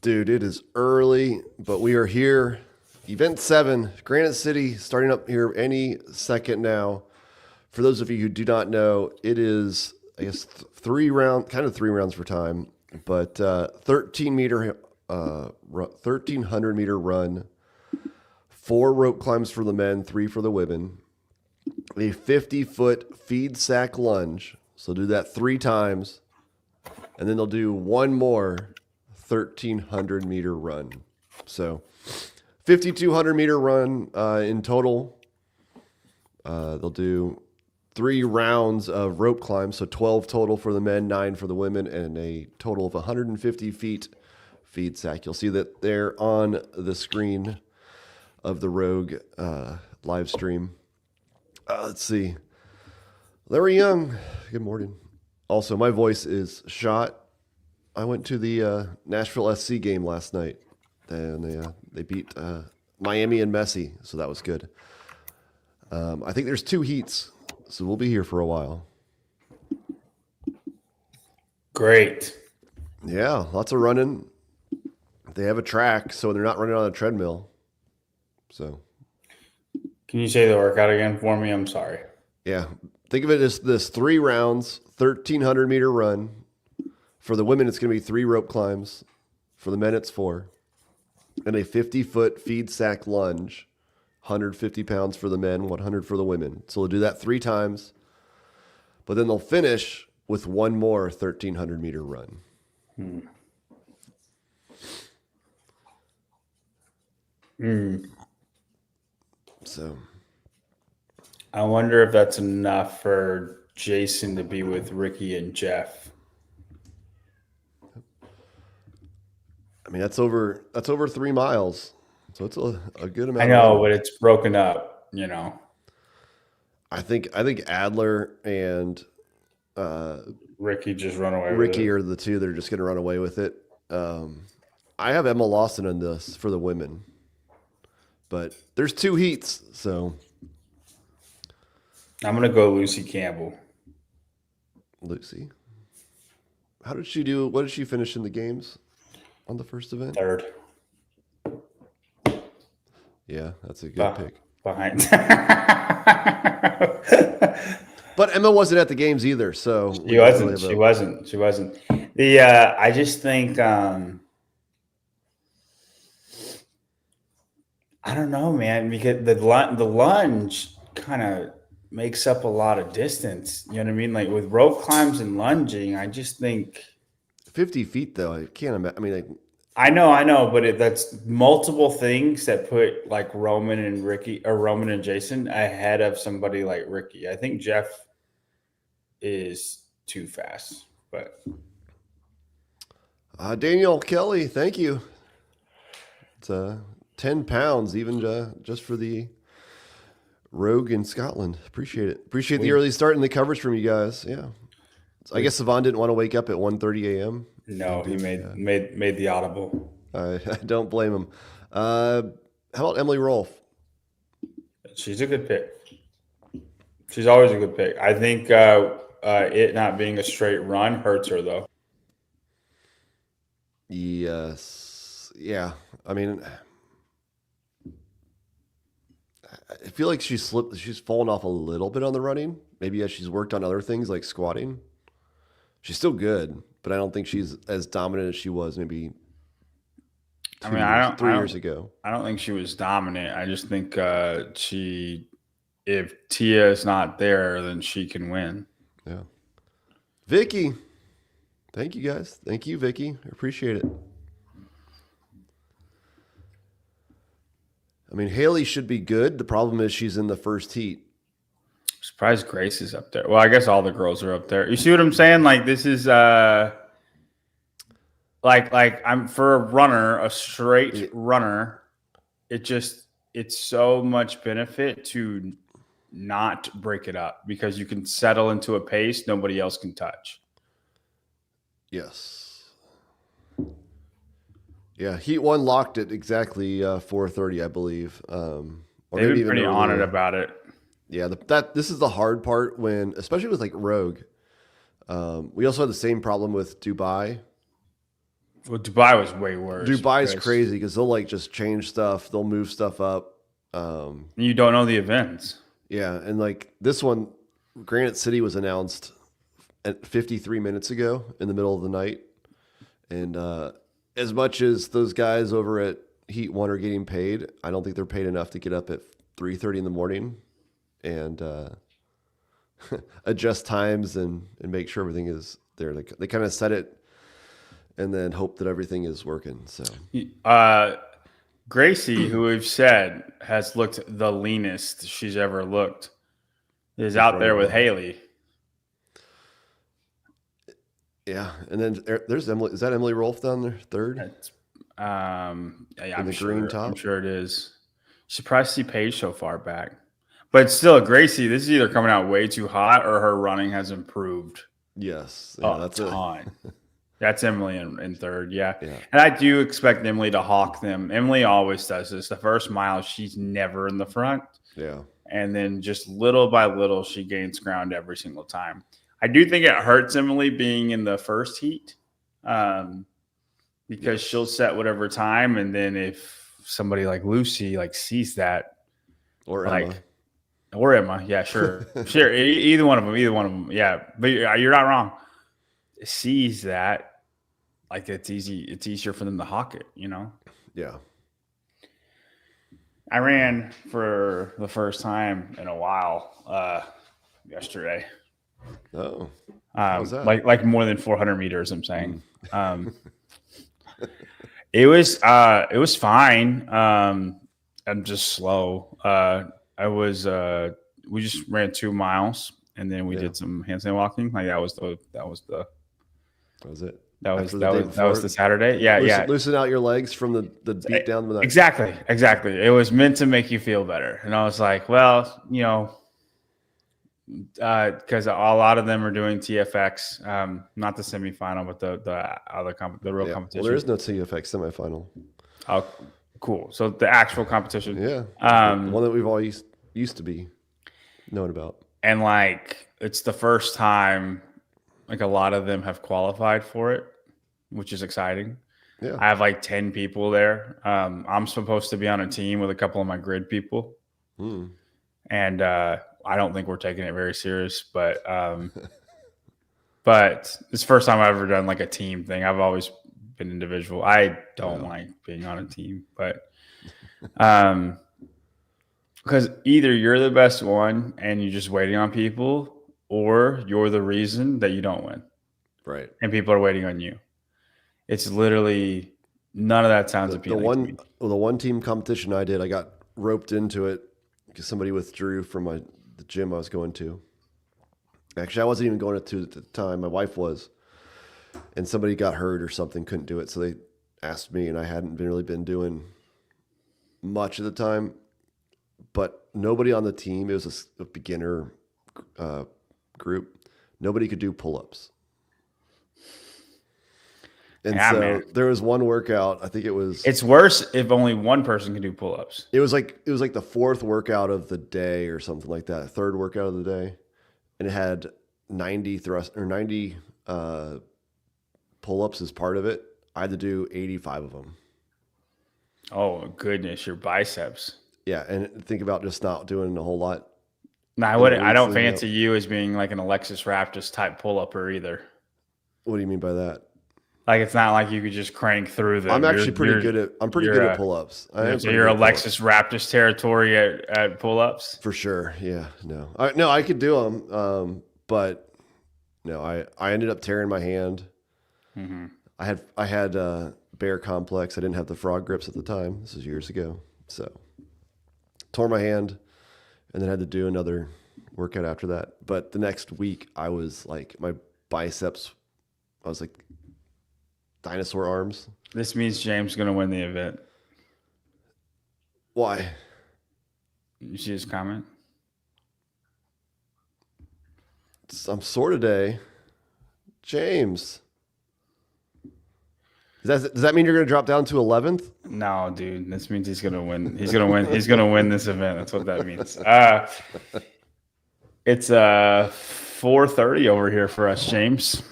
Dude, it is early, but we are here. Event 7, Granite City, starting up here any second now. For those of you who do not know, it is, I guess, 3 rounds for time, but 1,300 meter run, 4 rope climbs for the men, 3 for the women, a 50-foot feed sack lunge. So do that 3 times, and then they'll do one more 1,300 meter run. So 5,200 meter run in total. They'll do 3 rounds of rope climb, so 12 total for the men, 9 for the women, and a total of 150 feet feed sack. You'll see that there on the screen of the Rogue live stream. Let's see. Larry Young, good morning. Also, my voice is shot. I went to the Nashville SC game last night, and they beat Miami and Messi, so that was good. I think there's 2 heats, so we'll be here for a while. Great. Yeah, lots of running. They have a track, so they're not running on a treadmill. So, Can you say the workout again for me? I'm sorry. yeah, think of it as this 3 rounds, 1,300 meter run. For the women, it's going to be 3 rope climbs. For the men, it's 4. And a 50-foot feed sack lunge, 150 pounds for the men, 100 for the women. So they'll do that 3 times. But then they'll finish with one more 1,300 meter run. So I wonder if that's enough for Jason to be with Ricky and Jeff. I mean, that's over 3 miles. So it's a good amount. I know, but it's broken up, you know. I think Adler and Ricky just run away with Ricky it. are the 2 that are just going to run away with it. I have Emma Lawson in this for the women, but there's 2 heats, so I'm going to go Lucy Campbell. Lucy. How did she do? What did she finish in the games on the first event? 3rd. Yeah, that's a good pick. Behind. But Emma wasn't at the games either, so She wasn't. I just think I don't know, man, because the lunge kind of makes up a lot of distance. You know what I mean? Like with rope climbs and lunging, I just think 50 feet though. I can't imagine. I mean, like, I know, but that's multiple things that put like Roman and Ricky or Roman and Jason ahead of somebody like Ricky. I think Jeff is too fast, but Daniel Kelly, thank you. It's 10 pounds even just for the Rogue in Scotland. Appreciate it. Appreciate the early start and the coverage from you guys. Yeah. So I guess Savon didn't want to wake up at 1:30 a.m. No, he made the audible. I don't blame him. How about Emily Rolfe? She's a good pick. She's always a good pick. I think it not being a straight run hurts her though. Yes. Yeah. I mean, I feel like she's fallen off a little bit on the running. Maybe as she's worked on other things like squatting. She's still good, but I don't think she's as dominant as she was maybe 3 years ago. I don't think she was dominant. I just think if Tia is not there, then she can win. Yeah. Vicky. Thank you guys. Thank you, Vicky. I appreciate it. I mean, Haley should be good. The problem is she's in the first heat. I'm surprised Grace is up there. Well, I guess all the girls are up there. You see what I'm saying? Like this is like I'm for a runner, a straight runner. It's so much benefit to not break it up because you can settle into a pace nobody else can touch. Yes. Yeah, Heat 1 locked it exactly 4:30, I believe. Or They've been pretty on it about it. Yeah, this is the hard part when, especially with like Rogue. We also had the same problem with Dubai. Well, Dubai was way worse. Dubai's crazy because they'll like just change stuff. They'll move stuff up. You don't know the events. Yeah, and like this one, Granite City was announced at 53 minutes ago in the middle of the night, and as much as those guys over at Heat 1 are getting paid, I don't think they're paid enough to get up at 3:30 in the morning and adjust times and make sure everything is there. They kind of set it and then hope that everything is working. So Gracie, who we've said has looked the leanest she's ever looked, is out there with Haley. Yeah, and then there's Emily. Is that Emily Rolfe down there, third? Yeah, I'm sure, green top. I'm sure it is. Surprised to see Paige so far back, but still, Gracie. This is either coming out way too hot or her running has improved. Yes, yeah, that's a ton. That's Emily in third, yeah. And I do expect Emily to hawk them. Emily always does this. The first mile, she's never in the front. Yeah. And then just little by little, she gains ground every single time. I do think it hurts Emily being in the first heat because she'll set whatever time. And then if somebody like Lucy sees that. Or Emma. Yeah, sure. Sure. Either one of them. Yeah. But you're not wrong. Sees that, it's easier for them to hawk it, Yeah. I ran for the first time in a while yesterday. Oh, how was that? Like more than 400 meters, I'm saying. It was fine. I'm just slow. We just ran 2 miles and then we did some handstand walking. That was it. That was the Saturday. Yeah, Loosen out your legs from the beat down. Exactly. It was meant to make you feel better, and I was like, well, because a lot of them are doing TFX, not the semifinal, but the other the real competition. Well, there is no TFX semifinal. Oh, cool. So the actual competition. Yeah. The one that we've all used to be known about. And it's the first time a lot of them have qualified for it, which is exciting. Yeah. I have 10 people there. I'm supposed to be on a team with a couple of my grid people. And I don't think we're taking it very serious, but it's the first time I've ever done a team thing. I've always been individual. I don't like being on a team, but because either you're the best one and you're just waiting on people, or you're the reason that you don't win. Right. And people are waiting on you. It's literally none of that sounds appealing. The one team competition I did, I got roped into it because somebody withdrew from the gym I was going to. Actually, I wasn't even going to at the time. My wife was. And somebody got hurt or something, couldn't do it. So they asked me, and I hadn't really been doing much at the time. But nobody on the team, it was a beginner group, nobody could do pull-ups. And there was one workout, I think it's worse if only one person can do pull-ups. It was like the fourth workout of the day or something like that, third workout of the day. And it had 90 pull-ups as part of it. I had to do 85 of them. Oh goodness, your biceps. Yeah, and think about just not doing a whole lot. No, I don't fancy you as being an Alexis Raptis type pull-upper either. What do you mean by that? It's not like you could just crank through them. I'm actually pretty good at pull-ups. So you're Alexis Raptis territory at pull-ups? For sure, yeah. No, I could do them, but no, I ended up tearing my hand. Mm-hmm. I had bear complex. I didn't have the frog grips at the time. This was years ago, so tore my hand, and then had to do another workout after that. But the next week, I was my biceps, I was dinosaur arms. This means James is going to win the event. Why? You see his comment? I'm sore today. James. Does that mean you're going to drop down to 11th? No, dude. This means he's going to win. He's going to win. He's going to win this event. That's what that means. It's 4:30 over here for us, James.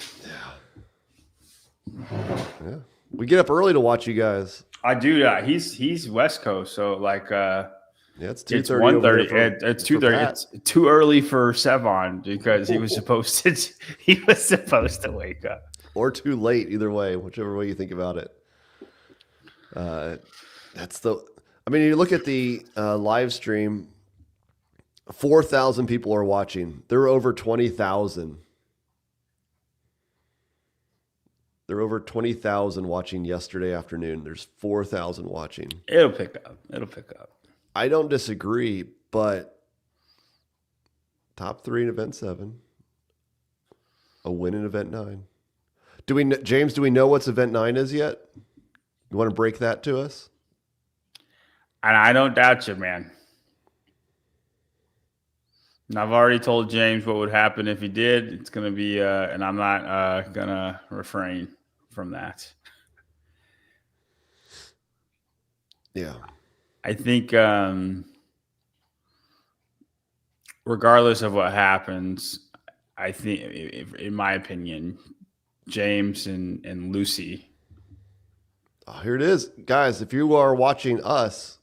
Yeah. We get up early to watch you guys. I do. He's West Coast, so like Yeah, it's 2:30. it's 1:30. It's 2:30. It's too early for Sevon because he was supposed to wake up. Or too late, either way, whichever way you think about it. You look at the live stream, 4,000 people are watching. There are over 20,000. There were over 20,000 watching yesterday afternoon. There's 4,000 watching. It'll pick up. I don't disagree, but top 3 in event 7, a win in event 9. James, do we know what's event 9 is yet? You want to break that to us? And I don't doubt you, man. And I've already told James what would happen if he did. It's going to be, and I'm not going to refrain from that. Yeah. I think regardless of what happens, I think, in my opinion, James and Lucy. Oh, here it is. Guys, if you are watching us,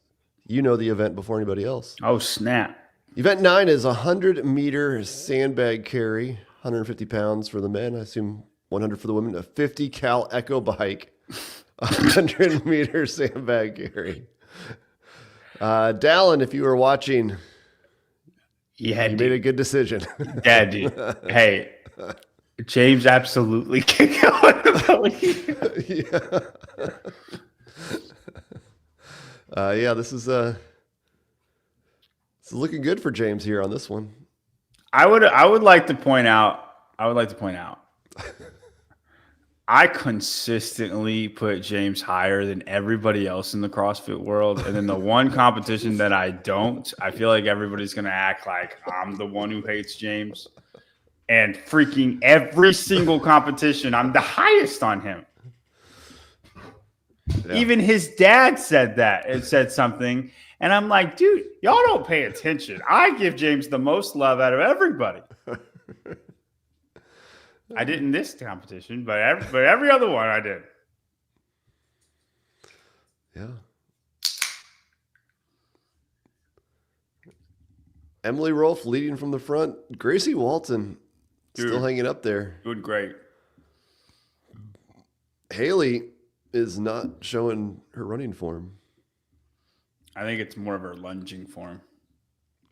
you know the event before anybody else. Oh, snap. Event 9 is a 100-meter sandbag carry, 150 pounds for the men. I assume 100 for the women. A 50 cal Echo bike, 100-meter sandbag carry. Dallin, if you were watching, you made a good decision. Yeah, dude. Hey, James absolutely can go in the yeah. This is it's looking good for James here on this one. I would like to point out. I consistently put James higher than everybody else in the CrossFit world. And then the one competition that I don't, I feel like everybody's going to act like I'm the one who hates James. And freaking every single competition, I'm the highest on him. Yeah. Even his dad said that. It said something. And I'm like, dude, y'all don't pay attention. I give James the most love out of everybody. I didn't in this competition, but every other one I did. Yeah. Emily Rolfe leading from the front. Gracie Walton still hanging up there. Doing great. Haley is not showing her running form. I think it's more of her lunging form.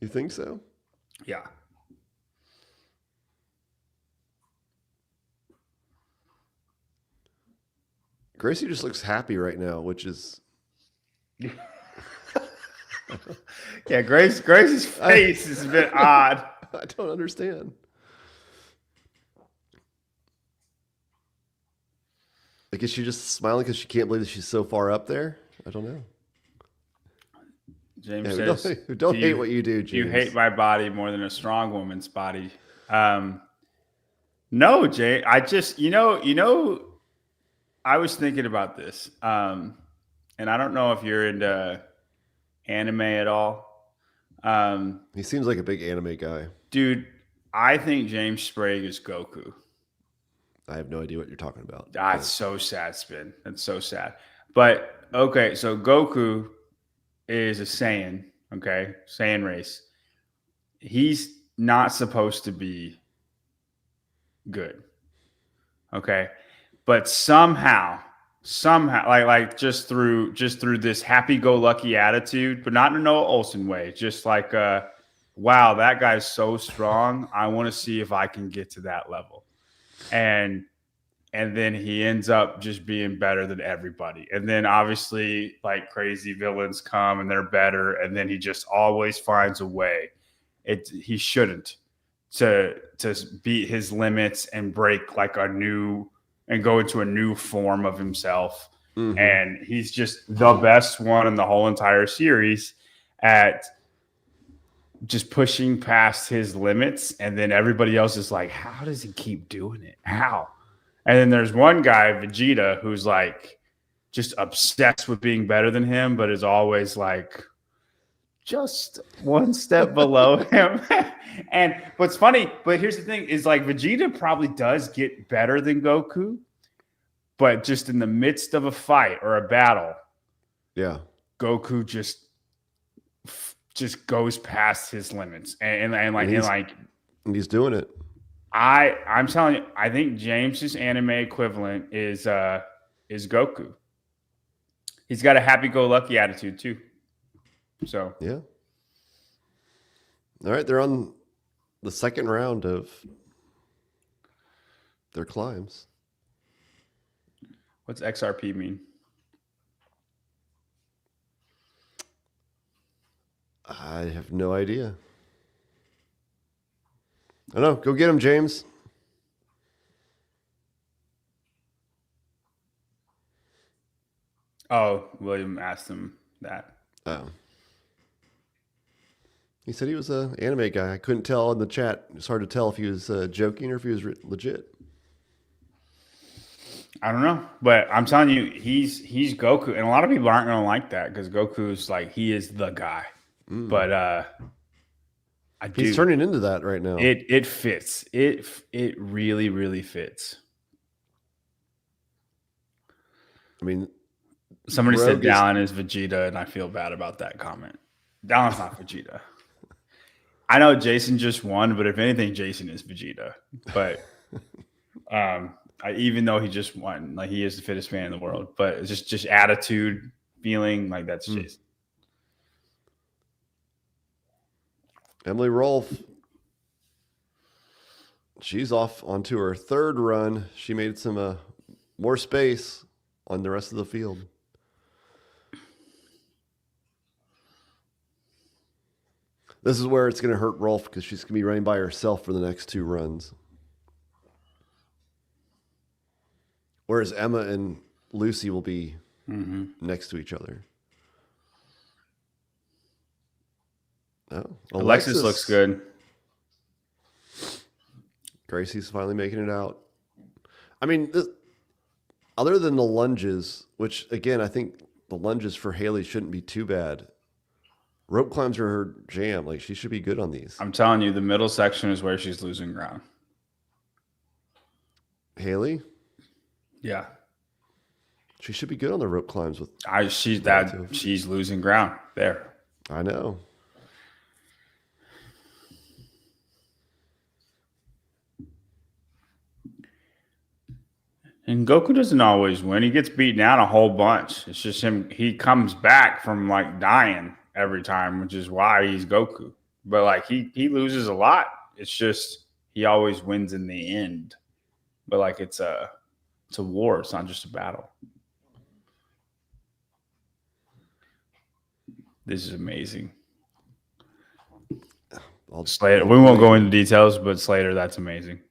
You think so? Yeah. Gracie just looks happy right now, which is... Yeah, Gracie's face is a bit odd. I don't understand. I guess she's just smiling because she can't believe that she's so far up there. I don't know. James says, don't hate what you do, James. You hate my body more than a strong woman's body. No, Jay. I just, I was thinking about this. And I don't know if you're into anime at all. He seems like a big anime guy. Dude, I think James Sprague is Goku. I have no idea what you're talking about. That's so sad, Spin. That's so sad. But, okay, so Goku is a Saiyan, okay? Saiyan race. He's not supposed to be good, okay? But somehow, like just through this happy-go-lucky attitude, but not in a Noah Olsen way, just like, wow, that guy's so strong. I want to see if I can get to that level. And then he ends up just being better than everybody. And then obviously like crazy villains come and they're better. And then he just always finds a way. He shouldn't to beat his limits and break like and go into a new form of himself. Mm-hmm. And he's just the best one in the whole entire series at just pushing past his limits. And then everybody else is like, how does he keep doing it? How? And then there's one guy, Vegeta, who's like just obsessed with being better than him, but is always like just one step below him. And what's funny, but here's the thing is like Vegeta probably does get better than Goku, But just in the midst of a fight or a battle, Yeah. Goku just goes past his limits, and he's doing it. I'm telling you, I think James's anime equivalent is Goku. He's got a happy-go-lucky attitude too. So yeah. All right, they're on the second round of their climbs. what's XRP mean? I have no idea. I don't know. Go get him, James. Oh, William asked him that. Oh. He said he was an anime guy. I couldn't tell in the chat. It's hard to tell if he was joking or if he was legit. I don't know, but I'm telling you, he's Goku, and a lot of people aren't going to like that because Goku's like he is the guy. But he's turning into that right now. It fits. It really, really fits. I mean, somebody said Dallin is Vegeta, and I feel bad about that comment. Dallin's not Vegeta. I know Jason just won, but if anything, Jason is Vegeta. But even though he just won, like he is the fittest man in the world, but it's just attitude, feeling like that's Jason. Emily Rolfe, she's off onto her third run. She made some more space on the rest of the field. This is where it's going to hurt Rolfe because she's going to be running by herself for the next two runs. Whereas Emma and Lucy will be next to each other. Oh, Alexis looks good. Gracie's finally making it out. I mean, other than the lunges, which again, I think the lunges for Haley shouldn't be too bad. Rope climbs are her jam. Like she should be good on these. I'm telling you, the middle section is where she's losing ground. Haley? Yeah. She should be good on the rope climbs with she's losing ground there. I know. And Goku doesn't always win. He gets beaten out a whole bunch. It's just him. He comes back from like dying every time, which is why he's Goku. But like he loses a lot. It's just he always wins in the end. But like it's a war. It's not just a battle. This is amazing. Slater. We won't go into details, but Slater, that's amazing.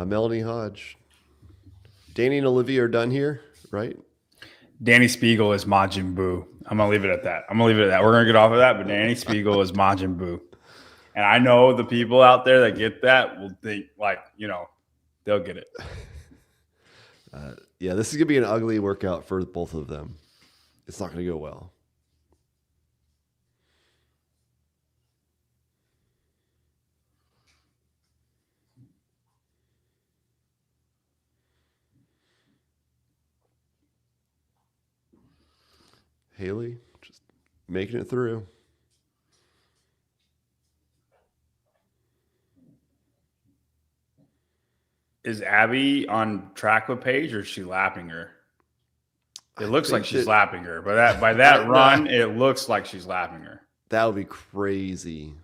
Melanie Hodge. Danny and Olivia are done here, right? Danny Spiegel is Majin Buu. I'm going to leave it at that. We're going to get off of that, but Danny Spiegel is Majin Buu. And I know the people out there that get that will think, like, they'll get it. Yeah, this is going to be an ugly workout for both of them. It's not going to go well. Haley just making it through. Is Abby on track with Paige, or is she lapping her? It looks like she's lapping her. By that run, it looks like she's lapping her. That would be crazy.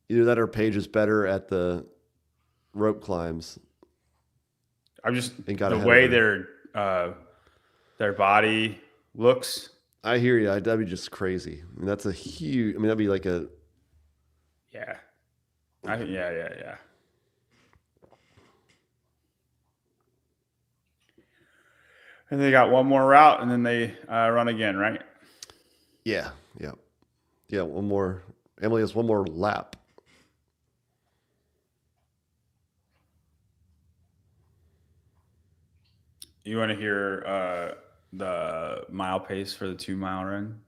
Either that or Paige is better at the rope climbs. I'm just the way their body looks. I hear you. That'd be just crazy. I mean, that's a huge. I mean, that'd be like a. Yeah. Yeah. And they got one more route, and then they run again, right? Yeah. One more. Emily has one more lap. You want to hear the mile pace for the 2 mile run?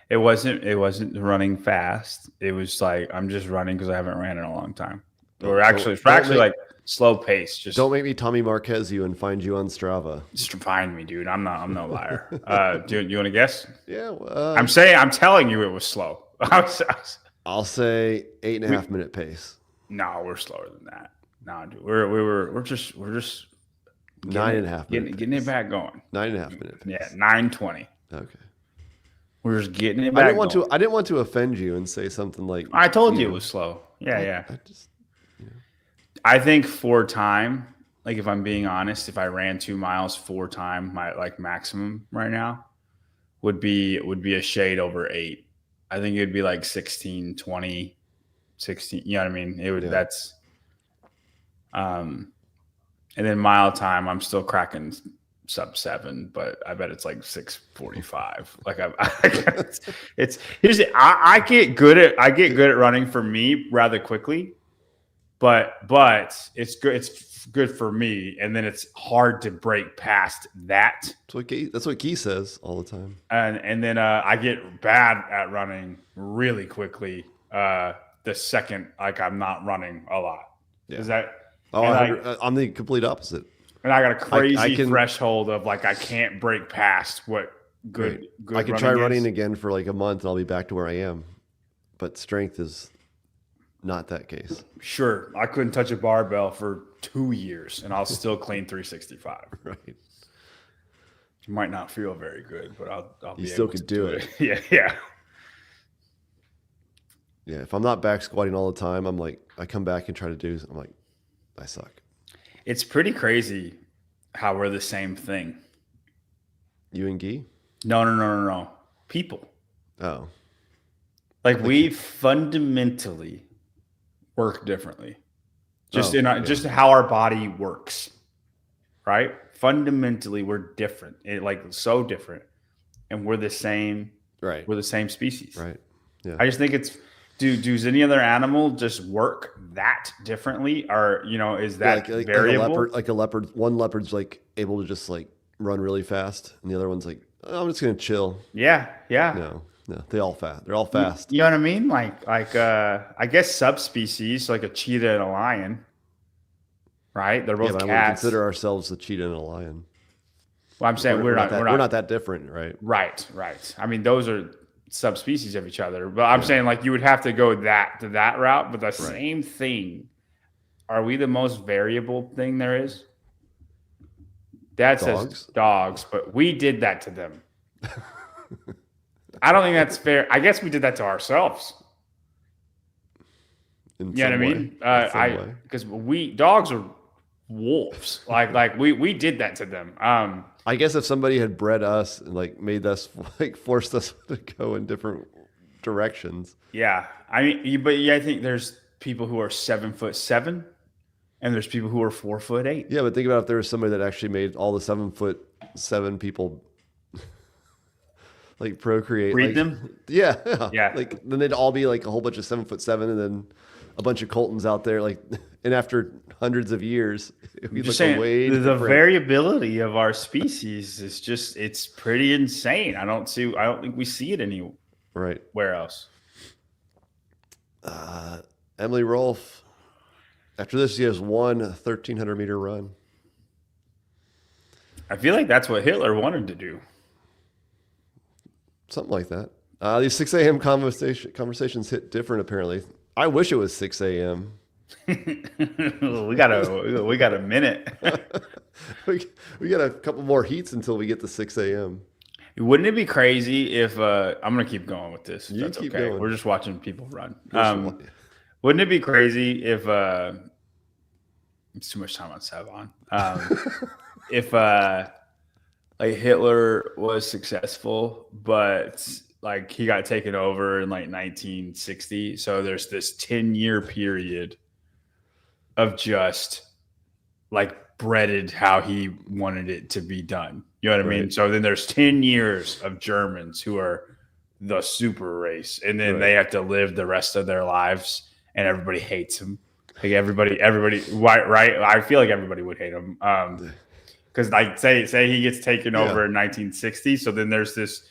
It wasn't running fast. It was like I'm just running because I haven't ran in a long time. We're actually like slow pace. Just don't make me Tommy Marquez you and find you on Strava. Just find me, dude. I'm no liar. Do you want to guess? Yeah, I'm telling you, it was slow. I'll say 8.5 minute pace. No, we're slower than that. No, dude. We're just 9.5 minutes. Getting it back going. 9.5 minute pace. Yeah, 9:20. Okay. We're just getting it back. I didn't want to offend you and say something like I told you it was slow. Yeah. I think 4 time. Like if I'm being honest, if I ran 2 miles 4 time, my like maximum right now would be a shade over 8. I think it'd be like 16, 20, 16. You know what I mean? It would. Yeah. That's. And then mile time, I'm still cracking sub 7, but I bet it's like 6:45. Like I get good at running for me rather quickly, but it's good. It's good for me, and then it's hard to break past that. That's what Key says all the time. And then I get bad at running really quickly. The second like I'm not running a lot. Yeah. Is that? Oh, I'm the complete opposite. And I got a crazy threshold of like I can't break past what good. I can try running again for like a month and I'll be back to where I am. But strength is not that case. Sure, I couldn't touch a barbell for 2 years and I'll still clean 365. Right. It might not feel very good, but I'll be you still could do it. Yeah. Yeah. If I'm not back squatting all the time, I'm like I come back and try to do. I'm like I suck. It's pretty crazy how we're the same thing. You and Guy? No. People. Oh. Like we fundamentally work differently. Just how our body works. Right? Fundamentally, we're different. So different. And we're the same. Right. We're the same species. Right. Yeah. I just think it's does any other animal just work that differently, or is that variable? Like a leopard. One leopard's like able to just like run really fast, and the other one's like, oh, I'm just gonna chill. Yeah. No, they're all fast. You know what I mean? Like I guess subspecies like a cheetah and a lion, right? They're both cats. I wouldn't consider ourselves a cheetah and a lion. Well, I'm saying we're not that different, right? Right. I mean, those are subspecies of each other, but I'm saying like you would have to go that route, but the same thing. Are we the most variable thing there is? Dad says dogs, but we did that to them. I don't think that's fair. I guess we did that to ourselves. You know what I mean? Because dogs are wolves. Like we did that to them. I guess if somebody had bred us and like made us like forced us to go in different directions. Yeah. I mean, I think there's people who are 7'7" and there's people who are 4'8". Yeah, but think about if there was somebody that actually made all the 7'7" people like procreate. Breed them? Yeah. Like then they'd all be like a whole bunch of 7'7" and then a bunch of Coltons out there, like, and after hundreds of years, we look way the different. Variability of our species is it's pretty insane. I don't think we see it anywhere else. Emily Rolfe, after this, she has one 1,300 meter run. I feel like that's what Hitler wanted to do. Something like that. These 6 a.m. conversations hit different, apparently. I wish it was 6 a.m. we got a minute. we got a couple more heats until we get to 6 a.m. Wouldn't it be crazy if I'm going to keep going with this? You that's keep okay. Going. We're just watching people run. Wouldn't it be crazy if it's too much time on Savon? If like Hitler was successful, but like he got taken over in like 1960. So there's this 10-year period of just like breaded how he wanted it to be done. You know what I mean? So then there's 10 years of Germans who are the super race. And then they have to live the rest of their lives and everybody hates him. Like everybody, right? I feel like everybody would hate him. Because like say he gets taken over in 1960, so then there's this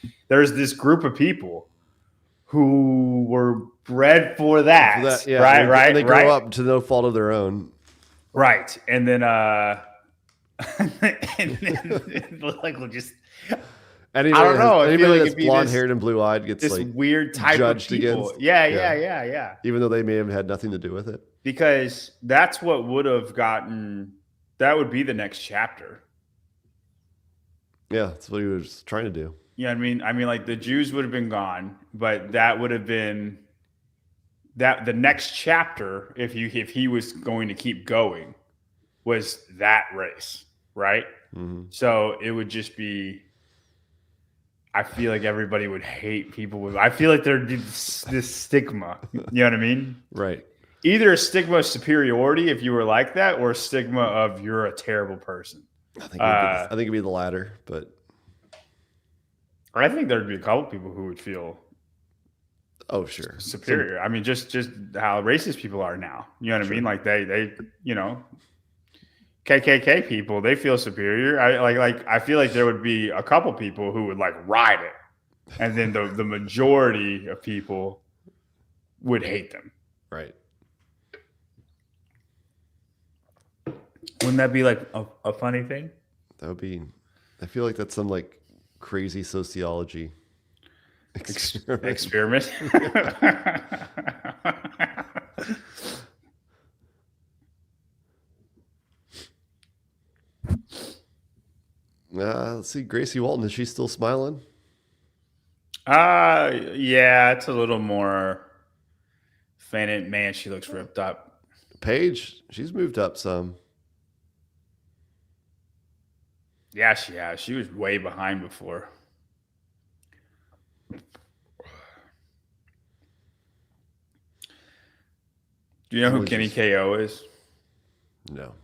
group of people who were bred for that. Yeah, Right. And they grow up to no fault of their own. Right. And then and then like we'll just Anybody I don't know. I feel like that's it'd be blonde haired and blue eyed gets this like weird type of judged people. against. Yeah. Even though they may have had nothing to do with it. Because that's what would have gotten. That would be the next chapter. Yeah, that's what he was trying to do. Yeah, I mean, like the Jews would have been gone, but that would have been that the next chapter if he was going to keep going was that race, right? Mm-hmm. So it would just be. I feel like everybody would hate people with. I feel like there'd be this stigma. You know what I mean? Right. Either a stigma of superiority if you were like that, or a stigma of you're a terrible person. I think it'd be the latter, but I think there'd be a couple people who would feel sure superior. I mean, just how racist people are now. You know what I mean? Like they KKK people, they feel superior. I feel like there would be a couple people who would like ride it, and then the majority of people would hate them. Right. Wouldn't that be like a funny thing? That would be. I feel like that's some like crazy sociology experiment. Let's see, Gracie Walton, is she still smiling? Yeah, it's a little more fainted. Man, she looks ripped up. Paige, she's moved up some. Yeah, she has. She was way behind before. Do you know who Kenny KO is? No.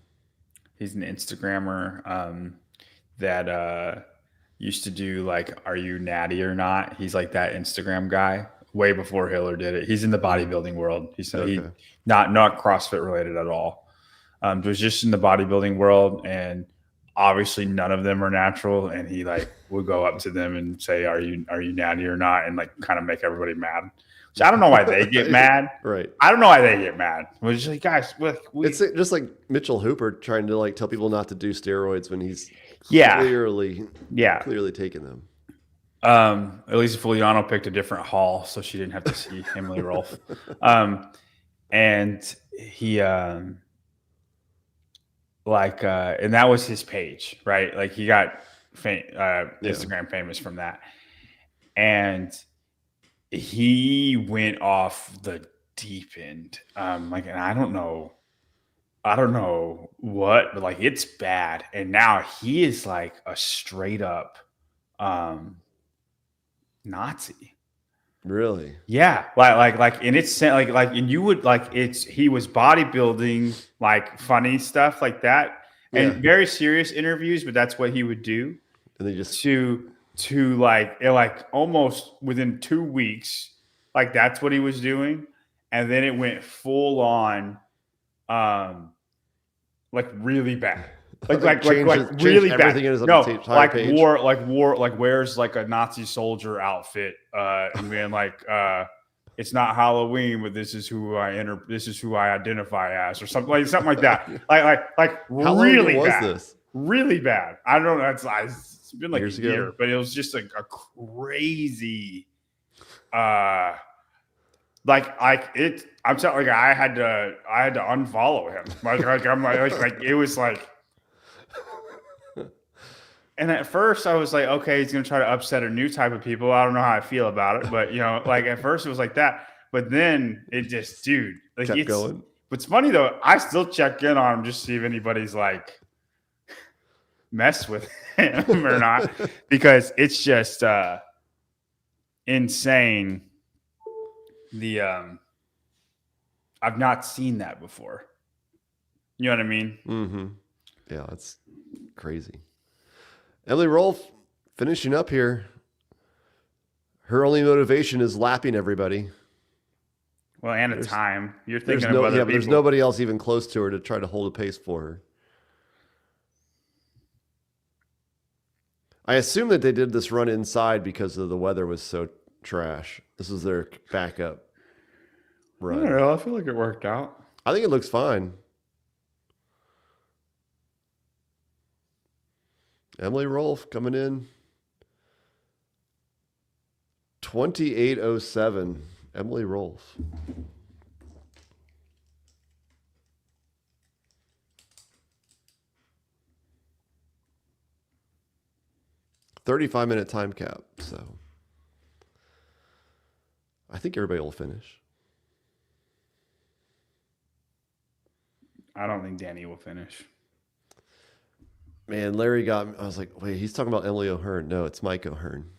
He's an Instagrammer that used to do like, "Are you natty or not?" He's like that Instagram guy way before Hiller did it. He's in the bodybuilding world. He not CrossFit related at all. It was just in the bodybuilding world, and obviously none of them are natural. And he like would go up to them and say, "Are you natty or not?" and like kind of make everybody mad. So I don't know why they get mad. Right. I don't know why they get mad. We're just like, guys, it's just like Mitchell Hooper trying to like tell people not to do steroids when he's clearly taking them. Elisa Fuliano picked a different hall, so she didn't have to see Emily Rolfe. And he and that was his page, right? Like he got Instagram famous from that. And he went off the deep end. And I don't know what, but like it's bad. And now he is like a straight up Nazi. Really? Yeah. Like and it's like and you would like he was bodybuilding, like funny stuff like that. And very serious interviews, but that's what he would do. And they just to like almost within 2 weeks, like that's what he was doing, and then it went full on, like really bad, like really bad. No, like page. Wore wears like a Nazi soldier outfit, and then like it's not Halloween, but this is who I identify as, or something like that. like How really long bad. Was this? Really bad. I don't know. It's been like years a year, ago? but it was just like a crazy, I'm telling you, I had to unfollow him. Like it was like, and at first I was like, okay, he's gonna try to upset a new type of people. I don't know how I feel about it, but like at first it was like that, but then it just, dude, like kept going. What's funny though, I still check in on him just to see if anybody's like mess with him or not, because it's just insane. I've not seen that before. You know what I mean? Mm-hmm. Yeah, that's crazy. Emily Rolfe finishing up here. Her only motivation is lapping everybody. Well, and a time. You're thinking of other people. There's nobody else even close to her to try to hold a pace for her. I assume that they did this run inside because the weather was so trash. This is their backup I run. don't know. I feel like it worked out. I think it looks fine. Emily Rolfe coming in 28:07. Emily Rolfe. $35-minute time cap. So I think everybody will finish. I don't think Danny will finish. Man, Larry got me. I was like, wait, he's talking about Emily O'Hearn. No, it's Mike O'Hearn.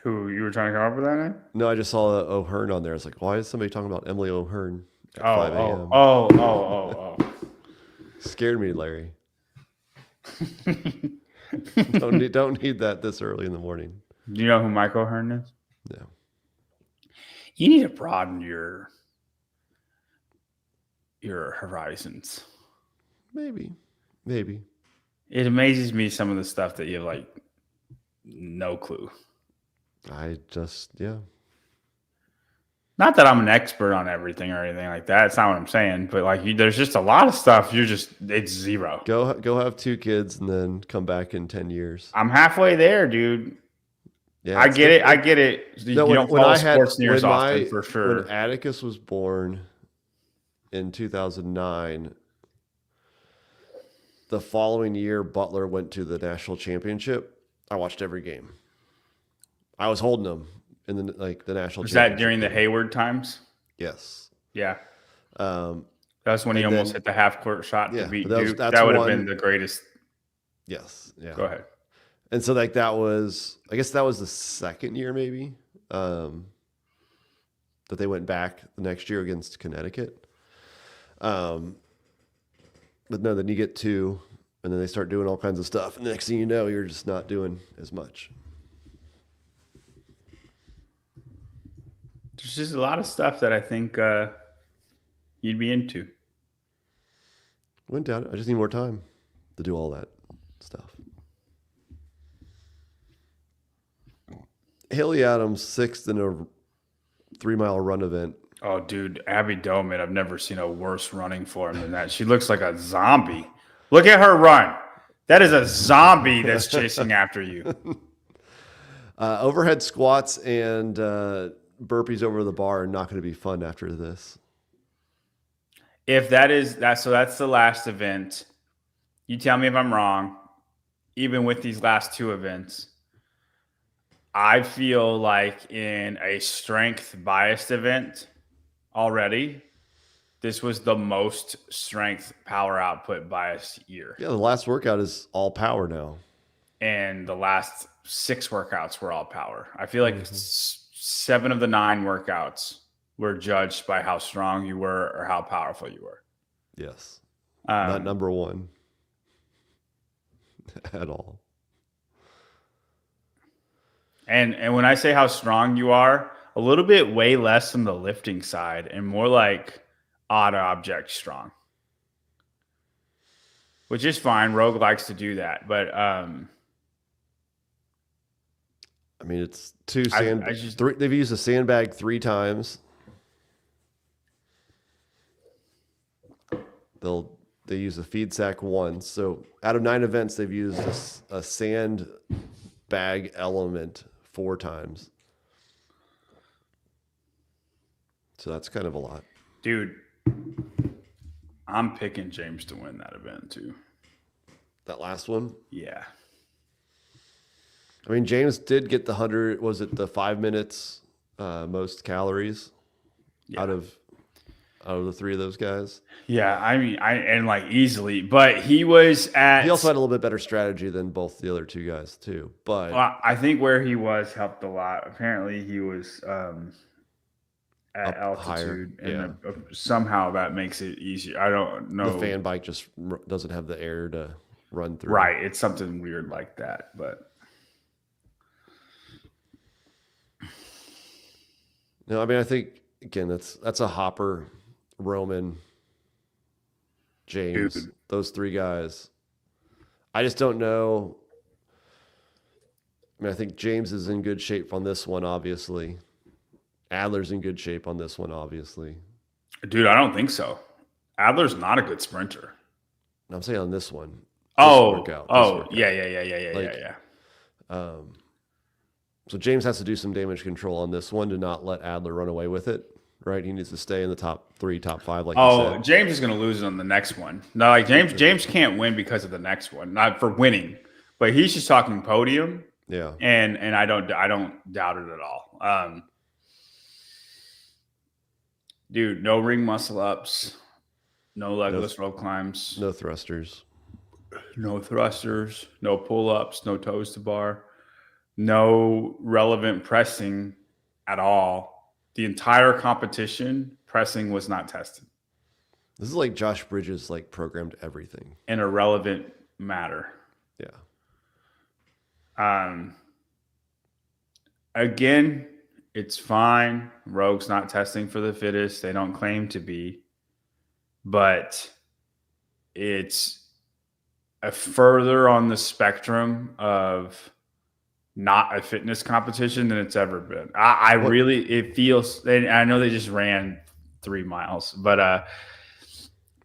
Who you were trying to come up with that name? No, I just saw O'Hearn on there. I was like, why is somebody talking about Emily O'Hearn at 5 a.m.? Oh. Scared me, Larry. don't need that this early in the morning. Do you know who Mike O'Hearn is? No. You need to broaden your horizons. Maybe. It amazes me some of the stuff that you have like no clue. Yeah. Not that I'm an expert on everything or anything like that. It's not what I'm saying. But like, there's just a lot of stuff. It's zero. Go have 2 kids and then come back in 10 years. I'm halfway there, dude. Yeah, I get it. No, you don't follow sports news often, for sure. When Atticus was born in 2009, the following year, Butler went to the national championship. I watched every game. I was holding them in the national. Was that during the Hayward times? Yes. Yeah. That's when he almost hit the half court shot to beat Duke. That would have been the greatest. Yes. Yeah. Go ahead. And so I guess that was the second year maybe that they went back the next year against Connecticut. But no, then you get 2 and then they start doing all kinds of stuff. And the next thing you know, you're just not doing as much. There's just a lot of stuff that I think you'd be into. Went down. I just need more time to do all that stuff. Haley Adams, 6th in a 3-mile run event. Oh, dude, Abby Doman, I've never seen a worse running form than that. She looks like a zombie. Look at her run. That is a zombie that's chasing after you. Overhead squats and burpees over the bar are not going to be fun after this. If that is that, so that's the last event. You tell me if I'm wrong. Even with these last 2 events, I feel like in a strength biased event already, this was the most strength power output biased year. Yeah, the last workout is all power now. And the last 6 workouts were all power. I feel like 7 of the 9 workouts were judged by how strong you were or how powerful you were. Yes. Not number 1 at all. And when I say how strong you are, a little bit way less from the lifting side and more like odd object strong, which is fine. Rogue likes to do that, but I mean, it's 2 3. They've used a sandbag 3 times. They use a feed sack once. So out of 9 events, they've used a sand bag element 4 times. So that's kind of a lot. Dude, I'm picking James to win that event too. That last one? Yeah. I mean, James did get the 100, was it the 5 minutes most calories out of the 3 of those guys? Yeah, I mean, and like easily, but he was at. He also had a little bit better strategy than both the other 2 guys too. But well, I think where he was helped a lot. Apparently, he was at altitude, and somehow that makes it easier. I don't know. The fan bike just doesn't have the air to run through. Right, it's something weird like that, but. No, I mean, I think again that's a Hopper, Roman, James, those 3 guys. I just don't know. I mean, I think James is in good shape on this one, obviously. Adler's in good shape on this one, obviously. Dude, I don't think so. Adler's not a good sprinter. I'm saying on this one. Workout. Yeah. So James has to do some damage control on this one to not let Adler run away with it, right? He needs to stay in the top 3, top 5, like you said. James is going to lose on the next one. No, like James can't win because of the next one, not for winning, but he's just talking podium. Yeah, and I don't doubt it at all. Dude, no ring muscle ups, no legless rope climbs, no thrusters, no pull ups, no toes to bar, no relevant pressing at all. The entire competition, pressing was not tested. This is like Josh Bridges like programmed everything in a relevant matter. Yeah. Again, it's fine. Rogue's not testing for the fittest. They don't claim to be, but it's a further on the spectrum of not a fitness competition than it's ever been. It feels, and I know they just ran 3 miles, but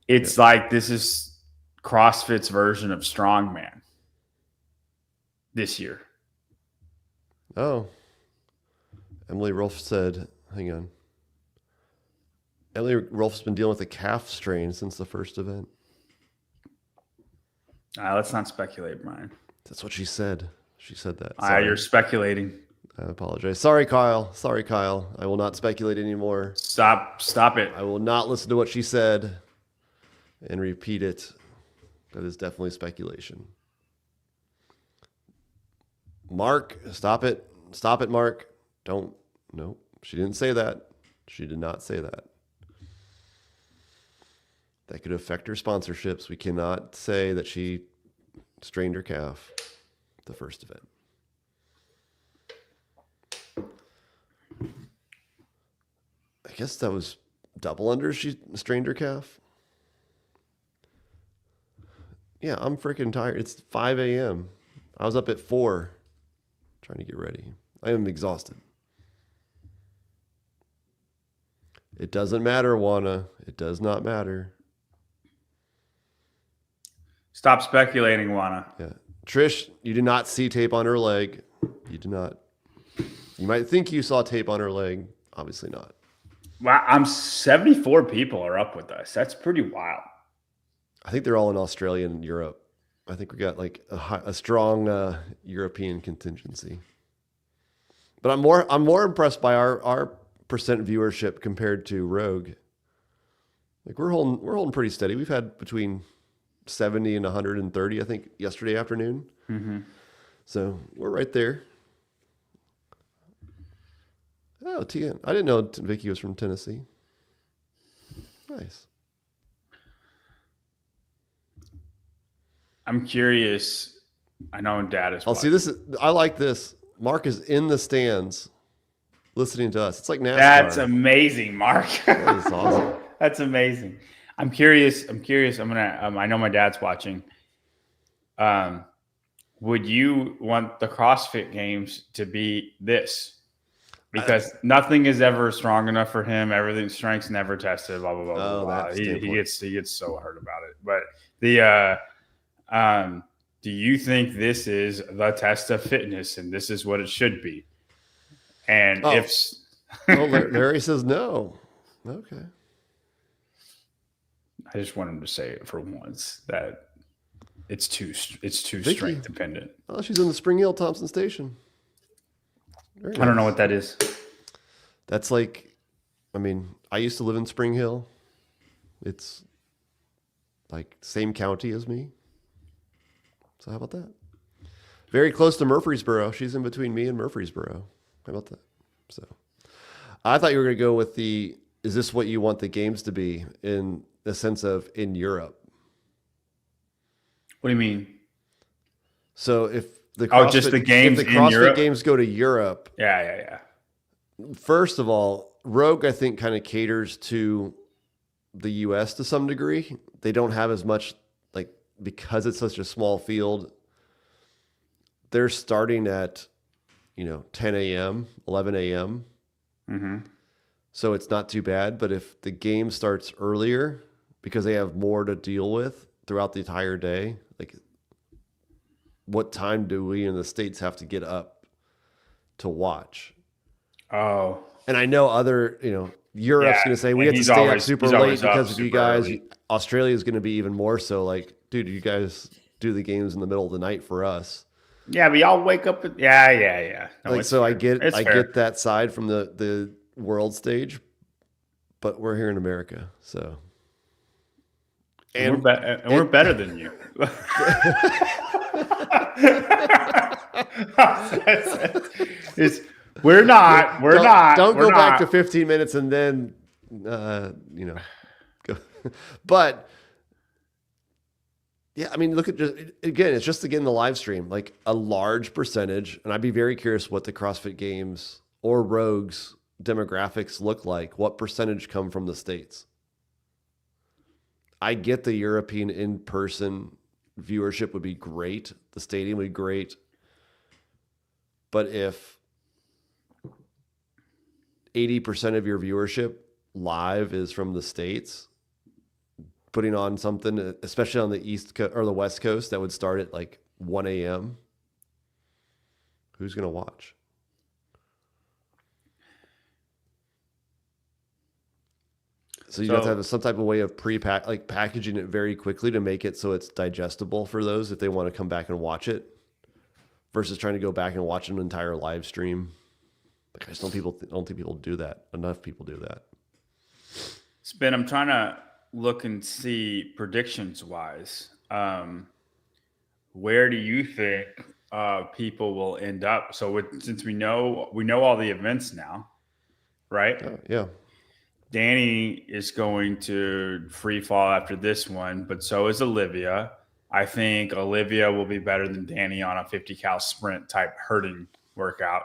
it's like this is CrossFit's version of strongman this year. Oh. Emily Rolfe said, hang on. Emily Rolfe's been dealing with a calf strain since the first event. Let's not speculate, Brian. That's what she said. She said that. You're speculating. I apologize. Sorry, Kyle. I will not speculate anymore. Stop it. I will not listen to what she said and repeat it. That is definitely speculation. Mark, stop it. Stop it, Mark. No, she didn't say that. She did not say that. That could affect her sponsorships. We cannot say that she strained her calf the first event. I guess that was double under. She strained her calf. Yeah, I'm freaking tired. It's 5 a.m. I was up at 4 trying to get ready. I am exhausted. It doesn't matter, Juana. It does not matter. Stop speculating, Juana. Yeah. Trish, you did not see tape on her leg. You did not. You might think you saw tape on her leg. Obviously not. Wow, 74 people are up with us. That's pretty wild. I think they're all in Australia and Europe. I think we got like a strong European contingency. But I'm more impressed by our percent viewership compared to Rogue. Like we're holding pretty steady. We've had between 70 and 130, I think, yesterday afternoon. Mm-hmm. So we're right there. Oh, TN. I didn't know Vicky was from Tennessee. Nice. I'm curious. I know Dad is. See this. I like this. Mark is in the stands listening to us. It's like NASCAR. That's amazing, Mark. That is awesome. That's amazing. I'm curious. I'm gonna. I know my dad's watching. Would you want the CrossFit Games to be this? Because nothing is ever strong enough for him. Everything's strength's never tested. Blah blah blah. Oh, blah. that's He gets so hurt about it. But do you think this is the test of fitness and this is what it should be? And Larry says no. Okay. I just want him to say it for once that it's too strength dependent. Oh, she's in the Spring Hill Thompson Station. Nice. I don't know what that is. That's like, I used to live in Spring Hill. It's like same county as me. So how about that? Very close to Murfreesboro. She's in between me and Murfreesboro. How about that? So I thought you were going to go with is this what you want the games to be in the sense of in Europe? What do you mean? So if the CrossFit games go to Europe. Yeah. First of all, Rogue, I think, kind of caters to the U.S. to some degree. They don't have as much, because it's such a small field. They're starting at 10 a.m., 11 a.m. Mm-hmm. So it's not too bad. But if the game starts earlier because they have more to deal with throughout the entire day, like what time do we in the States have to get up to watch? Oh, And I know Europe's yeah. going to say we And have to stay up super he's late always up because of you super guys. early. Australia is going to be even more so. Like, dude, you guys do the games in the middle of the night for us. Yeah, but y'all wake up. Yeah. No, Like, it's so fair. It's I fair. get that side from the world stage, but we're here in America, so And and we're better than you. it's we're not. We're not. don't We're go back to not. 15 minutes and then go. But yeah, I mean, look at it's just again the live stream, like a large percentage, and I'd be very curious what the CrossFit Games or Rogues demographics look like. What percentage come from the States? I get the European in-person viewership would be great. The stadium would be great. But if 80% of your viewership live is from the States, putting on something, especially on the East Coast or the West Coast, that would start at like 1 a.m., who's going to watch? So you have to have some type of way of packaging it very quickly to make it so it's digestible for those if they want to come back and watch it, versus trying to go back and watch an entire live stream. Like, I just don't think people do that. Enough people do that. Spin. I'm trying to look and see predictions wise. Where do you think people will end up? So since we know all the events now, right? Yeah. Danny is going to free fall after this one, but so is Olivia. I think Olivia will be better than Danny on a 50 cal sprint type herding workout.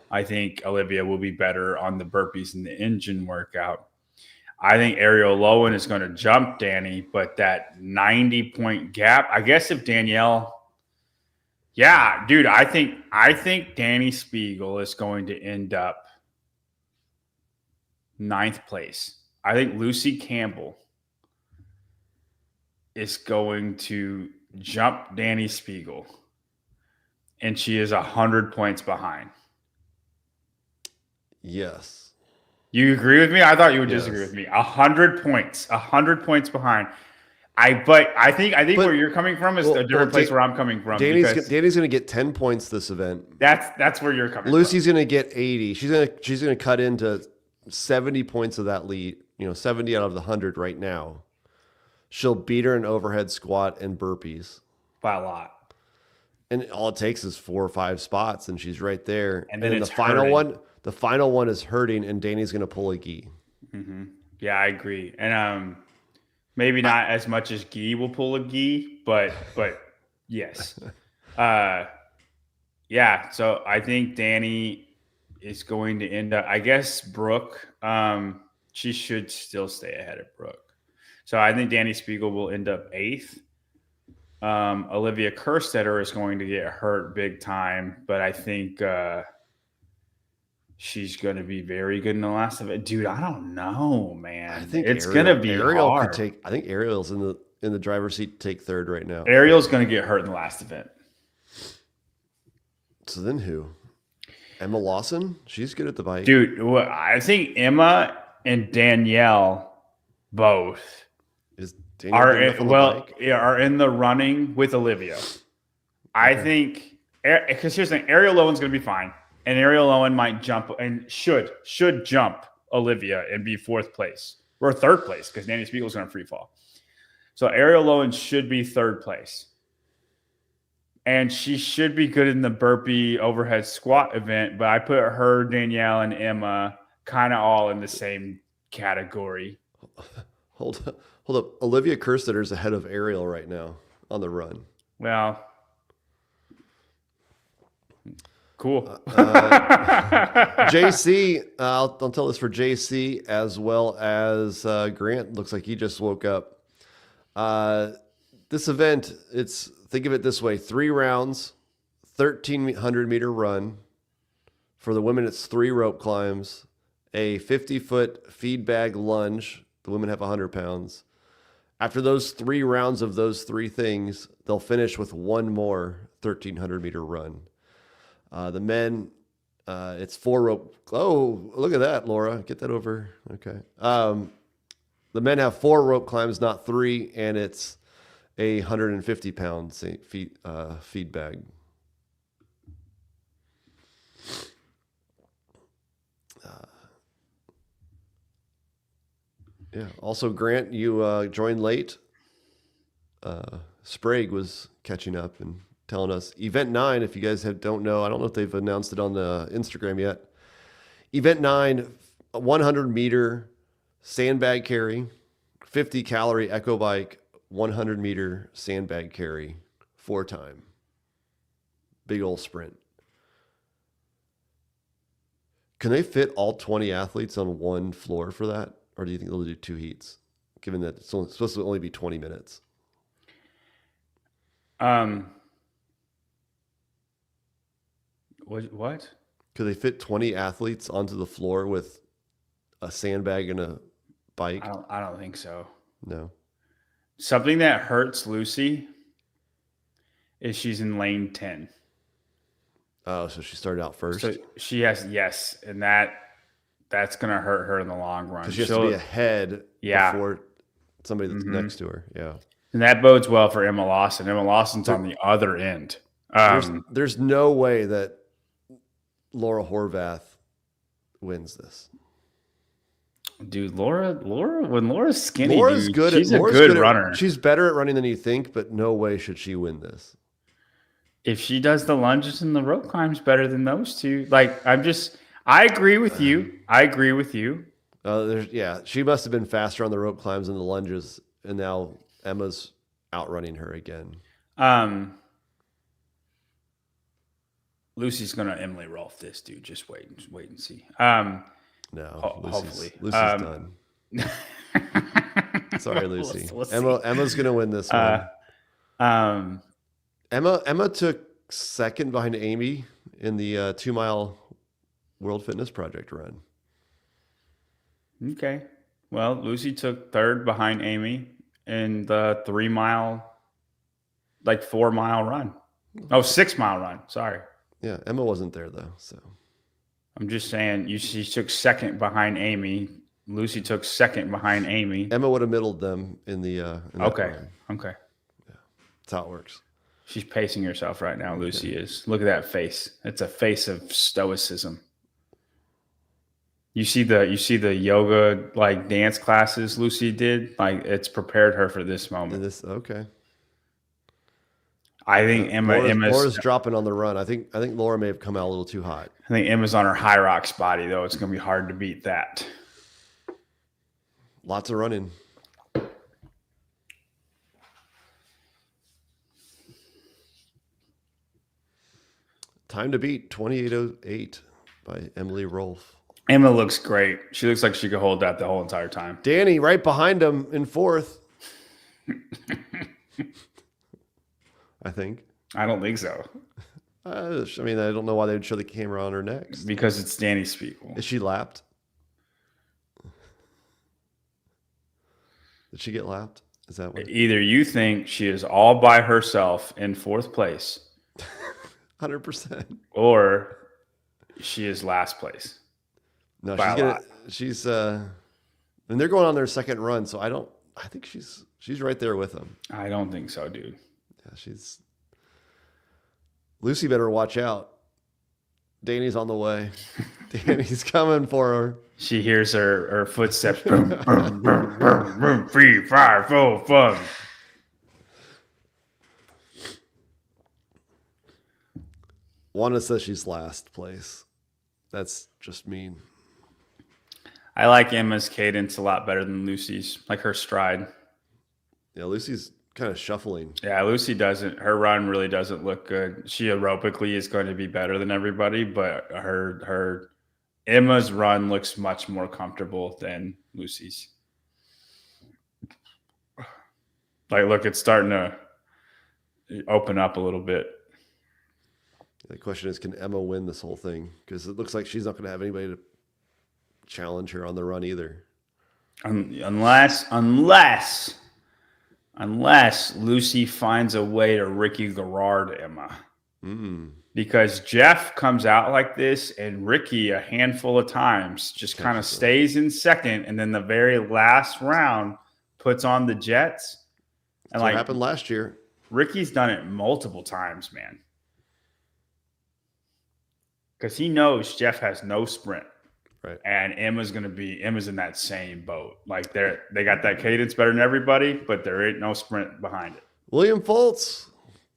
I think Olivia will be better on the burpees and the engine workout. I think Ariel Lowen is going to jump Danny, but that 90-point gap, I guess if Danielle, yeah, dude, I think Danny Spiegel is going to end up 9th place. I think Lucy Campbell is going to jump Danny Spiegel, and she is 100 points behind. Yes. You agree with me? I thought you would disagree with me. 100 points. 100 points behind. I think where you're coming from is a different place where I'm coming from. Danny's going to get 10 points this event. That's where you're coming Lucy's from. going to get 80. She's going to cut into 70 points of that lead. 70 out of the 100 right now. She'll beat her in overhead squat and burpees by a lot. And all it takes is 4 or 5 spots, and she's right there. And then the final one is hurting, and Danny's going to pull a gi. Mm-hmm. Yeah, I agree. And maybe not as much as gi will pull a gi, but yes. Yeah, so I think Danny is going to end up, I guess Brooke, she should still stay ahead of Brooke. So I think Danny Spiegel will end up 8th. Olivia Kerstetter is going to get hurt big time, but I think she's going to be very good in the last of it. Dude, I don't know, man. I think it's going to be hard. I think Ariel's in the driver's seat to take 3rd right now. Ariel's going to get hurt in the last event. So then who? Emma Lawson? She's good at the bike. Dude, I think Emma and Danielle both are in the running with Olivia. I think, because here's the thing, Ariel Lowen's going to be fine, and Ariel Lowen might jump and should jump Olivia and be 4th place or 3rd place because Danny Spiegel's going to free fall. So Ariel Lowen should be 3rd place. And she should be good in the burpee overhead squat event, but I put her, Danielle, and Emma kind of all in the same category. Hold up. Olivia Kerstetter's ahead of Ariel right now on the run. Well, cool. JC, I'll tell this for JC as well as Grant. Looks like he just woke up. This event, think of it this way: 3 rounds, 1,300 meter run, For the women, it's 3 rope climbs, a 50-foot feed bag lunge. The women have 100 pounds. After those 3 rounds of those 3 things, they'll finish with one more 1,300-meter run. The men, it's 4 rope. Oh, look at that, Laura. Get that over. Okay. The men have 4 rope climbs, not 3, and it's a 150-pound feed bag. Yeah. Also, Grant, you joined late. Sprague was catching up and telling us event 9. If you guys don't know, I don't know if they've announced it on the Instagram yet. Event 9, 100-meter sandbag carry, 50-calorie echo bike, 100-meter sandbag carry, 4-time. Big old sprint. Can they fit all 20 athletes on one floor for that? Or do you think they'll do 2 heats, given that it's supposed to only be 20 minutes? What? Could they fit 20 athletes onto the floor with a sandbag and a bike? I don't think so. No. Something that hurts Lucy is she's in lane 10. Oh, so she started out first. So she has, yes, and that's going to hurt her in the long run. Because she has to be ahead before somebody that's next to her. Yeah. And that bodes well for Emma Lawson. Emma Lawson's on the other end. There's no way that Laura Horvath wins this. Dude, Laura, when Laura's skinny, Laura's good. She's Laura's a good good runner. She's better at running than you think, but no way should she win this. If she does the lunges and the rope climbs better than those two, I agree with you. She must have been faster on the rope climbs and the lunges, and now Emma's outrunning her again. Lucy's gonna Emily Rolfe this, dude. Just wait and see. Hopefully, Lucy's done. Sorry, Lucy. We'll Emma's gonna win this one. Emma took second behind Amy in the 2-mile World Fitness Project run. Okay. Well, Lucy took third behind Amy in the 3-mile, 4-mile run. Oh, 6-mile run. Sorry. Yeah, Emma wasn't there though, so. I'm just saying, she took second behind Amy. Lucy took second behind Amy. Emma would have middled them in the. Okay. Yeah, that's how it works. She's pacing herself right now. Lucy is. Look at that face. It's a face of stoicism. You see the yoga dance classes Lucy did. It's prepared her for this moment. Okay. I think Laura's dropping on the run. I think Laura may have come out a little too hot. I think Emma's on her high rocks body though. It's going to be hard to beat that. Lots of running. Time to beat 28:08 by Emily Rolfe. Emma looks great. She looks like she could hold that the whole entire time. Danny right behind him in 4th. I think. I don't think so. I don't know why they would show the camera on her next. Because it's Danny Spiegel. Is she lapped? Did she get lapped? Is that what? Either you think she is all by herself in 4th place. 100%. Or she is last place. No, she's and they're going on their second run, so I think she's right there with them. I don't think so, dude. Yeah, Lucy better watch out. Danny's on the way. Danny's coming for her. She hears her footsteps. Boom, boom, boom, boom, boom, 3, 5, 4, 5. Wanda says she's last place. That's just mean. I like Emma's cadence a lot better than Lucy's, her stride. Yeah, Lucy's kind of shuffling. Yeah, Lucy doesn't. Her run really doesn't look good. She aerobically is going to be better than everybody, but her Emma's run looks much more comfortable than Lucy's. Look, it's starting to open up a little bit. The question is, can Emma win this whole thing? Because it looks like she's not going to have anybody to challenge her on the run either. Unless Lucy finds a way to Ricky Garrard Emma. Because Jeff comes out like this, and Ricky a handful of times just kind of stays in second, and then the very last round puts on the jets. And That's what happened last year. Ricky's done it multiple times, man. Because he knows Jeff has no sprint. Right. And Emma's in that same boat. Like they got that cadence better than everybody, but there ain't no sprint behind it. William Foltz,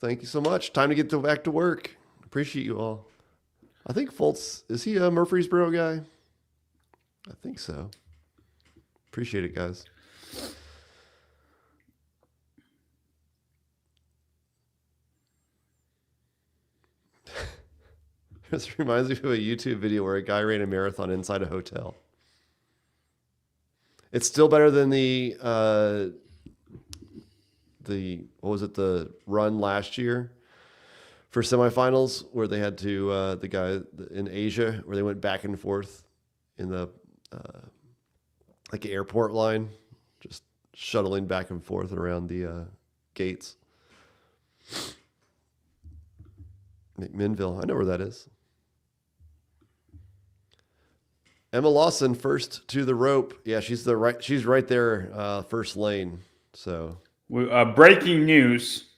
thank you so much. Time to get back to work. Appreciate you all. I think Foltz, is he a Murfreesboro guy? I think so. Appreciate it, guys. This reminds me of a YouTube video where a guy ran a marathon inside a hotel. It's still better than the what was it, the run last year for semifinals where they had to the guy in Asia where they went back and forth in the like airport line, just shuttling back and forth around the gates. McMinnville, I know where that is. Emma Lawson first to the rope. Yeah, she's right there, first lane. So breaking news.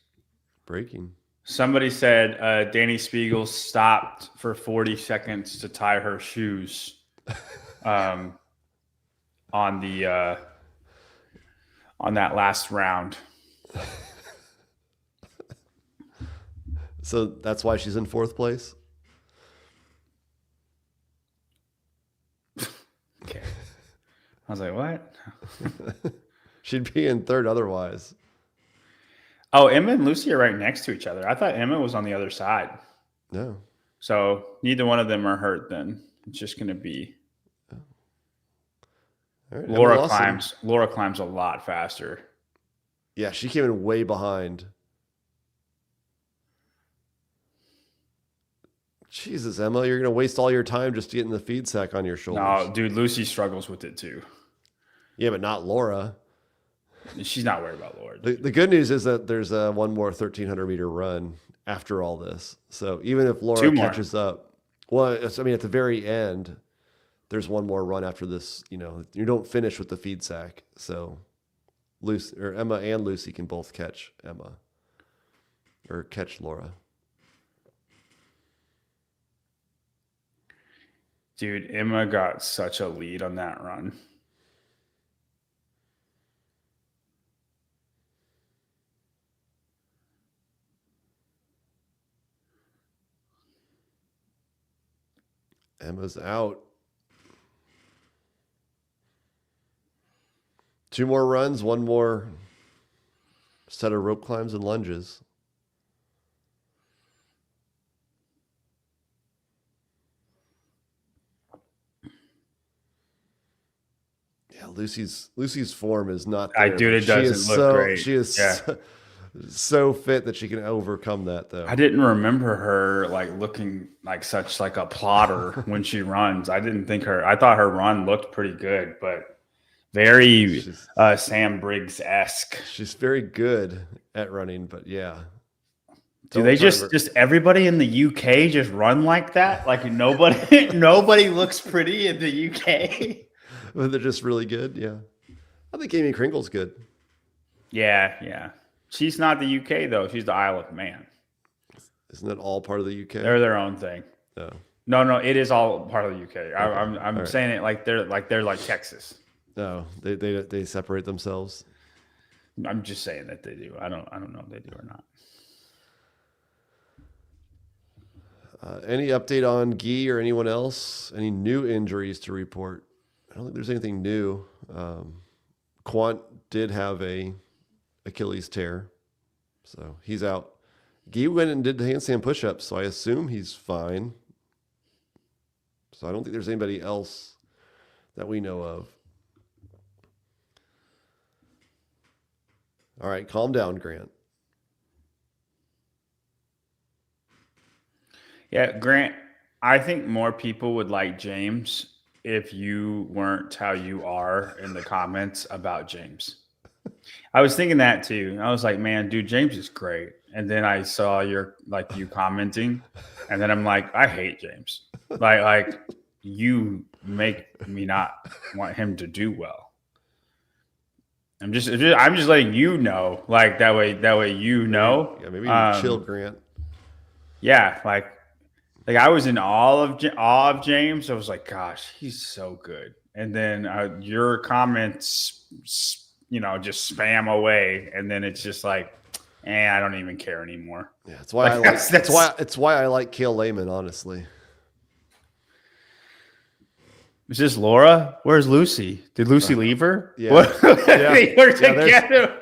Breaking. Somebody said Danny Spiegel stopped for 40 seconds to tie her shoes on that last round. So that's why she's in fourth place? Okay. I was like, what? She'd be in third otherwise. Oh, Emma and Lucy are right next to each other. I thought Emma was on the other side. No. So neither one of them are hurt then. It's just going to be... All right, Laura climbs a lot faster. Yeah, she came in way behind. Jesus, Emma, you're going to waste all your time just getting the feed sack on your shoulders. No, dude, Lucy struggles with it too. Yeah, but not Laura. She's not worried about Laura. The good news is that there's one more 1,300 meter run after all this. So even if Laura catches up, well, I mean, at the very end, there's one more run after this. You know, you don't finish with the feed sack. So Lucy or Emma and Lucy can both catch Emma or catch Laura. Dude, Emma got such a lead on that run. Emma's out. 2 more runs, 1 more set of rope climbs and lunges. Yeah, Lucy's form is not there. It doesn't look great. She is so fit that she can overcome that, though. I didn't remember her like looking like such like a plotter when she runs. I thought her run looked pretty good, but very Sam Briggs-esque. She's very good at running, but yeah. Do they just everybody in the UK just run like that? Like nobody looks pretty in the UK. They're just really good, yeah. I think Amy Kringle's good. Yeah. She's not the UK though. She's the Isle of Man. Isn't it all part of the UK? They're their own thing. No, it is all part of the UK. Okay. I'm saying it like they're like Texas. No, they separate themselves. I'm just saying that they do. I don't know if they do or not. Any update on Guy or anyone else? Any new injuries to report? I don't think there's anything new. Quant did have a Achilles tear, so he's out. Guy went and did the handstand push-ups, so I assume he's fine. So I don't think there's anybody else that we know of. All right, calm down, Grant. Yeah, Grant, I think more people would like James if you weren't how you are in the comments about James. I was thinking that too. I was like, man, dude, James is great. And then I saw you commenting, and then I'm like, I hate James. Like you make me not want him to do well. I'm just letting you know, like that way you know. Yeah, maybe you chill, Grant. Yeah, like I was in awe of James. I was like, gosh, he's so good. And then your comments, just spam away, and then it's just like, I don't even care anymore. Yeah, that's why I like. It's why I like Kale Layman, honestly. Is this Laura? Where's Lucy? Did Lucy leave her? Yeah. What? They were together.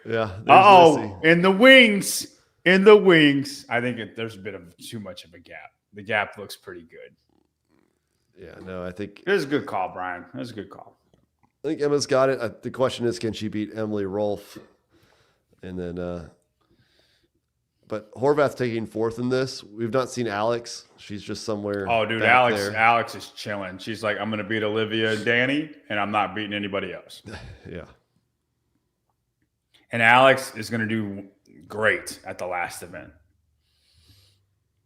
Yeah. Lucy. In the wings. In the wings. I think there's a bit of too much of a gap. The gap looks pretty good. Yeah, no, I think it was a good call, Brian. It was a good call. I think Emma's got it. The question is, can she beat Emily Rolfe? And then, but Horvath's taking fourth in this. We've not seen Alex. She's just somewhere. Oh, dude, Alex is chilling. She's like, I'm going to beat Olivia and Danny, and I'm not beating anybody else. Yeah. And Alex is going to do great at the last event.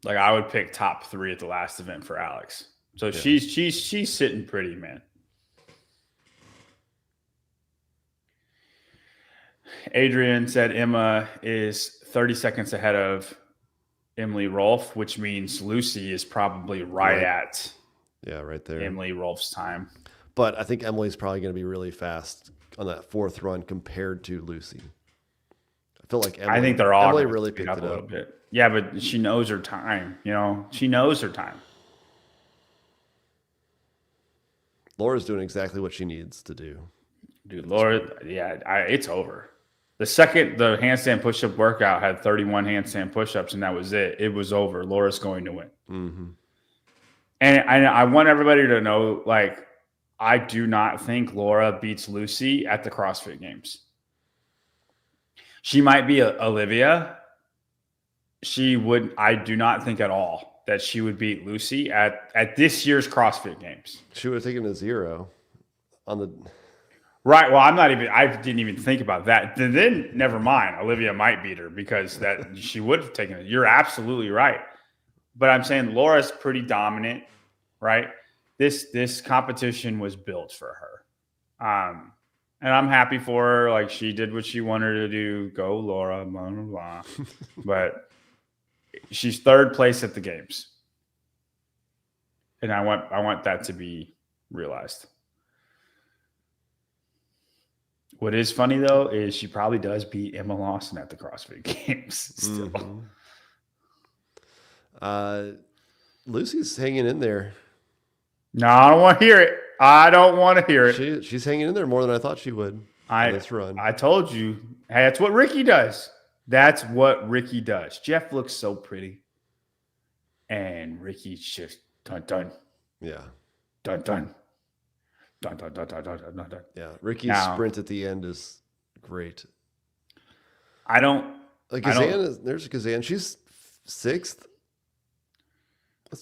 Like I would pick top 3 at the last event for Alex. So yeah. she's sitting pretty, man. Adrian said Emma is 30 seconds ahead of Emily Rolfe, which means Lucy is probably right at right there. Emily Rolfe's time. But I think Emily's probably going to be really fast on that 4th run compared to Lucy. I feel like I think they're all Emily really picked up it a little bit. Yeah, but she knows her time. She knows her time. Laura's doing exactly what she needs to do. Dude, Laura, it's over. The second the handstand push-up workout had 31 handstand push-ups, and that was it. It was over. Laura's going to win. Mm-hmm. And I want everybody to know, like, I do not think Laura beats Lucy at the CrossFit Games. She might be Olivia. I do not think at all that she would beat Lucy at this year's CrossFit Games. She would have taken a 0 on the... Right. Well, I didn't even think about that. Then never mind. Olivia might beat her because she would have taken it. You're absolutely right. But I'm saying Laura's pretty dominant, right? This competition was built for her. And I'm happy for her. Like she did what she wanted to do. Go Laura, blah, blah, blah. But she's 3rd place at the games. And I want that to be realized. What is funny, though, is she probably does beat Emma Lawson at the CrossFit Games still. Mm-hmm. Lucy's hanging in there. No, I don't want to hear it. I don't want to hear it. She's hanging in there more than I thought she would. Let's run. I told you. Hey, that's what Ricky does. That's what Ricky does. Jeff looks so pretty. And Ricky's just dun. Yeah. Dun. Dun. Yeah, Ricky's sprint at the end is great. There's Kazan. She's 6th.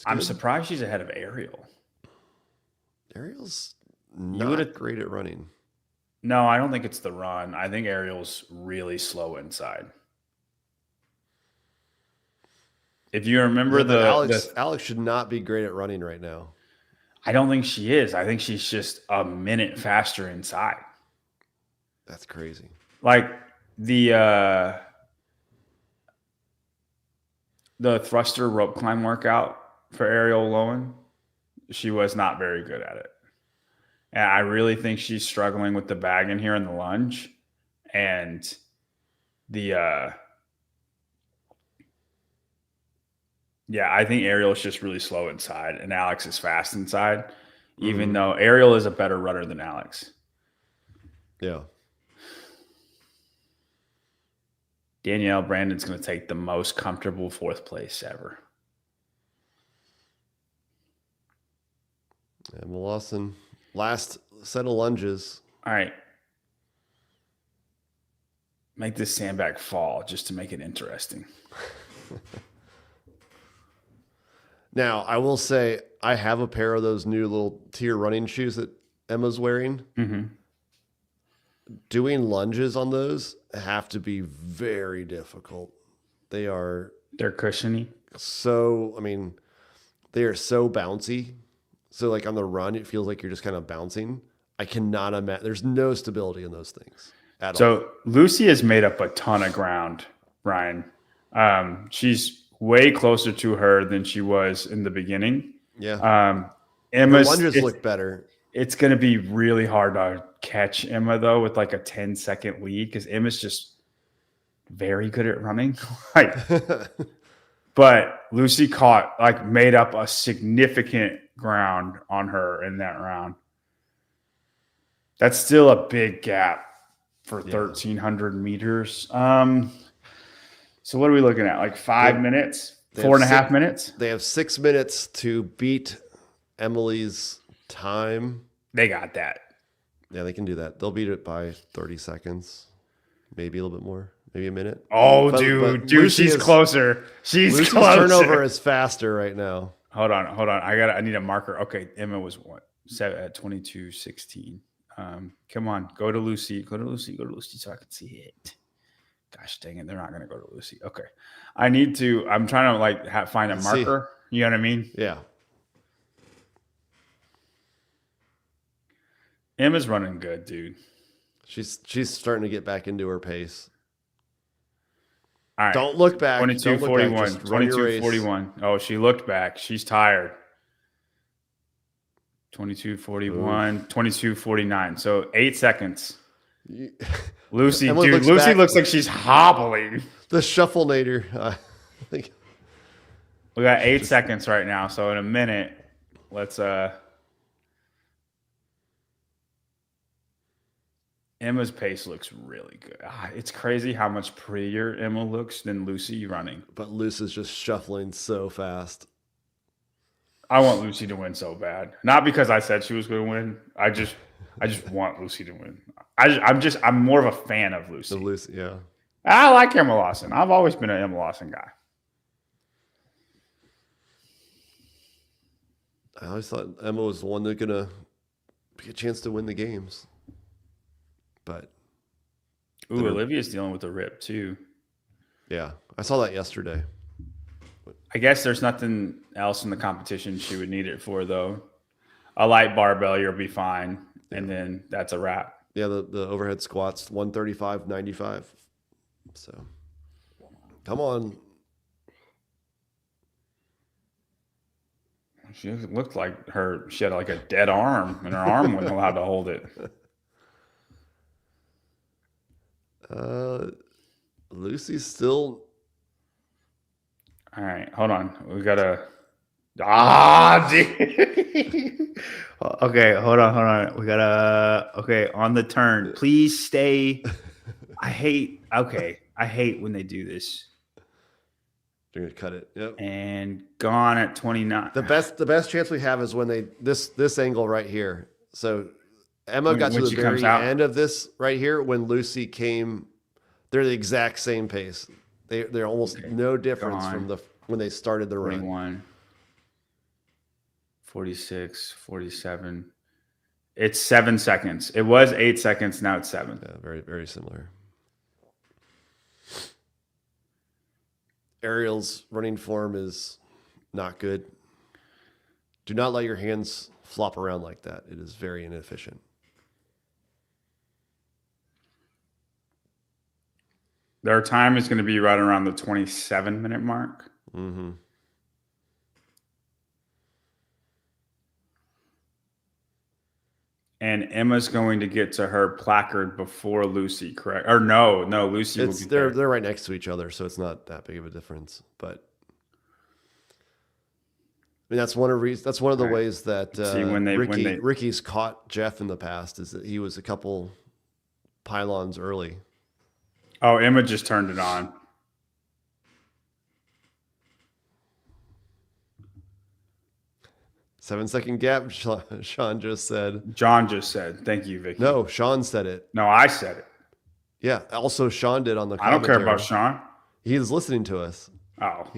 I'm surprised she's ahead of Ariel. Ariel's not great at running. No, I don't think it's the run. I think Ariel's really slow inside. If you remember Alex should not be great at running right now. I don't think she is. I think she's just a minute faster inside. That's crazy. Like the thruster rope climb workout for Ariel Lowen, she was not very good at it. And I really think she's struggling with the bag in here in the lunge. And I think Ariel's just really slow inside and Alex is fast inside, even though Ariel is a better runner than Alex. Yeah. Danielle Brandon's going to take the most comfortable 4th place ever. And Lawson, last set of lunges. All right. Make this sandbag fall just to make it interesting. Now, I will say I have a pair of those new little tier running shoes that Emma's wearing. Mm-hmm. Doing lunges on those have to be very difficult. They're cushiony. so, they are so bouncy. So like on the run, it feels like you're just kind of bouncing. I cannot imagine. There's no stability in those things at all. So Lucy has made up a ton of ground, Ryan. She's way closer to her than she was in the beginning. Yeah. Emma's Her lunges look better. It's going to be really hard to catch Emma though with like a 10-second lead because Emma's just very good at running. But Lucy made up a significant ground on her in that round. That's still a big gap for 1,300 meters. So what are we looking at? Like 5 minutes? 4.5 minutes? They have 6 minutes to beat Emily's time. They got that. Yeah, they can do that. They'll beat it by 30 seconds, maybe a little bit more, maybe a minute. Oh, dude, she's closer. Lucy's closer. Turnover is faster right now. Hold on. I need a marker. Okay, Emma was at 22:16. Come on, go to Lucy so I can see it. Gosh dang it, they're not going to go to Lucy. Okay, I'm trying to find a marker. You know what I mean? Yeah. Emma's running good, dude. She's starting to get back into her pace. All right. Don't look back. 22:41. 22:41. Oh, she looked back. She's tired. 22:41. 22:49. So 8 seconds. Lucy, Lucy looks like she's hobbling. The shufflenator. We got 8 seconds right now. So in a minute, let's Emma's pace looks really good. It's crazy how much prettier Emma looks than Lucy running. But Lucy's just shuffling so fast. I want Lucy to win so bad. Not because I said she was going to win. I just want Lucy to win. I'm more of a fan of Lucy. Lucy, yeah. I like Emma Lawson. I've always been an Emma Lawson guy. I always thought Emma was the one that's going to get a chance to win the games. But Olivia's dealing with a rip too. Yeah, I saw that yesterday. I guess there's nothing else in the competition she would need it for, though. A light barbell, you'll be fine, and then that's a wrap. Yeah, the overhead squats, 135.95. So, come on. She looked like she had like a dead arm, and her arm wasn't allowed to hold it. Lucy's still. All right, hold on. We gotta. Okay, hold on. We gotta. Okay, on the turn. Please stay. I hate when they do this. They're gonna cut it. Yep. And gone at 29. The best chance we have is when they this angle right here. So Emma got to the very end of this right here when Lucy came. They're the exact same pace. They're almost no difference from when they started the run. 41, 46, 47. It's 7 seconds. It was 8 seconds. Now it's 7. Yeah, very, very similar. Ariel's running form is not good. Do not let your hands flop around like that. It is very inefficient. Their time is going to be right around the 27-minute mark. Mm-hmm. And Emma's going to get to her placard before Lucy, correct? Or no, Lucy will be there. They're right next to each other, so it's not that big of a difference. But I mean, that's one of the ways that Ricky's caught Jeff in the past is that he was a couple pylons early. Oh, Emma just turned it on. Seven-second gap, Sean just said. John just said. Thank you, Vicky. No, Sean said it. No, I said it. Yeah, also Sean did on the commentary. I don't care about Sean. He is listening to us. Oh.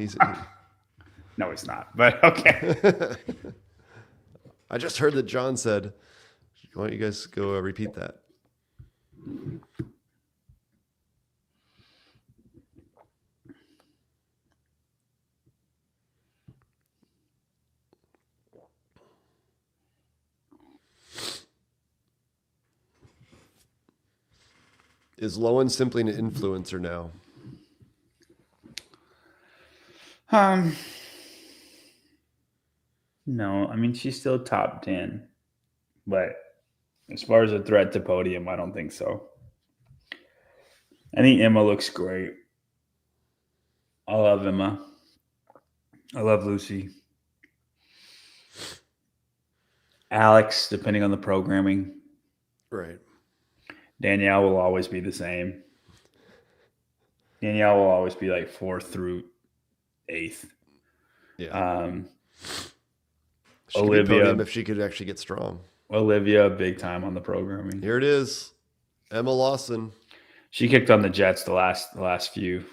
No, he's not. But okay. I just heard that John said, why don't you guys go repeat that? Is Lowen simply an influencer now? No, I mean she's still top 10, but as far as a threat to podium, I don't think so. I think Emma looks great. I love Emma. I love Lucy. Alex, depending on the programming. Right. Danielle will always be the same. Danielle will always be like 4th through 8th. Yeah. She Olivia, could be podium if she could actually get strong. Olivia, big time on the programming. Here it is, Emma Lawson. She kicked on the Jets the last few.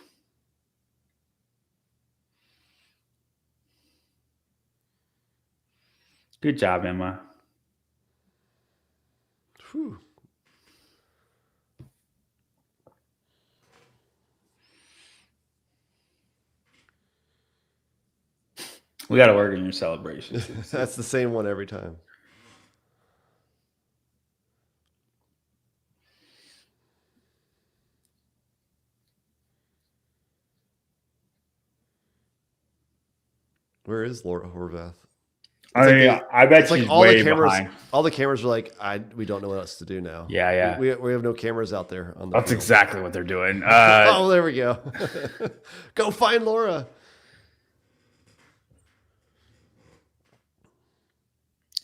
Good job, Emma. Whew. We got to work on your celebration. That's the same one every time. Where is Laura Horvath? I bet she's all way the cameras. behind. All the cameras are like, we don't know what else to do now. Yeah. We have no cameras out there on the. That's field. exactly what they're doing. Oh, there we go. Go find Laura.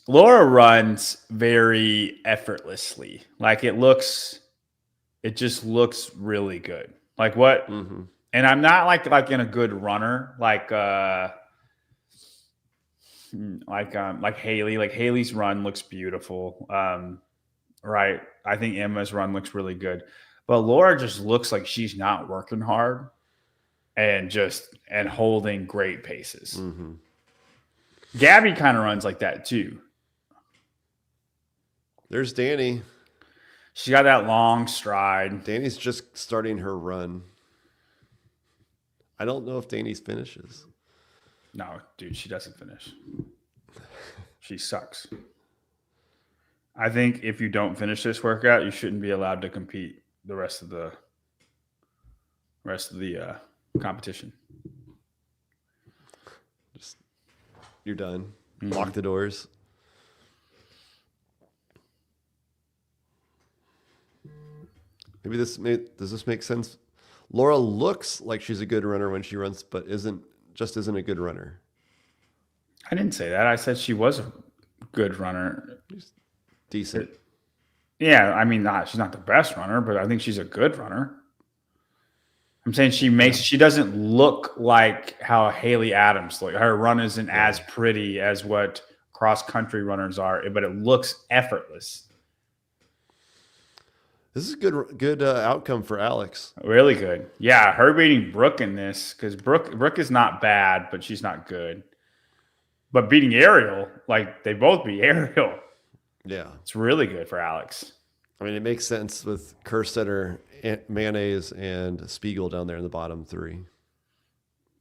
Laura runs very effortlessly. Like it just looks really good. Like what? Mm-hmm. And I'm not like in a good runner, like Haley. Like Haley's run looks beautiful. Right. I think Emma's run looks really good. But Laura just looks like she's not working hard and holding great paces. Mm-hmm. Gabby kind of runs like that too. There's Danny. She got that long stride. Danny's just starting her run. I don't know if Danny's finishes. No, dude, she doesn't finish. She sucks. I think if you don't finish this workout, you shouldn't be allowed to compete the rest of the competition. You're done. Mm-hmm. Lock the doors. Maybe does this make sense? Laura looks like she's a good runner when she runs, but isn't a good runner. I didn't say that. I said she was a good runner. Decent. Yeah, I mean, she's not the best runner, but I think she's a good runner. I'm saying she doesn't look like how Haley Adams look. Her run isn't as pretty as what cross-country runners are, but it looks effortless. This is a good outcome for Alex. Really good. Yeah, her beating Brooke in this, because Brooke is not bad, but she's not good. But beating Ariel, like they both beat Ariel. Yeah. It's really good for Alex. I mean, it makes sense with Kerstetter, Mayonnaise, and Spiegel down there in the bottom 3.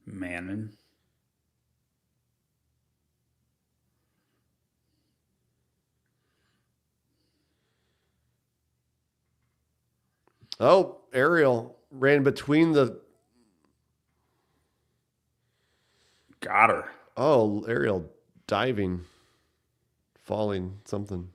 Manning. Oh, Ariel ran between the. Got her. Oh, Ariel diving, falling, something.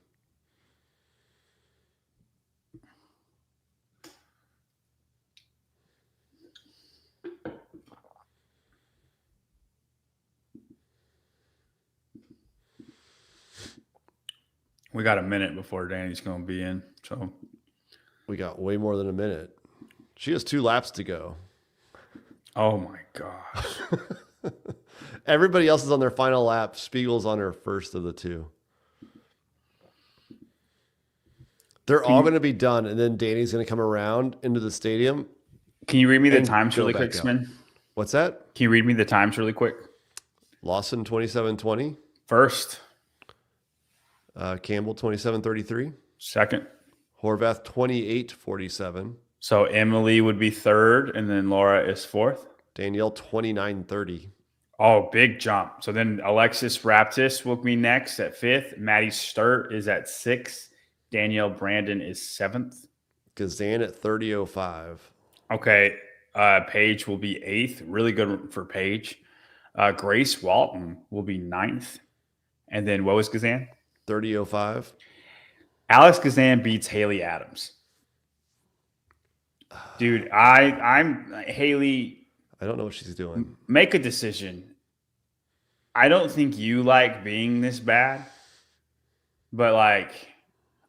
We got a minute before Danny's going to be in, so. We got way more than a minute. She has 2 laps to go. Oh, my gosh. Everybody else is on their final lap. Spiegel's on her first of the 2. They're all going to be done, and then Danny's going to come around into the stadium. Can you read me the times really quick, Smin? What's that? Can you read me the times really quick? Lawson 27-20. First. Campbell 27-33. Second. Horvath 28-47. So Emily would be third, and then Laura is fourth. Danielle 29-30. Oh, big jump. So then Alexis Raptis will be next at fifth. Maddie Sturt is at sixth. Danielle Brandon is seventh. Kazan at 30.05. Okay. Paige will be eighth. Really good for Paige. Grace Walton will be ninth. And then what was Kazan? 30.05. Alex Kazan beats Haley Adams. Dude, I'm Haley. I don't know what she's doing. Make a decision. I don't think you like being this bad, but like,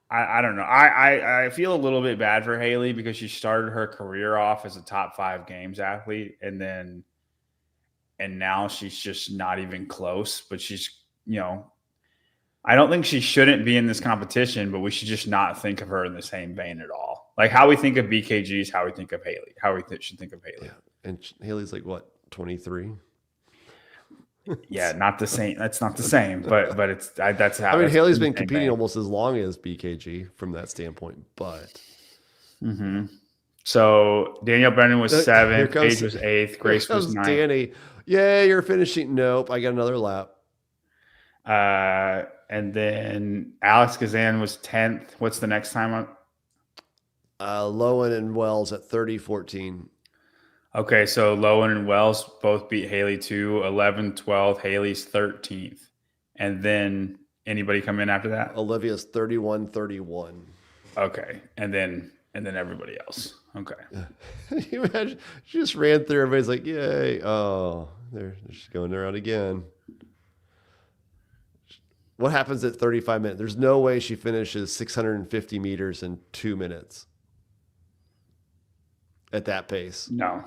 I don't know. I feel a little bit bad for Haley because she started her career off as a top 5 games athlete, and now she's just not even close. But she's, I don't think she shouldn't be in this competition, but we should just not think of her in the same vein at all. Like how we think of BKG is how we think of Haley. How we should think of Haley. Yeah. And Haley's like what, 23? Yeah, not the same. That's not the same, but that's how. I mean, Haley's been competing almost as long as BKG from that standpoint, but. Mm-hmm. So Danielle Brennan was 7th, Paige was 8th, Grace was 9th. Danny, yay, you're finishing. Nope, I got another lap. And then Alex Kazan was 10th. What's the next time up? Lowen and Wells at 30-14. Okay, so Lowen and Wells both beat Haley too. 11th, 12th. Haley's 13th. And then anybody come in after that? Olivia's 31-31. Okay, and then everybody else. Okay. Can you imagine? She just ran through. Everybody's like, "Yay!" Oh, they're just going around again. What happens at 35 minutes? There's no way she finishes 650 meters in 2 minutes at that pace. No.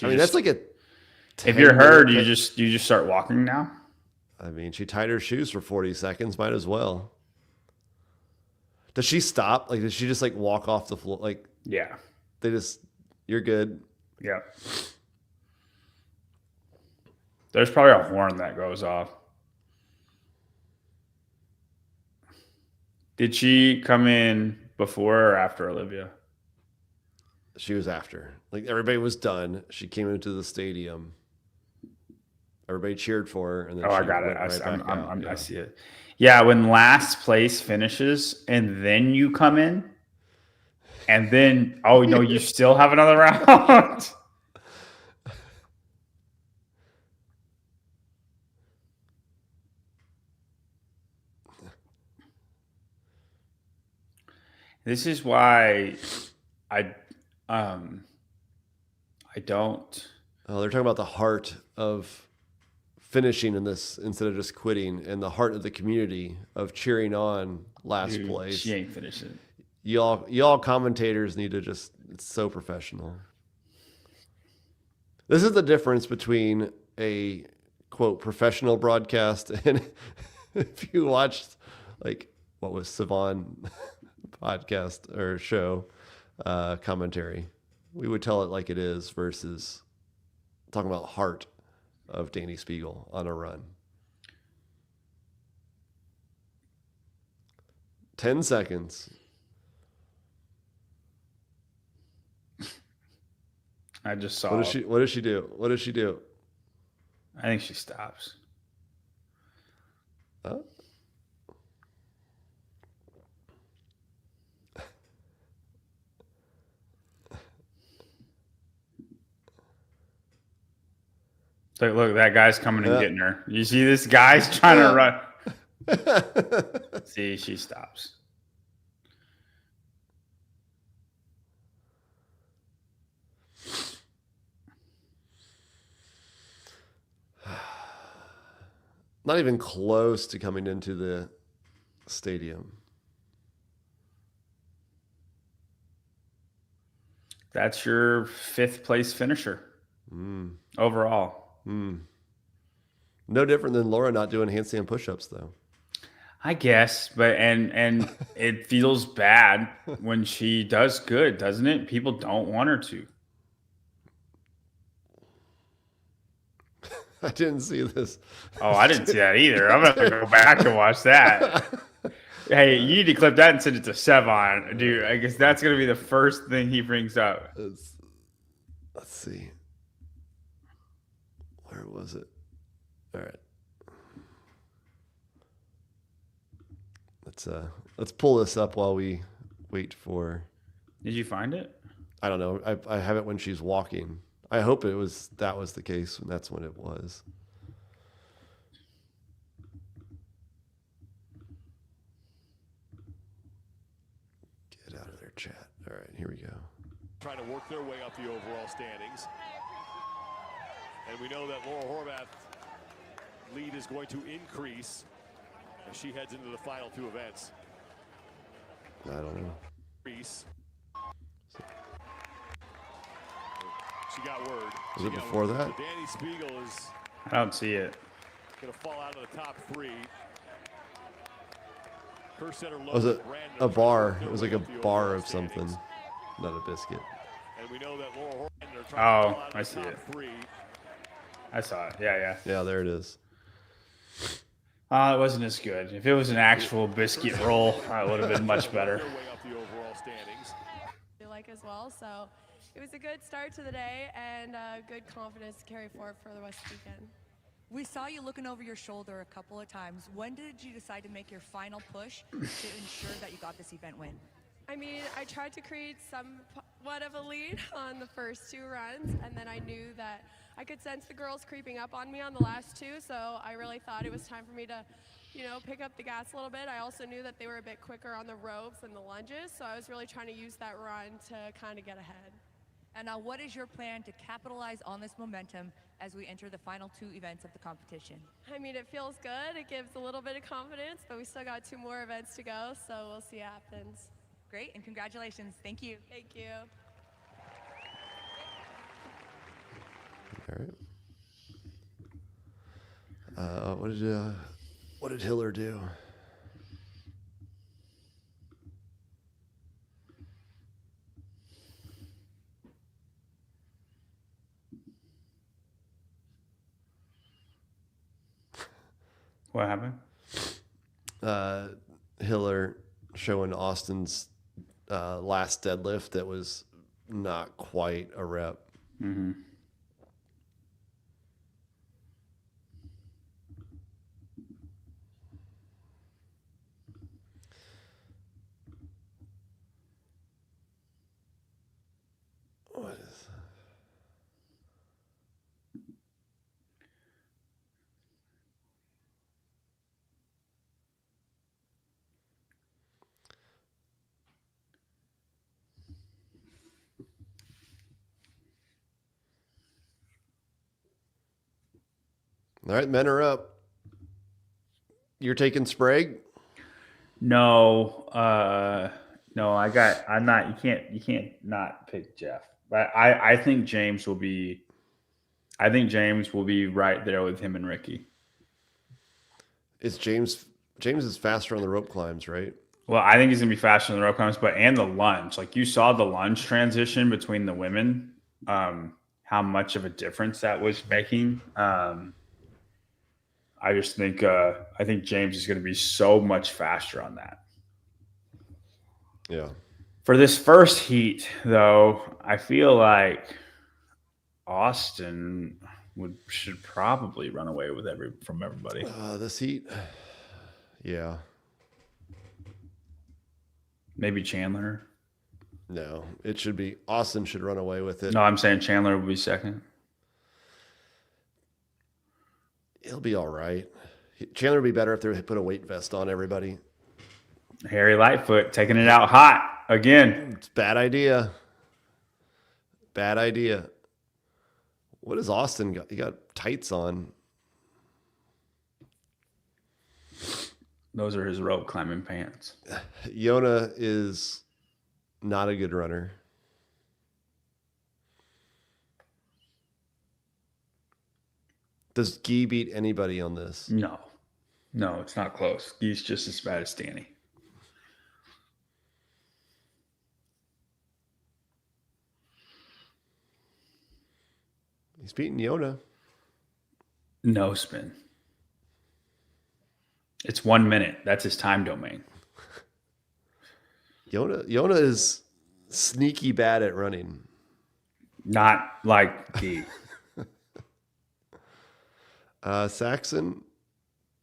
I mean, that's like a. If you're her, do you just start walking now? I mean, she tied her shoes for 40 seconds. Might as well. Does she stop? Like, does she just like walk off the floor? Like, yeah. You're good. Yeah. There's probably a horn that goes off. Did she come in before or after Olivia? She was after. Like, everybody was done. She came into the stadium. Everybody cheered for her. And then I got it. Right I see it. Yeah, when last place finishes and then you come in, and then, oh, no, you still have another round. This is why I don't. Oh, they're talking about the heart of finishing in this instead of just quitting, and the heart of the community of cheering on last place. She ain't finishing. Y'all commentators need to just, it's so professional. This is the difference between a quote professional broadcast and if you watched like what was Savan podcast or show commentary, we would tell it like it is versus talking about heart of Danny Spiegel on a run. 10 seconds. I just saw. What does she do? What does she do? I think she stops. Huh? Look, that guy's coming and getting her. You see this guy's trying to run. See, she stops. Not even close to coming into the stadium. That's your 5th place finisher overall. No different than Laura not doing handstand push-ups, though. I guess, but and it feels bad when she does good, doesn't it? People don't want her to. I didn't see this. Oh, I didn't see that either. I'm gonna go back and watch that. Hey, you need to clip that and send it to Sevon, dude. I guess that's gonna be the first thing he brings up. Let's see. Where was it? All right. Let's pull this up while we wait for. Did you find it? I don't know. I have it when she's walking. I hope that was the case, and that's when it was. Get out of there, chat. All right, here we go. Trying to work their way up the overall standings. And we know that Laura Horvath lead is going to increase as she heads into the final two events. I don't know. She got word. Was it before that? So Danny Spiegel is I don't see it. going to fall out of the top three. Her center Was it a bar? It was like a bar of something, not a biscuit. And we know that Laura Horvath are trying to fall out I of see the top it. three. I saw it. Yeah. Yeah, there it is. It wasn't as good. If it was an actual biscuit roll, it would have been much better. Their way up the overall standings. Like as well, so it was a good start to the day and good confidence to carry forward for the rest of the weekend. We saw you looking over your shoulder a couple of times. When did you decide to make your final push to ensure that you got this event win? I mean, I tried to create somewhat of a lead on the first two runs, and then I knew that I could sense the girls creeping up on me on the last two, so I really thought it was time for me to, pick up the gas a little bit. I also knew that they were a bit quicker on the ropes and the lunges, so I was really trying to use that run to kind of get ahead. And now what is your plan to capitalize on this momentum as we enter the final two events of the competition? I mean, it feels good. It gives a little bit of confidence, but we still got 2 more events to go, so we'll see what happens. Great, and congratulations. Thank you. Thank you. All right. What did Hiller do? What happened? Hiller showing Austin's last deadlift that was not quite a rep. Mm-hmm. What is? All right, men are up. You're taking Sprague? No, I'm not. You can't not pick Jeff. But I think James will be. I think James will be right there with him and Ricky. It's James. James is faster on the rope climbs, right? Well, I think he's gonna be faster in the rope climbs, and the lunge. Like you saw the lunge transition between the women. How much of a difference that was making. I just think James is going to be so much faster on that. Yeah. For this first heat, though, I feel like Austin should probably run away with from everybody. This heat, yeah. Maybe Chandler. No, it should be Austin should run away with it. No, I'm saying Chandler will be second. He'll be all right. Chandler would be better if they put a weight vest on everybody. Harry Lightfoot taking it out hot again. It's a bad idea. Bad idea. What has Austin got? He got tights on. Those are his rope climbing pants. Yona is not a good runner. Does Guy beat anybody on this? No, it's not close. He's just as bad as Danny. He's beating Yona. No spin. It's 1 minute. That's his time domain. Yona is sneaky bad at running. Not like the Saxon,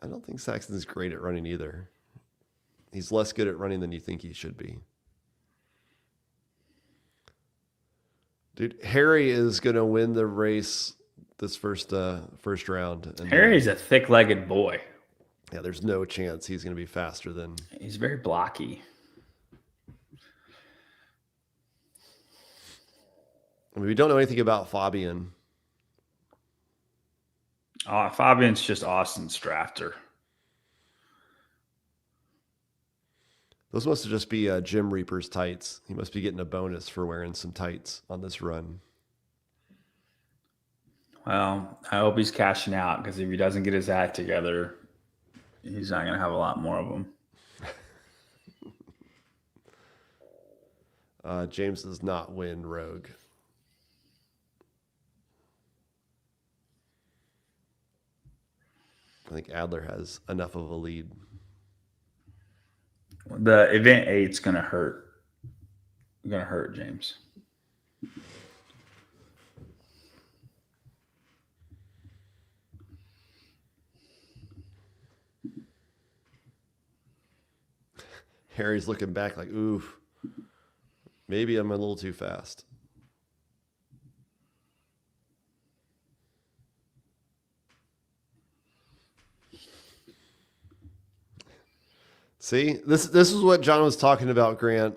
I don't think Saxon's great at running either. He's less good at running than you think he should be. Dude, Harry is going to win the race this first round. And Harry's a thick-legged boy. yeah, there's no chance he's going to be faster than. He's very blocky. I mean, we don't know anything about Fabian. Fabian's just Austin's drafter. Those must just be Jim Reaper's tights. He must be getting a bonus for wearing some tights on this run. Well, I hope he's cashing out, because if he doesn't get his act together, he's not going to have a lot more of them. James does not win Rogue. I think Adler has enough of a lead. The event 8's going to hurt. Going to hurt James. Harry's looking back like, oof, maybe I'm a little too fast. See, this is what John was talking about, Grant.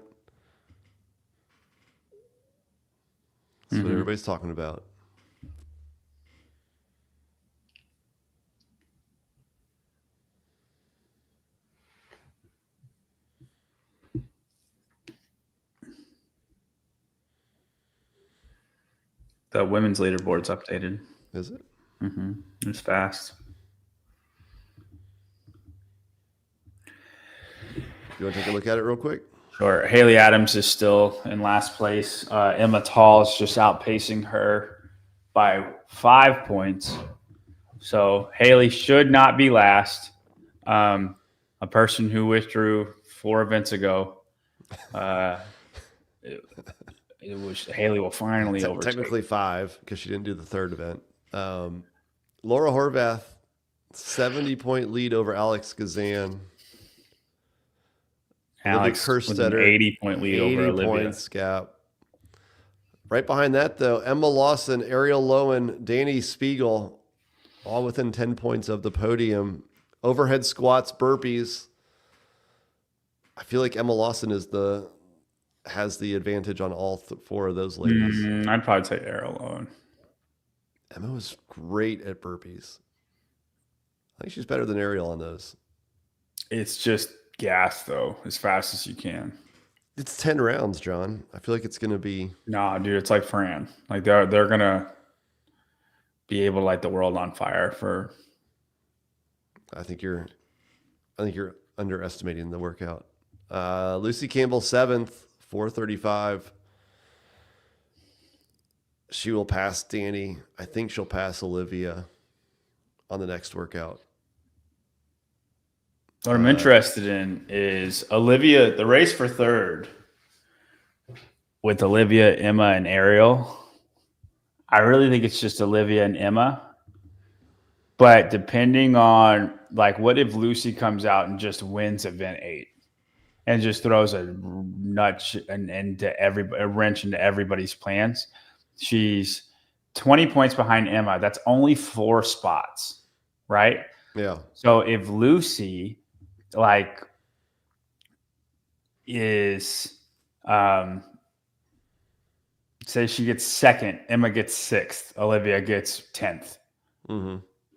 That's what everybody's talking about. The women's leaderboard's updated. Is it? It's fast. You want to take a look at it real quick? Sure. Haley Adams is still in last place. Emma Tall is just outpacing her by 5 points. So Haley should not be last. A person who withdrew 4 events ago. It was Haley will finally overtake. Technically 5 because she didn't do the third event. Laura Horvath, 70-point lead over Alex Gazan. Alex with an 80-point lead over Olivia. 80 points gap. Right behind that, though, Emma Lawson, Ariel Lowen, Danny Spiegel, all within 10 points of the podium. Overhead squats, burpees. I feel like Emma Lawson has the advantage on all 4 of those ladies. I'd probably say Ariel Lowen. Emma was great at burpees. I think she's better than Ariel on those. It's just gas, though, as fast as you can. It's 10 rounds, John. I feel like it's going to be. Nah, dude, it's like Fran. Like they're going to be able to light the world on fire for. I think you're underestimating the workout. Lucy Campbell, 7th, 4:35. She will pass Danny. I think she'll pass Olivia on the next workout. What I'm interested in is Olivia, the race for third with Olivia, Emma, and Ariel. I really think it's just Olivia and Emma. But depending on, like, what if Lucy comes out and just wins event 8 and just throws a wrench into everybody's plans? She's 20 points behind Emma. That's only 4 spots, right? Yeah. So if Lucy is say she gets 2nd, Emma gets 6th, Olivia gets 10th,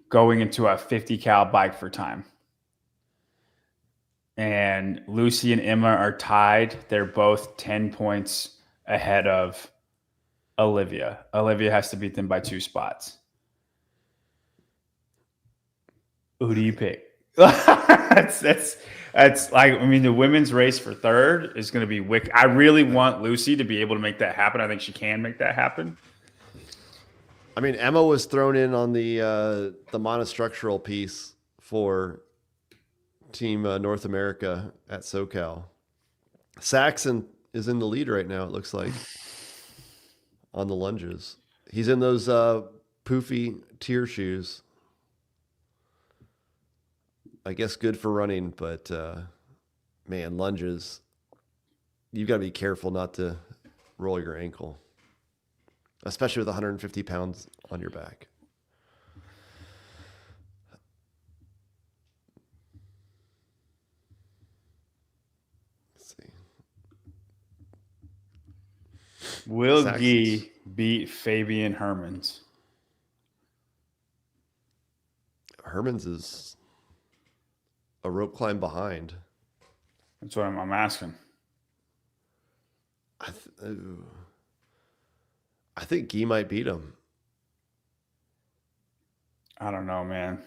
going into a 50 cal bike for time. And Lucy and Emma are tied. They're both 10 points ahead of Olivia. Olivia has to beat them by 2 spots. Who do you pick? That's like, I mean, the women's race for third is going to be wicked. I really want Lucy to be able to make that happen. I think she can make that happen. I mean, Emma was thrown in on the monostructural piece for Team North America at SoCal. Saxon is in the lead right now, it looks like, on the lunges. He's in those poofy tier shoes. I guess good for running, but man, lunges, you've got to be careful not to roll your ankle, especially with 150 pounds on your back. Let's see. Will Saxon's- Gee beat Fabian Hermans? Hermans is a rope climb behind. That's what I'm asking. I think Guy might beat him. I don't know, man.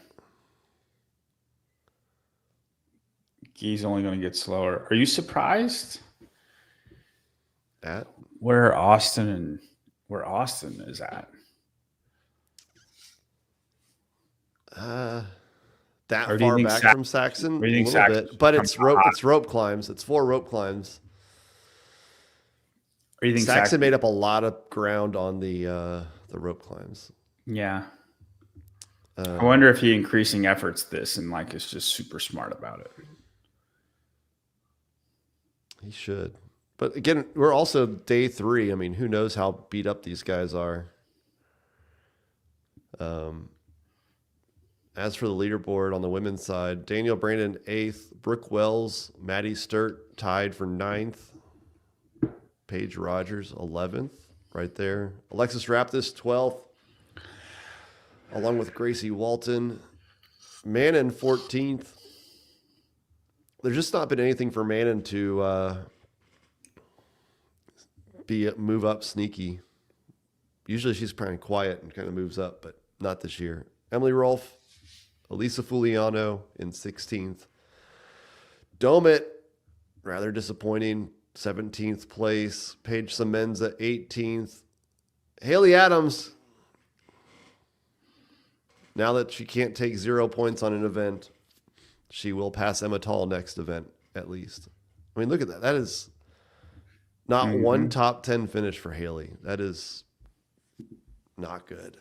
Guy's only going to get slower. Are you surprised At where Austin is at? that Or do you far think back Sax- from Saxon, or do a you think little Saxon's bit, but coming it's rope. hot? It's rope climbs. It's 4 rope climbs. Or do you think Saxon made up a lot of ground on the rope climbs. Yeah. I wonder if he increasing efforts this and like is just super smart about it. He should. But again, we're also day 3. I mean, who knows how beat up these guys are. As for the leaderboard on the women's side, Danielle Brandon 8th, Brooke Wells, Maddie Sturt tied for 9th, Paige Rogers 11th, right there. Alexis Raptis 12th, along with Gracie Walton. Manon 14th. There's just not been anything for Manon to move up sneaky. Usually she's kind of quiet and kind of moves up, but not this year. Emily Rolfe, Elisa Fuliano in 16th. Domit, rather disappointing, 17th place. Paige Semenza, 18th. Haley Adams, now that she can't take 0 points on an event, she will pass Emma Tall next event, at least. I mean, look at that. That is not one top 10 finish for Haley. That is not good.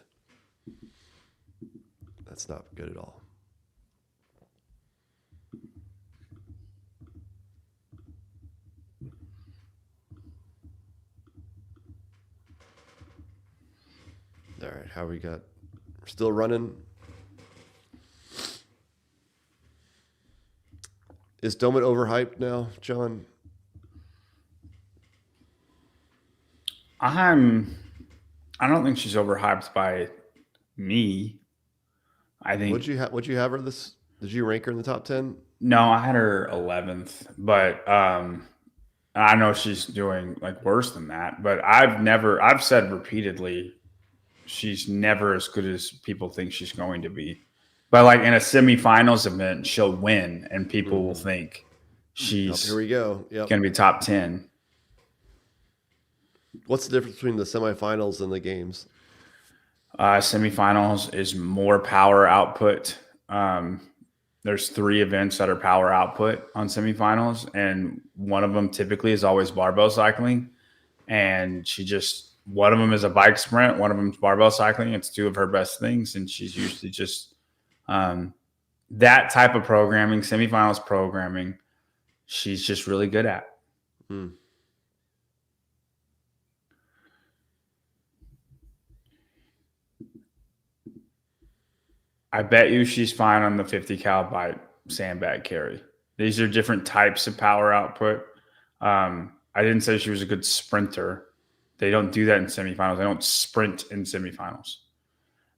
That's not good at all. All right, how we got? We're still running. Is Domit overhyped now, John? I don't think she's overhyped by me. I think What'd you have her this? Did you rank her in the top 10? no, I had her 11th, but I know she's doing like worse than that. But I've said repeatedly, she's never as good as people think she's going to be. But like in a semifinals event, she'll win, and people will think she's Here we go. Yep. going to be top 10. What's the difference between the semifinals and the games? Semifinals is more power output. There's 3 events that are power output on semifinals, and one of them typically is always barbell cycling. And one of them is a bike sprint, one of them is barbell cycling. It's 2 of her best things, and she's usually just that type of programming, semifinals programming, she's just really good at. I bet you she's fine on the 50 cal by sandbag carry. These are different types of power output. I didn't say she was a good sprinter. They don't do that in semifinals. They don't sprint in semifinals.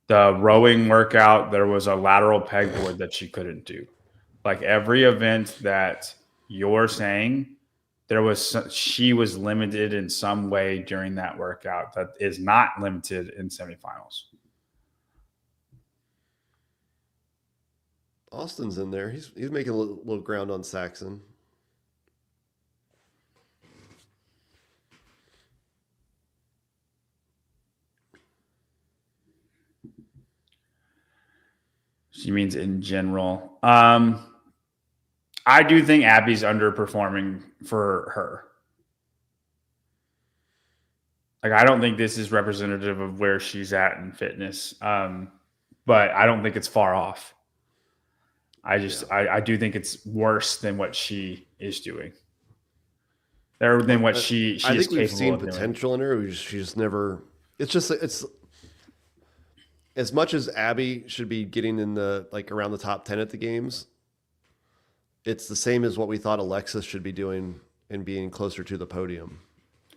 The rowing workout, there was a lateral pegboard that she couldn't do. Like every event that you're saying, she was limited in some way during that workout that is not limited in semifinals. Austin's in there. He's making a little ground on Saxon. She means in general. I do think Abby's underperforming for her. Like, I don't think this is representative of where she's at in fitness. But I don't think it's far off. I do think it's worse than what she is doing. Or than what she I is think we've capable seen of doing. potential in her. She's never. It's as much as Abby should be getting in the around the top 10 at the games. It's the same as what we thought Alexis should be doing and being closer to the podium.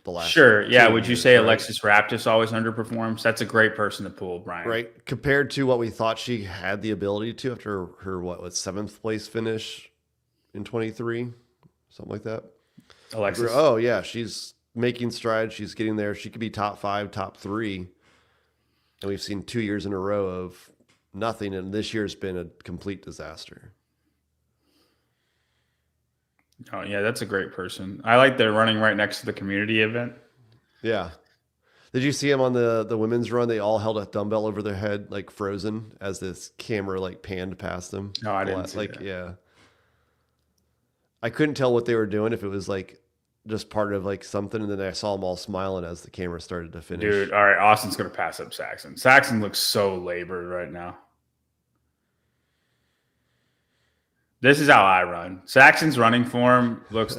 The last Sure, yeah. 2 Would you years, say right? Alexis Raptis always underperforms? That's a great person to pull, Brian. Right, compared to what we thought she had the ability to after her seventh place finish in 23, something like that. Alexis. Oh yeah, she's making strides. She's getting there. She could be top 5, top 3. And we've seen 2 years in a row of nothing, and this year's been a complete disaster. Oh yeah, that's a great person. I like they're running right next to the community event. Yeah. Did you see him on the women's run? They all held a dumbbell over their head, like frozen, as this camera panned past them. No, I didn't see that. Yeah. I couldn't tell what they were doing, if it was just part of something, and then I saw them all smiling as the camera started to finish. Dude, all right, Austin's gonna pass up Saxon. Saxon looks so labored right now. This is how I run. Saxon's running form looks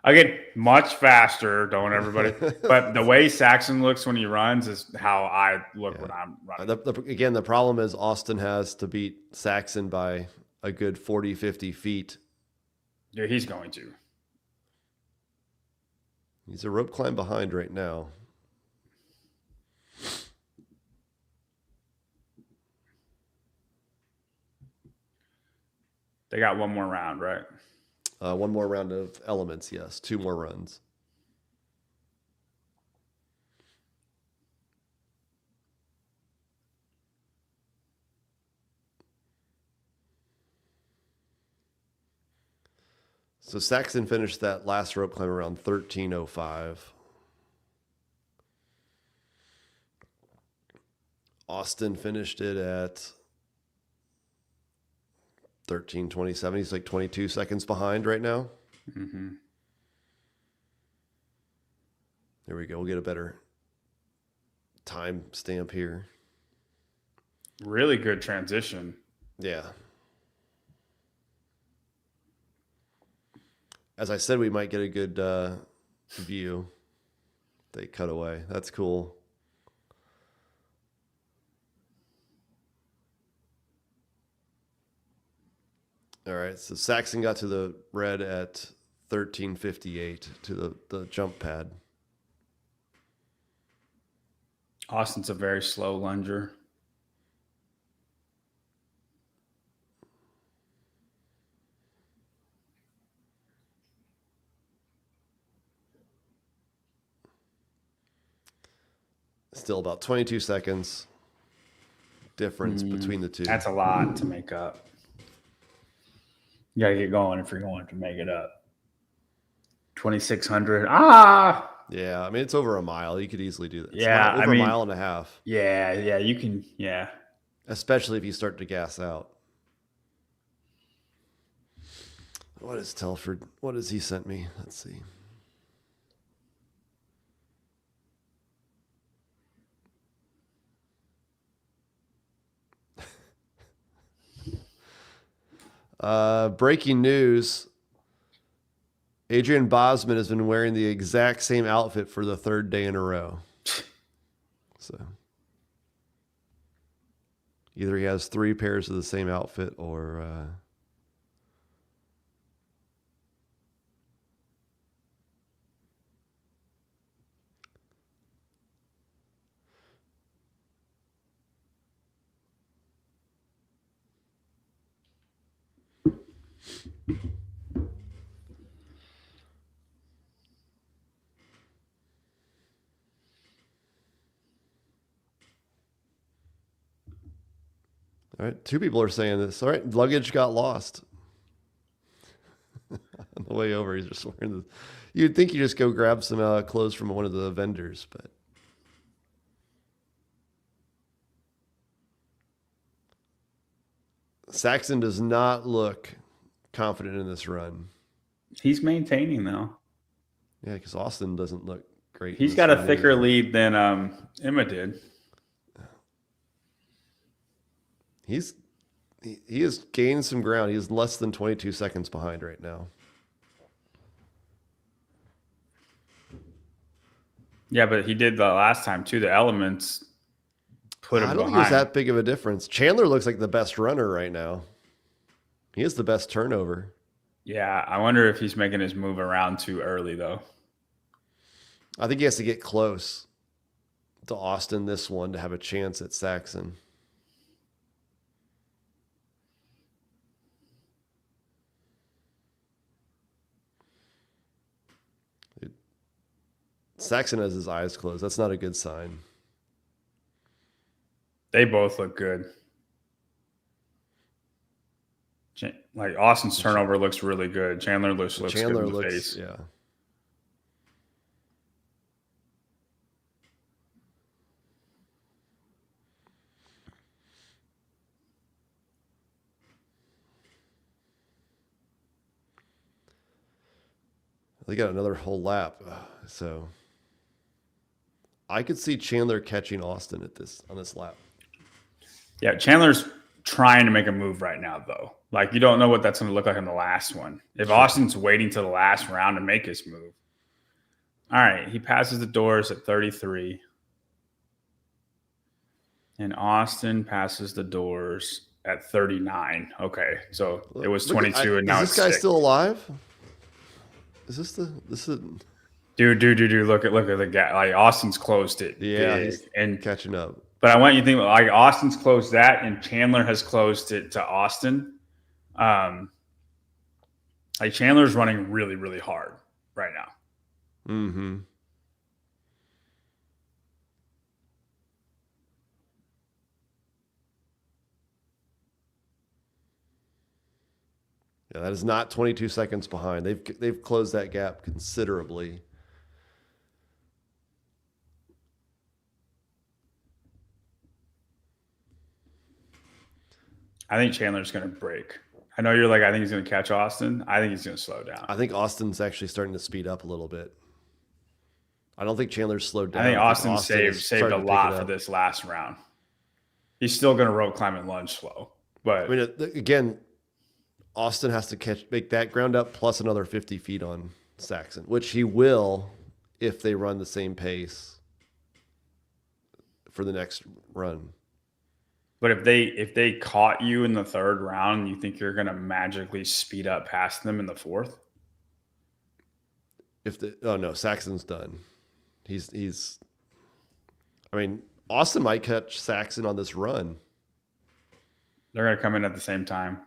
I get much faster, don't everybody? But the way Saxon looks when he runs is how I look when I'm running. Again, the problem is Austin has to beat Saxon by a good 40, 50 feet. Yeah, he's going to. He's a rope climb behind right now. They got one more round, right? One more round of elements, yes. 2 more runs. So Saxon finished that last rope climb around 13:05. Austin finished it at 13:27. He's 22 seconds behind right now. Mm-hmm. There we go. We'll get a better time stamp here. Really good transition. Yeah. As I said, we might get a good view. They cut away. That's cool. All right, so Saxon got to the red at 13:58 to the jump pad. Austin's a very slow lunger. Still about 22 seconds difference between the two. That's a lot to make up. You got to get going if you're going to make it up. 2,600. Yeah, I mean, it's over a mile. You could easily do that. It's Yeah, over a mile and a half. Yeah, you can. Yeah. Especially if you start to gas out. What is Telford? What has he sent me? Let's see. Breaking news. Adrian Bosman has been wearing the exact same outfit for the 3rd day in a row. So either he has 3 pairs of the same outfit or all right, 2 people are saying this. All right, luggage got lost. On the way over, he's just wearing the. You'd think you just go grab some clothes from one of the vendors, but. Saxon does not look confident in this run. He's maintaining though. Yeah, because Austin doesn't look great. He's got a thicker lead than Emma did. He has gained some ground. He is less than 22 seconds behind right now. Yeah, but he did the last time too. The elements put him I don't behind. think there's that big of a difference. Chandler looks like the best runner right now. He has the best turnover. Yeah, I wonder if he's making his move around too early though. I think he has to get close to Austin this one to have a chance at Saxon. Saxon has his eyes closed. That's not a good sign. They both look good. Like Austin's turnover looks really good. Chandler looks good in the face. Yeah. They got another whole lap, so I could see Chandler catching Austin on this lap. Yeah, Chandler's trying to make a move right now, though. Like, you don't know what that's going to look like in the last one. If Austin's waiting till the last round to make his move. All right, he passes the doors at 33. And Austin passes the doors at 39. Okay, so it was 22 and now it's is this guy 6. still alive? Is this Dude, look at the guy. Like, Austin's closed it. Yeah, big. he's and catching up. But I want you to think, like, Austin's closed that, and Chandler has closed it to Austin. Like, Chandler's running really, really hard right now. Mm-hmm. Yeah, that is not 22 seconds behind. They've closed that gap considerably. I think Chandler's going to break. I know you're like, I think he's going to catch Austin. I think he's going to slow down. I think Austin's actually starting to speed up a little bit. I don't think Chandler's slowed down. I think Austin saved a lot for this last round. He's still going to rope climb and lunge slow. But I mean, again, Austin has to make that ground up plus another 50 feet on Saxon, which he will if they run the same pace for the next run. But if they caught you in the third round, you think you're going to magically speed up past them in the fourth? Oh no, Saxon's done. He's. I mean, Austin might catch Saxon on this run. They're going to come in at the same time.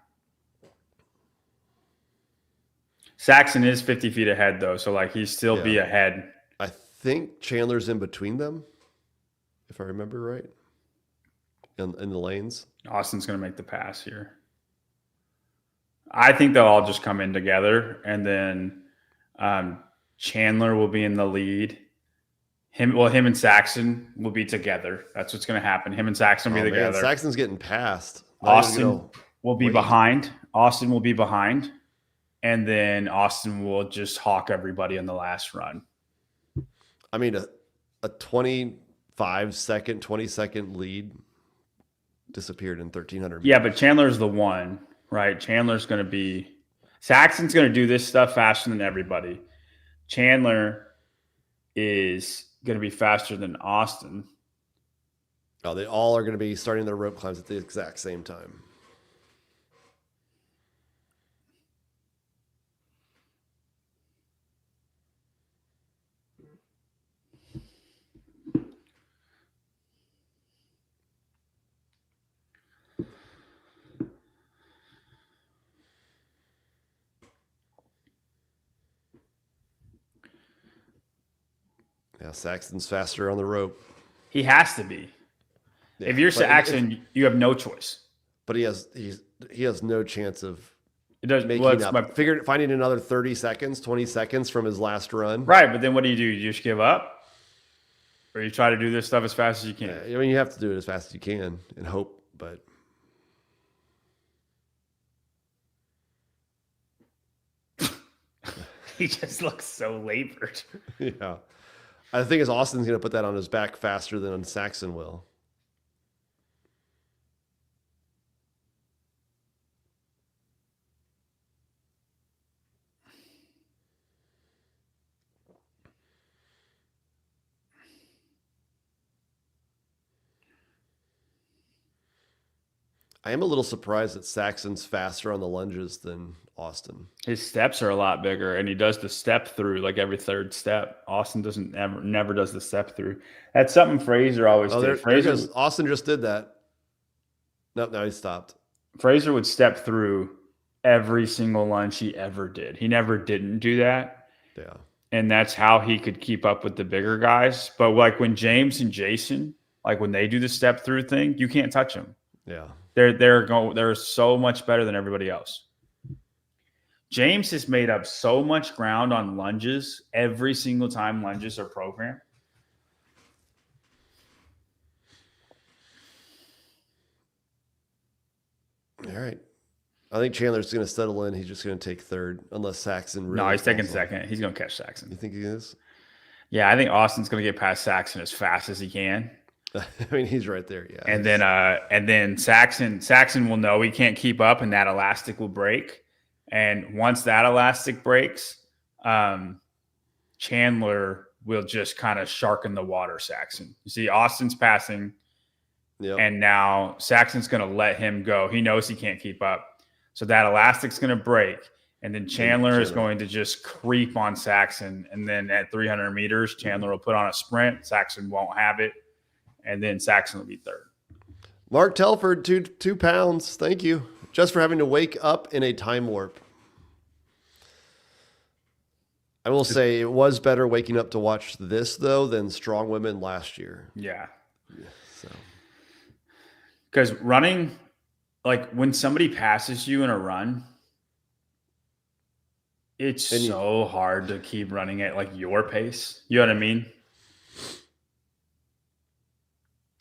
Saxon is 50 feet ahead though, so like he's still be ahead. I think Chandler's in between them, if I remember right. In the lanes. Austin's going to make the pass here. I think they'll all just come in together, and then Chandler will be in the lead. Him and Saxon will be together. That's what's going to happen. Him and Saxon will be together. Man, Saxon's getting passed. Austin will be behind. Austin will be behind, and then Austin will just hawk everybody in the last run. I mean, a 20-second lead disappeared in 1,300 meters. Yeah, but Chandler's the one, right? Saxon's going to do this stuff faster than everybody. Chandler is going to be faster than Austin. Oh, they all are going to be starting their rope climbs at the exact same time. Yeah, Saxon's faster on the rope. He has to be. Yeah, if you're Saxon, you have no choice. But he has no chance of making up. Finding another 30 seconds, 20 seconds from his last run. Right, but then what do? You just give up? Or you try to do this stuff as fast as you can? I mean, you have to do it as fast as you can and hope, but He just looks so labored. Yeah. I think is Austin's going to put that on his back faster than Saxon will. I am a little surprised that Saxon's faster on the lunges than Austin. His steps are a lot bigger, and he does the step through like every third step. Austin never does the step through. That's something Fraser always did. Austin just did that. Nope, now he stopped. Fraser would step through every single lunge he ever did. He never didn't do that. Yeah. And that's how he could keep up with the bigger guys. But like when James and Jason, like when they do the step through thing, you can't touch them. Yeah. They're so much better than everybody else. James has made up so much ground on lunges every single time lunges are programmed. All right. I think Chandler's going to settle in. He's just going to take third, unless Saxon really. No, he's taking falls off. second. He's going to catch Saxon. You think he is? Yeah, I think Austin's going to get past Saxon as fast as he can. I mean, he's right there. Yeah. And then Saxon will know he can't keep up, and that elastic will break. And once that elastic breaks, Chandler will just kind of sharken the water. Saxon, you see, Austin's passing, and now Saxon's going to let him go. He knows he can't keep up, so that elastic's going to break, and then Chandler is going to just creep on Saxon. And then at 300 meters, Chandler will put on a sprint. Saxon won't have it. And then Saxon will be third. Mark Telford, 2 pounds. Thank you. Just for having to wake up in a time warp. I will say it was better waking up to watch this, though, than Strong Women last year. Yeah. So, because running, like when somebody passes you in a run, it's so hard to keep running at like your pace. You know what I mean?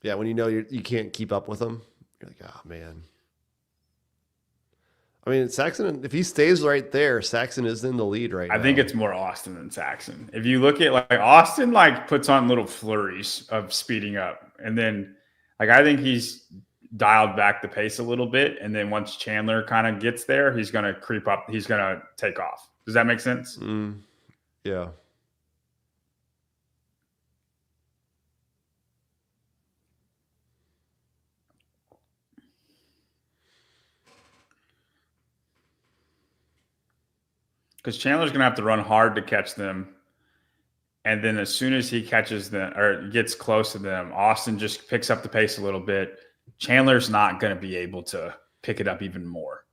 Yeah, when you know you can't keep up with them, you're like, oh, man. I mean, Saxon, if he stays right there, Saxon is in the lead right now. I think it's more Austin than Saxon. If you look at like Austin, like puts on little flurries of speeding up. And then like I think he's dialed back the pace a little bit. And then once Chandler kind of gets there, he's going to creep up. He's going to take off. Does that make sense? Yeah. Because Chandler's going to have to run hard to catch them. And then as soon as he catches them or gets close to them, Austin just picks up the pace a little bit. Chandler's not going to be able to pick it up even more.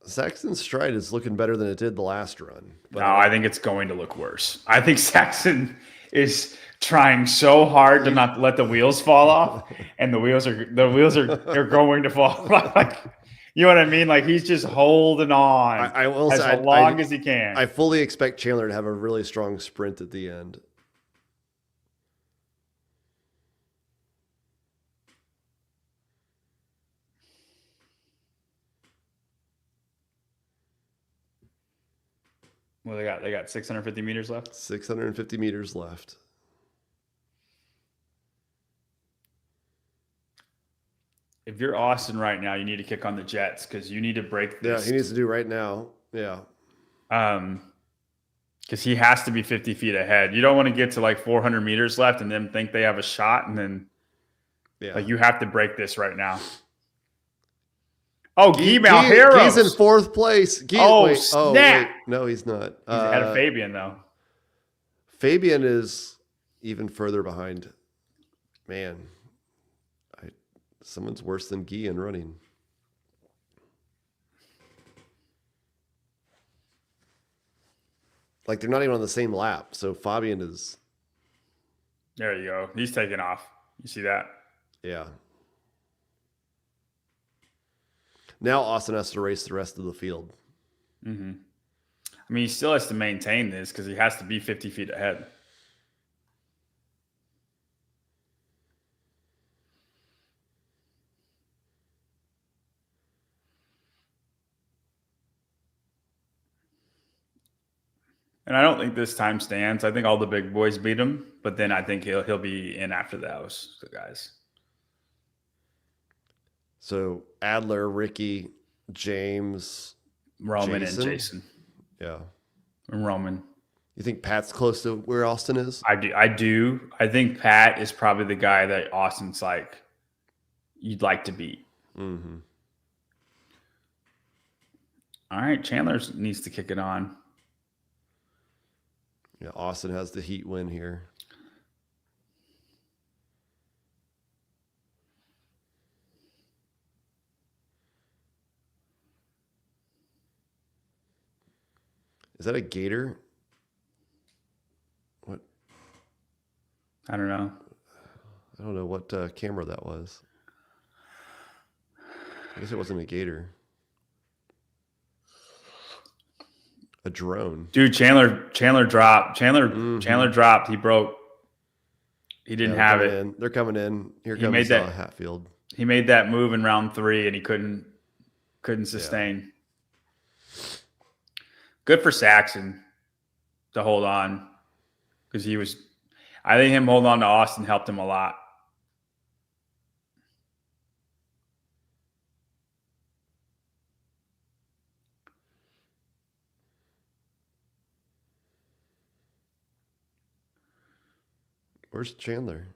Saxon's stride is looking better than it did the last run. But no, I think it's going to look worse. I think Saxon is trying so hard to not let the wheels fall off, and the wheels are going to fall. Like, you know what I mean? Like he's just holding on as long as he can. I fully expect Chandler to have a really strong sprint at the end. Well, they got 650 meters left. 650 meters left. If you're Austin right now, you need to kick on the jets because you need to break this. Yeah, he needs to do right now. Yeah. Because he has to be 50 feet ahead. You don't want to get to like 400 meters left and then think they have a shot, and then like you have to break this right now. Oh, Guy Malheiros. He's in fourth place. Snap. Wait. No, he's not. He's ahead of Fabian, though. Fabian is even further behind. Man, someone's worse than Guy in running. Like, they're not even on the same lap. So Fabian is... There you go. He's taking off. You see that? Yeah. Now Austin has to race the rest of the field. Mm-hmm. I mean, he still has to maintain this because he has to be 50 feet ahead. And I don't think this time stands. I think all the big boys beat him, but then I think he'll be in after those guys. So Adler, Ricky, James, Roman Jason? and Jason. Yeah. And Roman. You think Pat's close to where Austin is? I do. I think Pat is probably the guy that Austin's like, you'd like to beat. Mm-hmm. All right, Chandler needs to kick it on. Yeah, Austin has the heat win here. Is that a gator? What? I don't know. I don't know what camera that was. I guess it wasn't a gator. A drone. Dude, Chandler dropped. Chandler dropped. He broke. He didn't have it. They're coming in. Here He comes made that- Hatfield. He made that move in round 3 and he couldn't sustain. Good for Saxon to hold on because I think him holding on to Austin helped him a lot. Where's Chandler?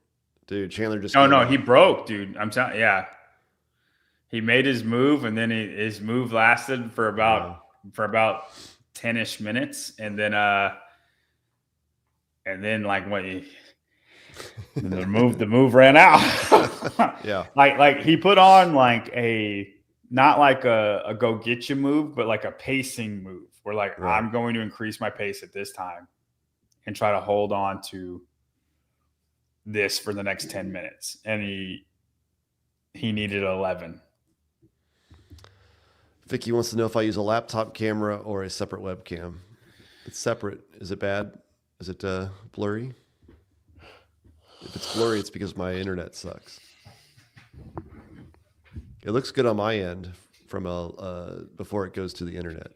Dude, Chandler just... No, he broke, dude. I'm telling yeah. He made his move and then his move lasted for about 10-ish minutes. And then like the move ran out. Yeah. Like he put on like not like a go get you move, but like a pacing move where like Right. I'm going to increase my pace at this time and try to hold on to this for the next 10 minutes. And he needed 11. Vicky wants to know if I use a laptop camera or a separate webcam. It's separate. Is it bad? Is it blurry? If it's blurry, it's because my internet sucks. It looks good on my end from before it goes to the internet.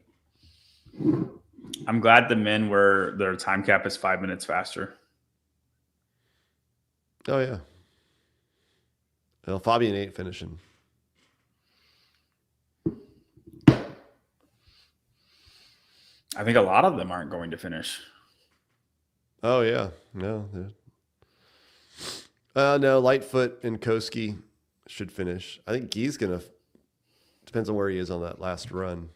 I'm glad the men their time cap is 5 minutes faster. Oh, yeah. Well, Fabian ain't finishing. I think a lot of them aren't going to finish. Oh, yeah. No. No, Lightfoot and Koski should finish. I think Guy's going to... Depends on where he is on that last run.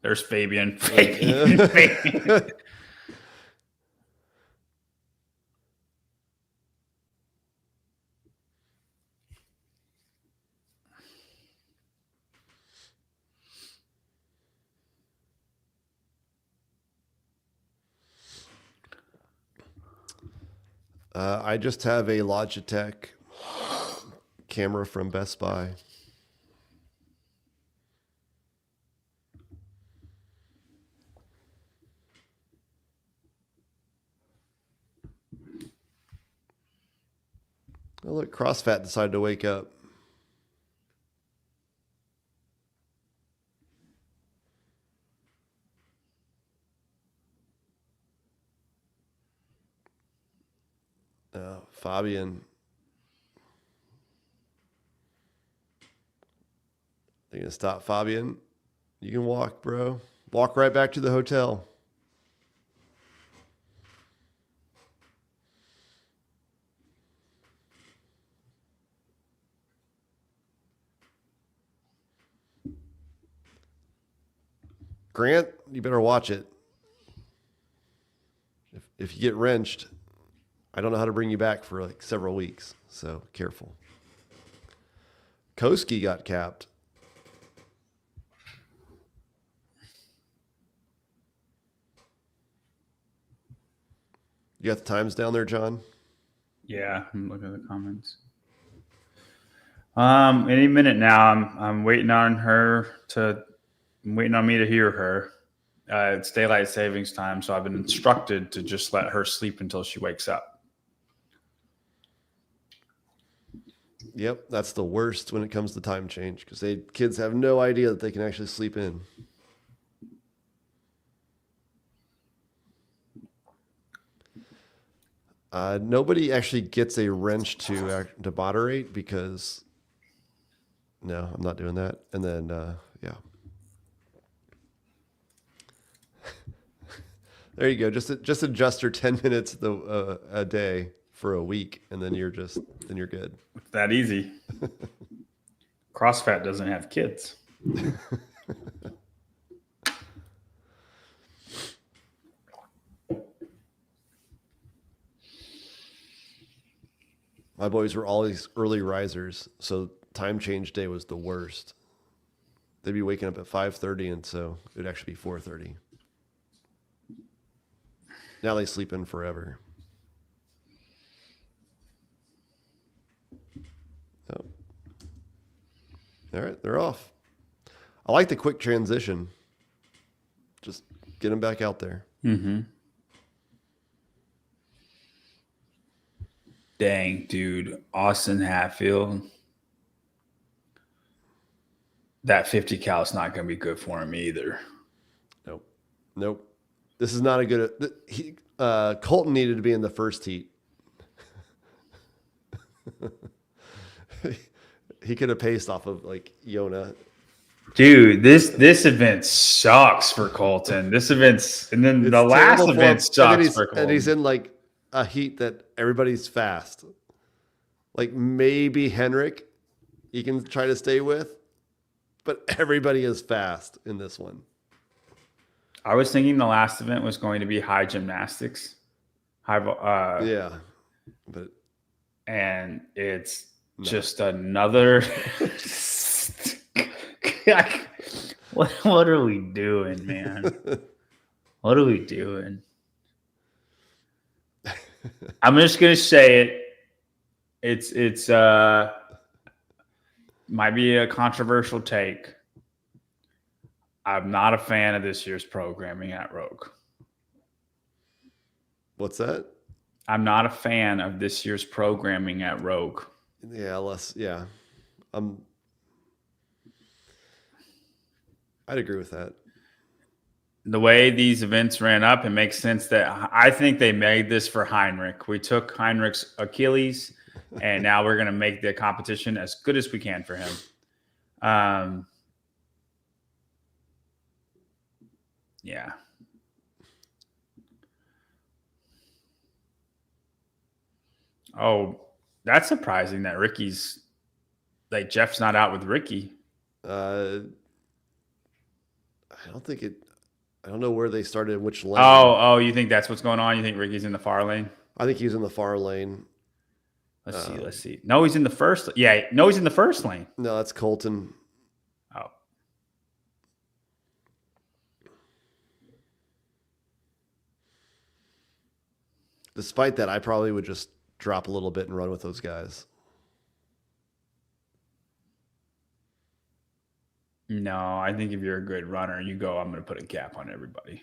There's Fabian. I just have a Logitech camera from Best Buy. Oh, look, CrossFat decided to wake up. Fabian. They're going to stop Fabian. You can walk, bro. Walk right back to the hotel. Grant, you better watch it. If you get wrenched, I don't know how to bring you back for like several weeks. So careful. Koski got capped. You got the times down there, John? Yeah, I'm looking at the comments. Any minute now. I'm waiting on I'm waiting on me to hear her. It's daylight savings time, so I've been instructed to just let her sleep until she wakes up. Yep, that's the worst when it comes to time change because kids have no idea that they can actually sleep in. Nobody actually gets a wrench to moderate because no, I'm not doing that. And then yeah, there you go. Just adjust your 10 minutes a day for a week, and then you're good. It's that easy. CrossFit doesn't have kids. My boys were always early risers, so time change day was the worst. They'd be waking up at 5:30, and so it'd actually be 4:30. Now they sleep in forever. Oh. All right, they're off. I like the quick transition. Just get them back out there. Mm-hmm. Dang, dude. Austin Hatfield. That 50 cal is not going to be good for him either. Nope. This is not a good. Colton needed to be in the first heat. He could have paced off of like Yona. Dude, this event sucks for Colton. This event's and then the last event sucks for Colton. And he's in like a heat that everybody's fast. Like maybe Henrik, he can try to stay with, but everybody is fast in this one. I was thinking the last event was going to be high gymnastics, yeah, but and it's just another. What are we doing, man? What are we doing? I'm just gonna say it. It's might be a controversial take. I'm not a fan of this year's programming at Rogue. What's that? I'm not a fan of this year's programming at Rogue. Yeah, I'd agree with that. The way these events ran up, it makes sense that I think they made this for Heinrich. We took Heinrich's Achilles, and now we're going to make the competition as good as we can for him. Yeah. Oh, that's surprising that Ricky's like Jeff's not out with Ricky. I don't know where they started, which lane. Oh, you think that's what's going on? You think Ricky's in the far lane? I think he's in the far lane. Let's see. No, he's in the first. Yeah, no, he's in the first lane. No, that's Colton. Oh. Despite that, I probably would just drop a little bit and run with those guys. No, I think if you're a good runner, you go, I'm going to put a gap on everybody.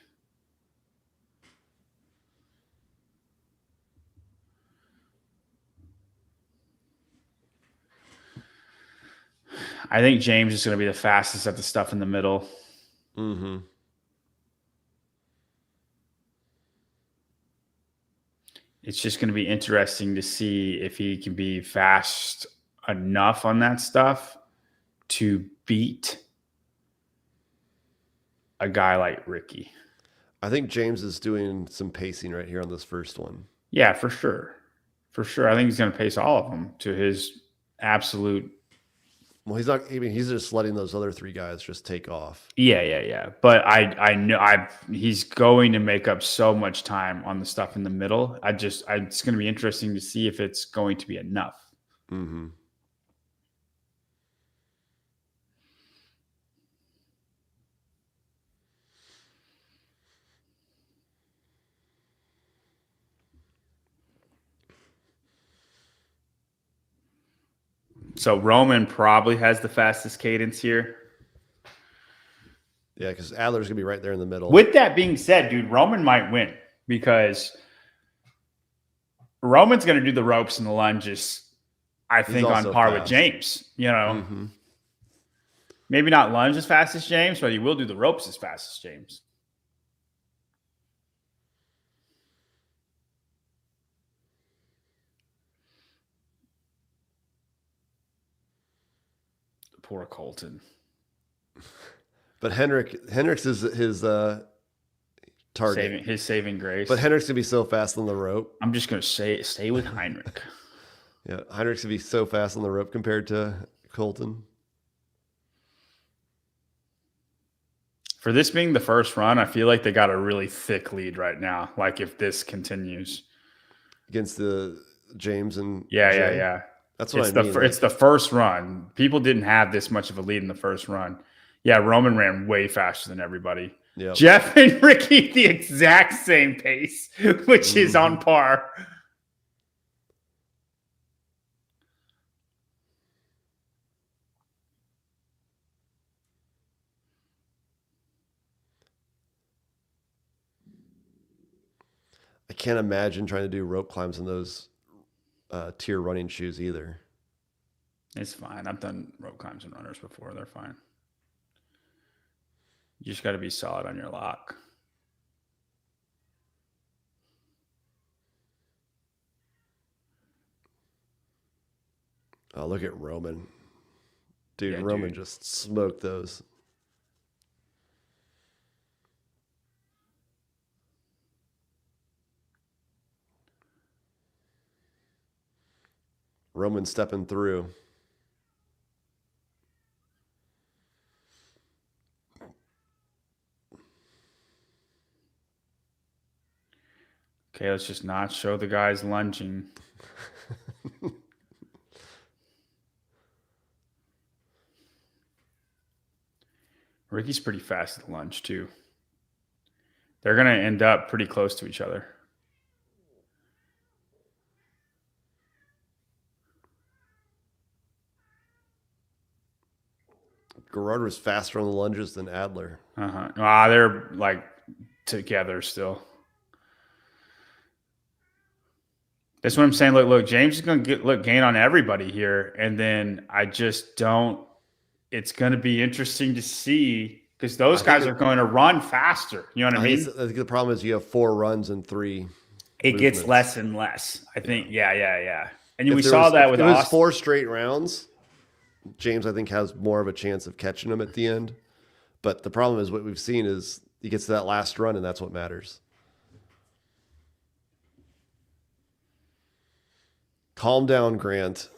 I think James is going to be the fastest at the stuff in the middle. Mm-hmm. It's just going to be interesting to see if he can be fast enough on that stuff to beat a guy like Ricky. I think James is doing some pacing right here on this first one. Yeah, for sure. For sure. I think he's going to pace all of them to his absolute. Well, he's not. I mean, he's just letting those other three guys just take off. Yeah. But I know he's going to make up so much time on the stuff in the middle. It's going to be interesting to see if it's going to be enough. Mm-hmm. So Roman probably has the fastest cadence here. Yeah, because Adler's going to be right there in the middle. With that being said, dude, Roman might win because Roman's going to do the ropes and the lunges, I think, on par with James. You know, maybe not lunge as fast as James, but he will do the ropes as fast as James. Poor Colton. But Hendricks is his target. His saving grace. But Hendricks can be so fast on the rope. I'm just going to say stay with Heinrich. Yeah, Hendricks can be so fast on the rope compared to Colton. For this being the first run, I feel like they got a really thick lead right now. Like if this continues Against the James and yeah. That's what it's I mean. It's the first run. People didn't have this much of a lead in the first run. Yeah, Roman ran way faster than everybody. Yep. Jeff and Ricky the exact same pace, which is on par. I can't imagine trying to do rope climbs in those tier running shoes either. It's fine. I've done rope climbs and runners before. They're fine. You just got to be solid on your lock. Oh, look at Roman. Dude, Yeah, Roman dude. just smoked those. Roman stepping through. Okay, let's just not show the guys lunging. Ricky's pretty fast at the lunge, too. They're going to end up pretty close to each other. Gerard was faster on the lunges than Adler. They're like together still. That's what I'm saying. Look, James is going to gain on everybody here. And then I just don't. It's going to be interesting to see because those guys are going to run faster. You know what I mean? I think the problem is you have 4 runs and 3. It gets movements. less and less. I think. Yeah. And If we there saw was- that if with it was Austin. 4 straight rounds. James, I think, has more of a chance of catching him at the end. But the problem is what we've seen is he gets to that last run, and that's what matters. Calm down, Grant.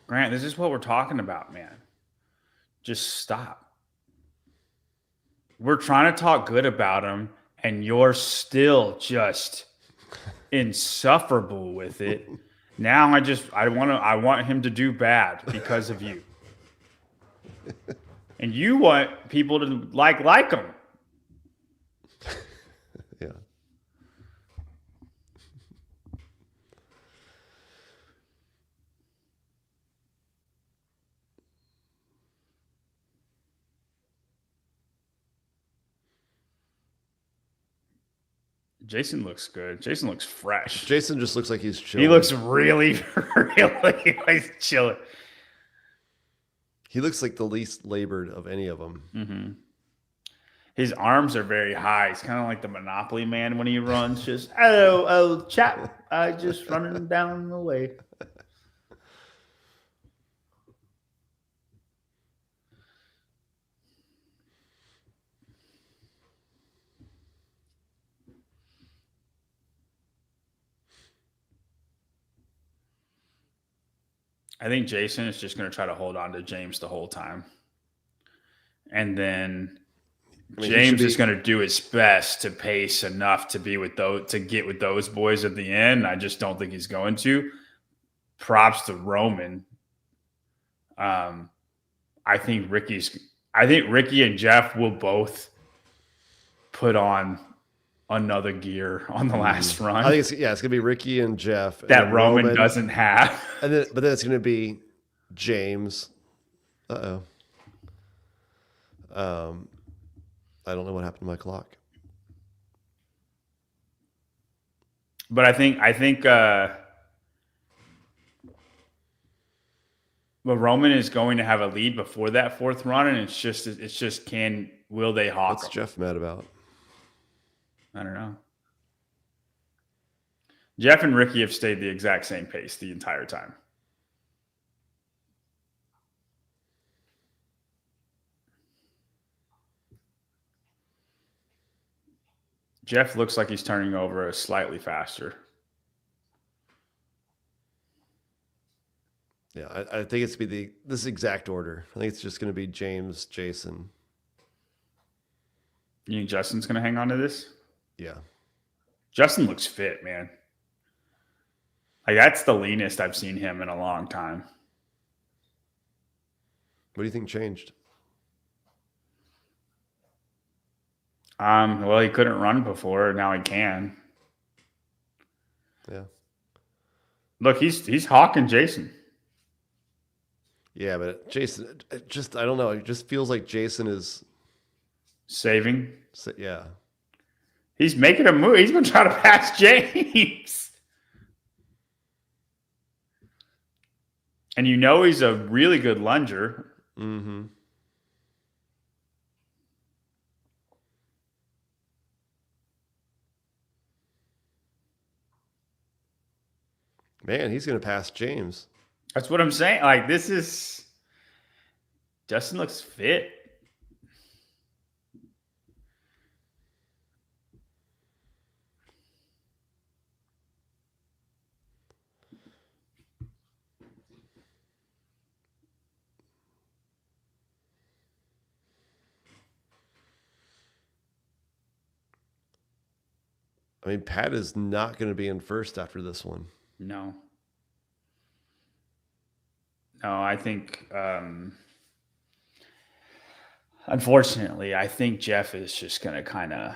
Grant, this is what we're talking about, man. Just stop. We're trying to talk good about him, and you're still just insufferable with it. Now I want him to do bad because of you. And you want people to like him. Yeah. Jason looks good. Jason looks fresh. Jason just looks like he's chilling. He looks really, really like chilling. He looks like the least labored of any of them. Mm-hmm. His arms are very high. He's kind of like the Monopoly man when he runs. Just, oh, chap. I just running down the way. I think Jason is just going to try to hold on to James the whole time. And then James is going to do his best to pace enough to be with those, to get with those boys at the end. I just don't think he's going to. Props to Roman. I think Ricky and Jeff will both put on another gear on the last run. I think it's gonna be Ricky and Jeff that Roman doesn't have. But then it's gonna be James. I don't know what happened to my clock. But I think but Roman is going to have a lead before that 4th run, and it's just will they hawk What's him? Jeff mad about? I don't know. Jeff and Ricky have stayed the exact same pace the entire time. Jeff looks like he's turning over slightly faster. Yeah, I think it's this exact order. I think it's just going to be James, Jason. You think Justin's going to hang on to this? Yeah. Justin looks fit, man. Like, that's the leanest I've seen him in a long time. What do you think changed? Well, he couldn't run before. Now he can. Yeah. Look, he's hawking Jason. Yeah, but Jason, I don't know. It just feels like Jason is Saving. Yeah. He's making a move. He's going to try to pass James. And you know he's a really good lunger. Mm-hmm. Man, he's going to pass James. That's what I'm saying. Like, Justin looks fit. I mean, Pat is not going to be in first after this one. No, I think, unfortunately, I think Jeff is just going to kind of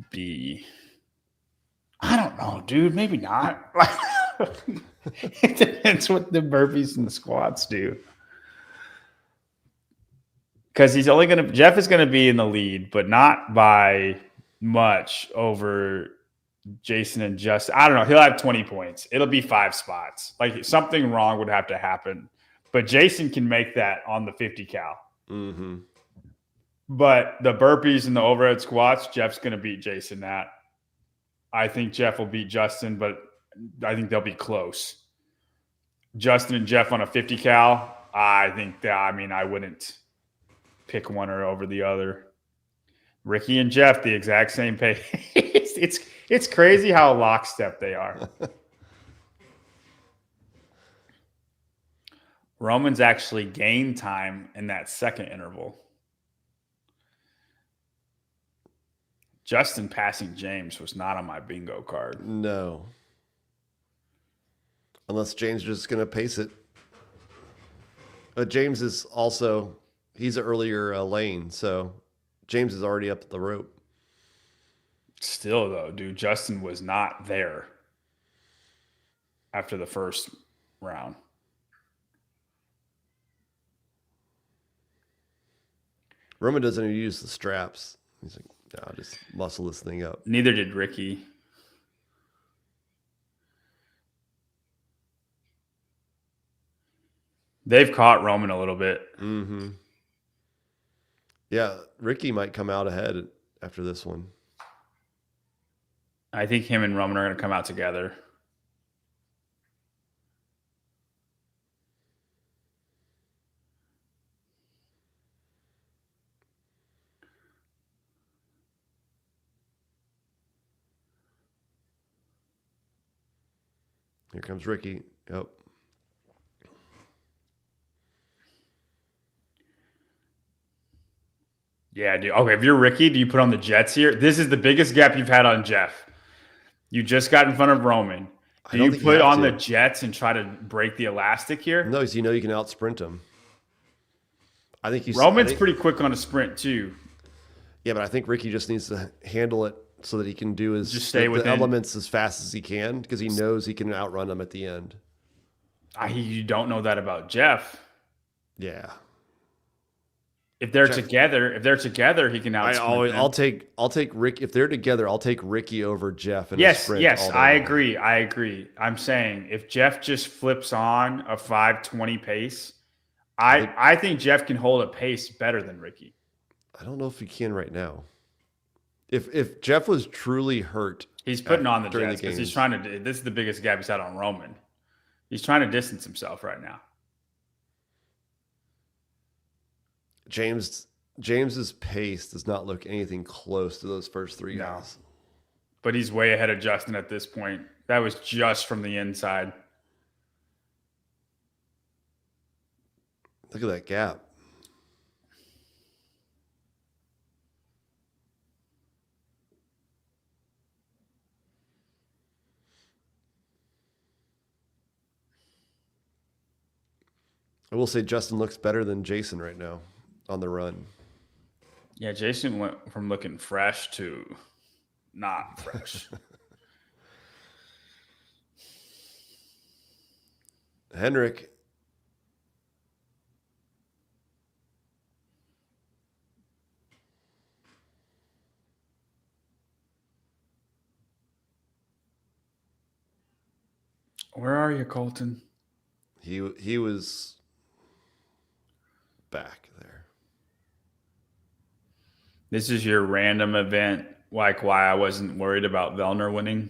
be, I don't know, dude, maybe not. It depends what the burpees and the squats do. Because Jeff is going to be in the lead, but not by much over Jason and Justin. I don't know. He'll have 20 points. It'll be 5 spots. Like, something wrong would have to happen. But Jason can make that on the 50 cal. Mm-hmm. But the burpees and the overhead squats, Jeff's going to beat Jason at. I think Jeff will beat Justin, but I think they'll be close. Justin and Jeff on a 50 cal, I think that, I wouldn't pick one or over the other. Ricky and Jeff, the exact same pace. It's crazy how lockstep they are. Roman's actually gained time in that second interval. Justin passing James was not on my bingo card. No. Unless James is just going to pace it. But James is also, he's an earlier lane, so James is already up the rope. Still, though, dude, Justin was not there after the first round. Roman doesn't even use the straps. He's like, no, I'll just muscle this thing up. Neither did Ricky. They've caught Roman a little bit. Mm-hmm. Yeah, Ricky might come out ahead after this one. I think him and Roman are going to come out together. Here comes Ricky. Yep. Yeah, dude. Okay, if you're Ricky, do you put on the Jets here? This is the biggest gap you've had on Jeff. You just got in front of Roman. Do you put on the Jets and try to break the elastic here? No, because you know you can out sprint him. I think Roman's pretty quick on a sprint too. Yeah, but I think Ricky just needs to handle it so that he can do his just stay the elements as fast as he can because he knows he can outrun them at the end. You don't know that about Jeff. Yeah. If they're together, he can outsprint them. I'll take Rick. If they're together, I'll take Ricky over Jeff. In Yes, a sprint yes, all day I long. agree. I'm saying if Jeff just flips on a 5:20 pace, I think Jeff can hold a pace better than Ricky. I don't know if he can right now. If Jeff was truly hurt, he's putting on the during Jets the because he's games. trying to. This is the biggest gap he's had on Roman. He's trying to distance himself right now. James James's pace does not look anything close to those first three guys. But he's way ahead of Justin at this point. That was just from the inside. Look at that gap. I will say Justin looks better than Jason right now on the run. Yeah, Jason went from looking fresh to not fresh. Henrik. Where are you, Colton? He was back there. This is your random event, like why I wasn't worried about Vellner winning.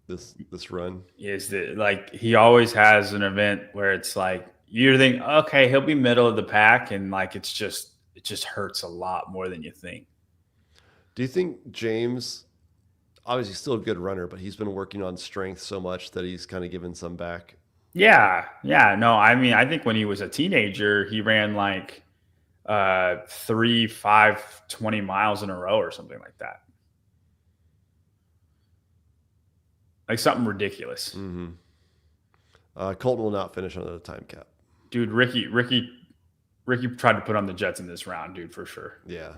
This run Is that like he always has an event where it's like you think, okay, he'll be middle of the pack, and like it just hurts a lot more than you think. Do you think James, obviously still a good runner, but he's been working on strength so much that he's kind of given some back? Yeah. No, I mean, I think when he was a teenager, he ran like 3, 5, 20 miles in a row or something like that. Like something ridiculous. Mm-hmm. Colton will not finish under the time cap. Dude, Ricky tried to put on the Jets in this round, dude, for sure. Yeah.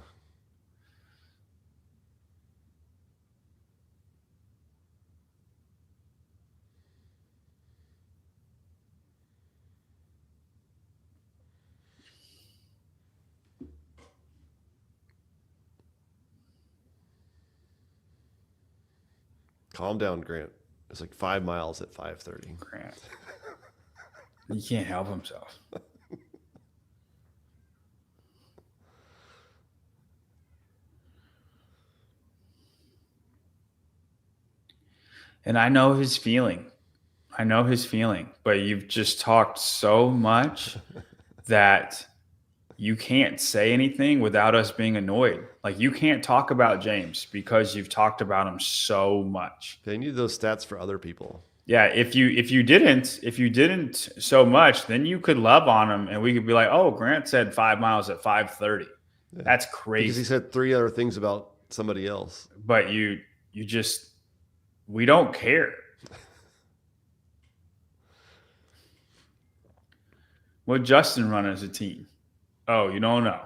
Calm down, Grant. It's like 5 miles at 5:30. Grant. He can't help himself. And I know his feeling. But you've just talked so much that you can't say anything without us being annoyed. Like you can't talk about James because you've talked about him so much. They need those stats for other people. Yeah, if you didn't so much, then you could love on him and we could be like, "Oh, Grant said 5 miles at 5:30." Yeah. That's crazy. Because he said 3 other things about somebody else. But you just we don't care. What Justin run as a team? Oh, you don't know.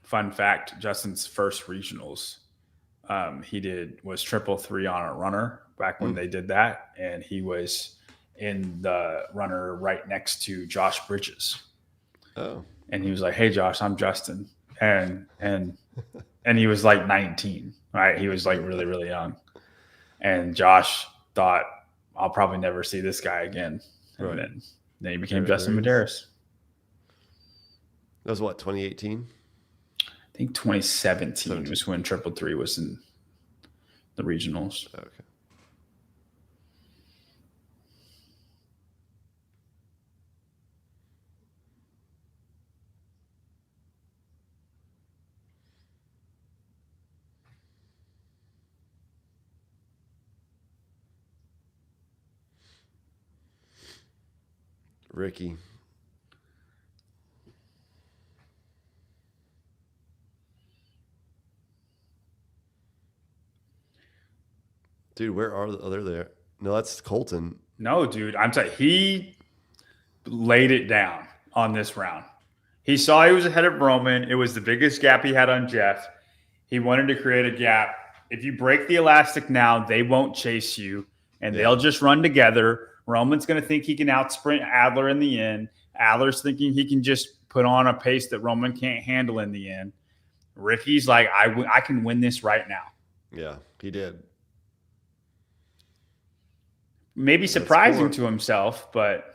Fun fact, Justin's first regionals he was 333 on a runner back when they did that. And he was in the runner right next to Josh Bridges. Oh. And he was like, "Hey, Josh, I'm Justin." And he was like 19, right? He was like really, really young. And Josh thought, I'll probably never see this guy again. And right. then he became Justin Medeiros. That was what, 2018? I think 2017 was when 333 was in the regionals. Okay. Ricky. Dude, where are the other there? No, that's Colton. No, dude. I'm telling you, he laid it down on this round. He saw he was ahead of Roman. It was the biggest gap he had on Jeff. He wanted to create a gap. If you break the elastic now, they won't chase you, and they'll just run together. Roman's going to think he can out-sprint Adler in the end. Adler's thinking he can just put on a pace that Roman can't handle in the end. Ricky's like, I can win this right now. Yeah, he did. Maybe surprising to himself, but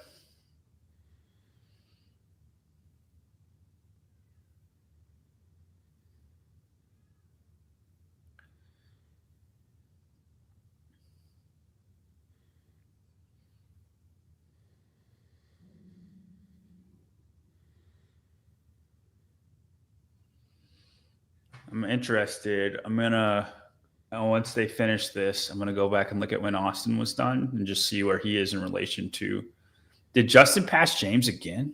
I'm interested. Once they finish this, I'm gonna go back and look at when Austin was done and just see where he is in relation to. Did Justin pass James again?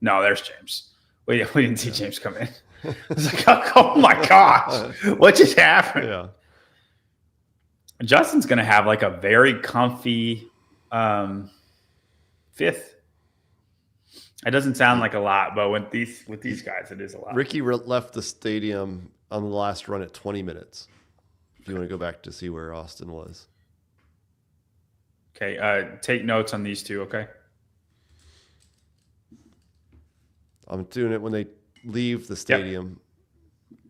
No, there's James. We didn't see James come in. I was like, oh my gosh, what just happened? Yeah. Justin's gonna have like a very comfy fifth. It doesn't sound like a lot, but with these guys, it is a lot. Ricky left the stadium on the last run at 20 minutes. If you want to go back to see where Austin was. Okay, take notes on these two, okay? I'm doing it when they leave the stadium. Yep.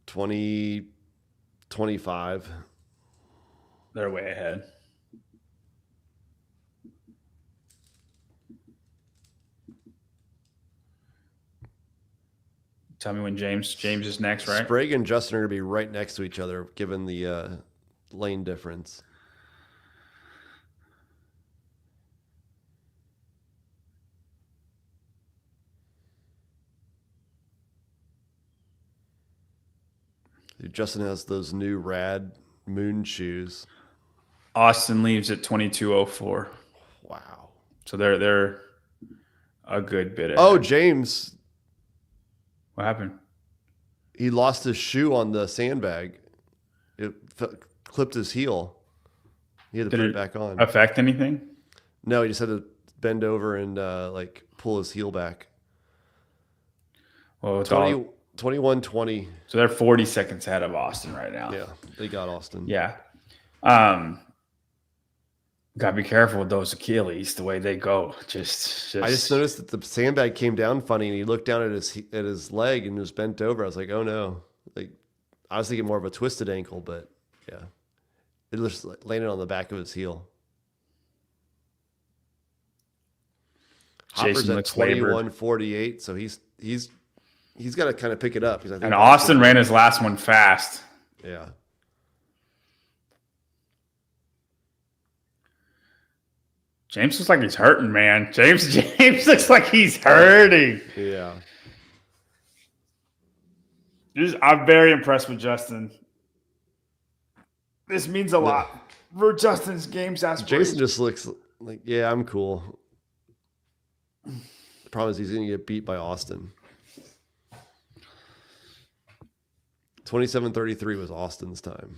20-25. They're way ahead. Tell me when James is next, right? Sprague and Justin are going to be right next to each other, given the lane difference. Justin has those new rad moon shoes. Austin leaves at 22:04. Wow. So they're a good bit ahead. Oh, James. What happened? He lost his shoe on the sandbag. It clipped his heel. He had to put it back on. Affect anything? No, he just had to bend over and pull his heel back. Well, it's 21-20. So they're 40 seconds ahead of Austin right now. Yeah, they got Austin. Yeah. Gotta be careful with those Achilles, the way they go. I just noticed that the sandbag came down funny, and he looked down at his leg and was bent over. I was like, oh no! Like I was thinking more of a twisted ankle, but yeah, it just landed on the back of his heel. Hopper's at 21:48, so he's got to kind of pick it up. And Austin ran his last one fast. Yeah. James looks like he's hurting, man. James looks like he's hurting. Yeah. I'm very impressed with Justin. This means a lot for Justin's game's aspirations. Jason just looks like, yeah, I'm cool. The problem is he's going to get beat by Austin. 27:33 was Austin's time.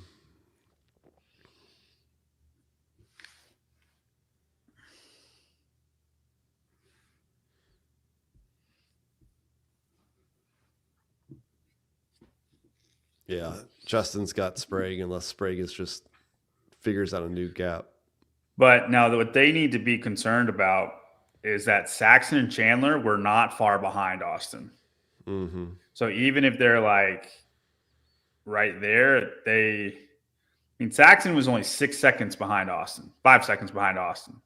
Yeah, Justin's got Sprague unless Sprague is just figures out a new gap. But now what they need to be concerned about is that Saxon and Chandler were not far behind Austin. Mm-hmm. So even if they're like right there, Saxon was only 6 seconds behind Austin, 5 seconds behind Austin.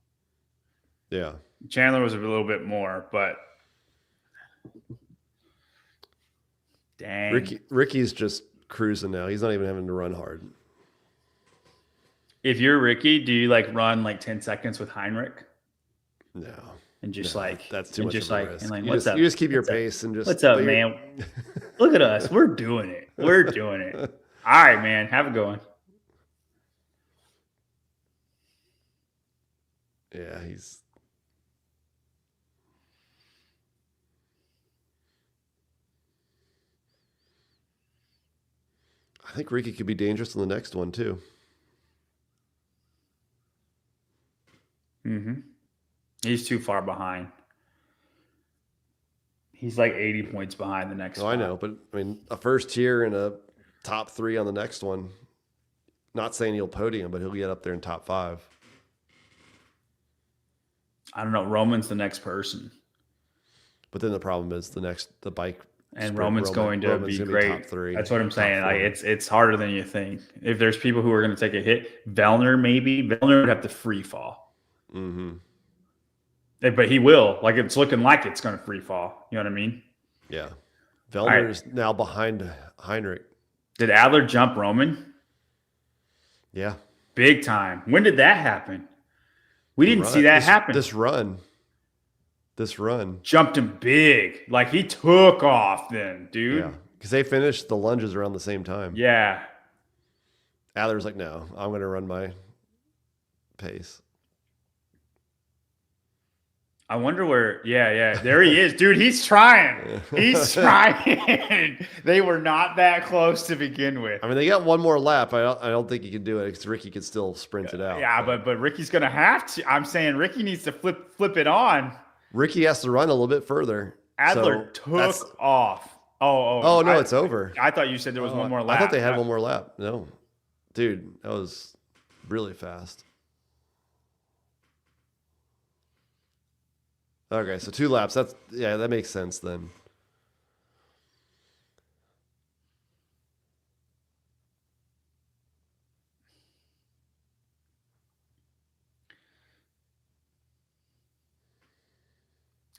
Yeah. Chandler was a little bit more, but dang. Ricky's just cruising now. He's not even having to run hard. If you're Ricky, do you run 10 seconds with Heinrich? No. And just that's too much of a risk. And you what's just, up? You just keep your pace and just. What's up, man? Look at us. We're doing it. We're doing it. All right, man. Have a good one. Yeah, he's. I think Ricky could be dangerous in the next one too. Mm-hmm. He's too far behind. He's like 80 points behind the next one. I know, but a first tier and a top 3 on the next one. Not saying he'll podium, but he'll get up there in top 5. I don't know. Roman's the next person. But then the problem is the bike. And Roman's going to be great. Top 3, that's what I'm saying. It's harder than you think. If there's people who are going to take a hit, Vellner would have to free fall. Mm-hmm. But he will. It's looking like it's going to free fall. You know what I mean? Yeah. Vellner's now behind Heinrich. Did Adler jump Roman? Yeah. Big time. When did that happen? We didn't see that happen. This run. this run. Jumped him big. Like he took off then, dude. Yeah, because they finished the lunges around the same time. Yeah. Adler's like, no, I'm going to run my pace. I wonder where. Yeah. There he is, dude. He's trying. He's trying. They were not that close to begin with. I mean, they got one more lap. I don't think he can do it because Ricky could still sprint it out. Yeah, but Ricky's gonna have to. I'm saying Ricky needs to flip it on. Ricky has to run a little bit further. Adler took off. Oh no, it's over. I thought you said there was one more lap. I thought they had one more lap. No, dude, that was really fast. Okay, so 2 laps. That makes sense then.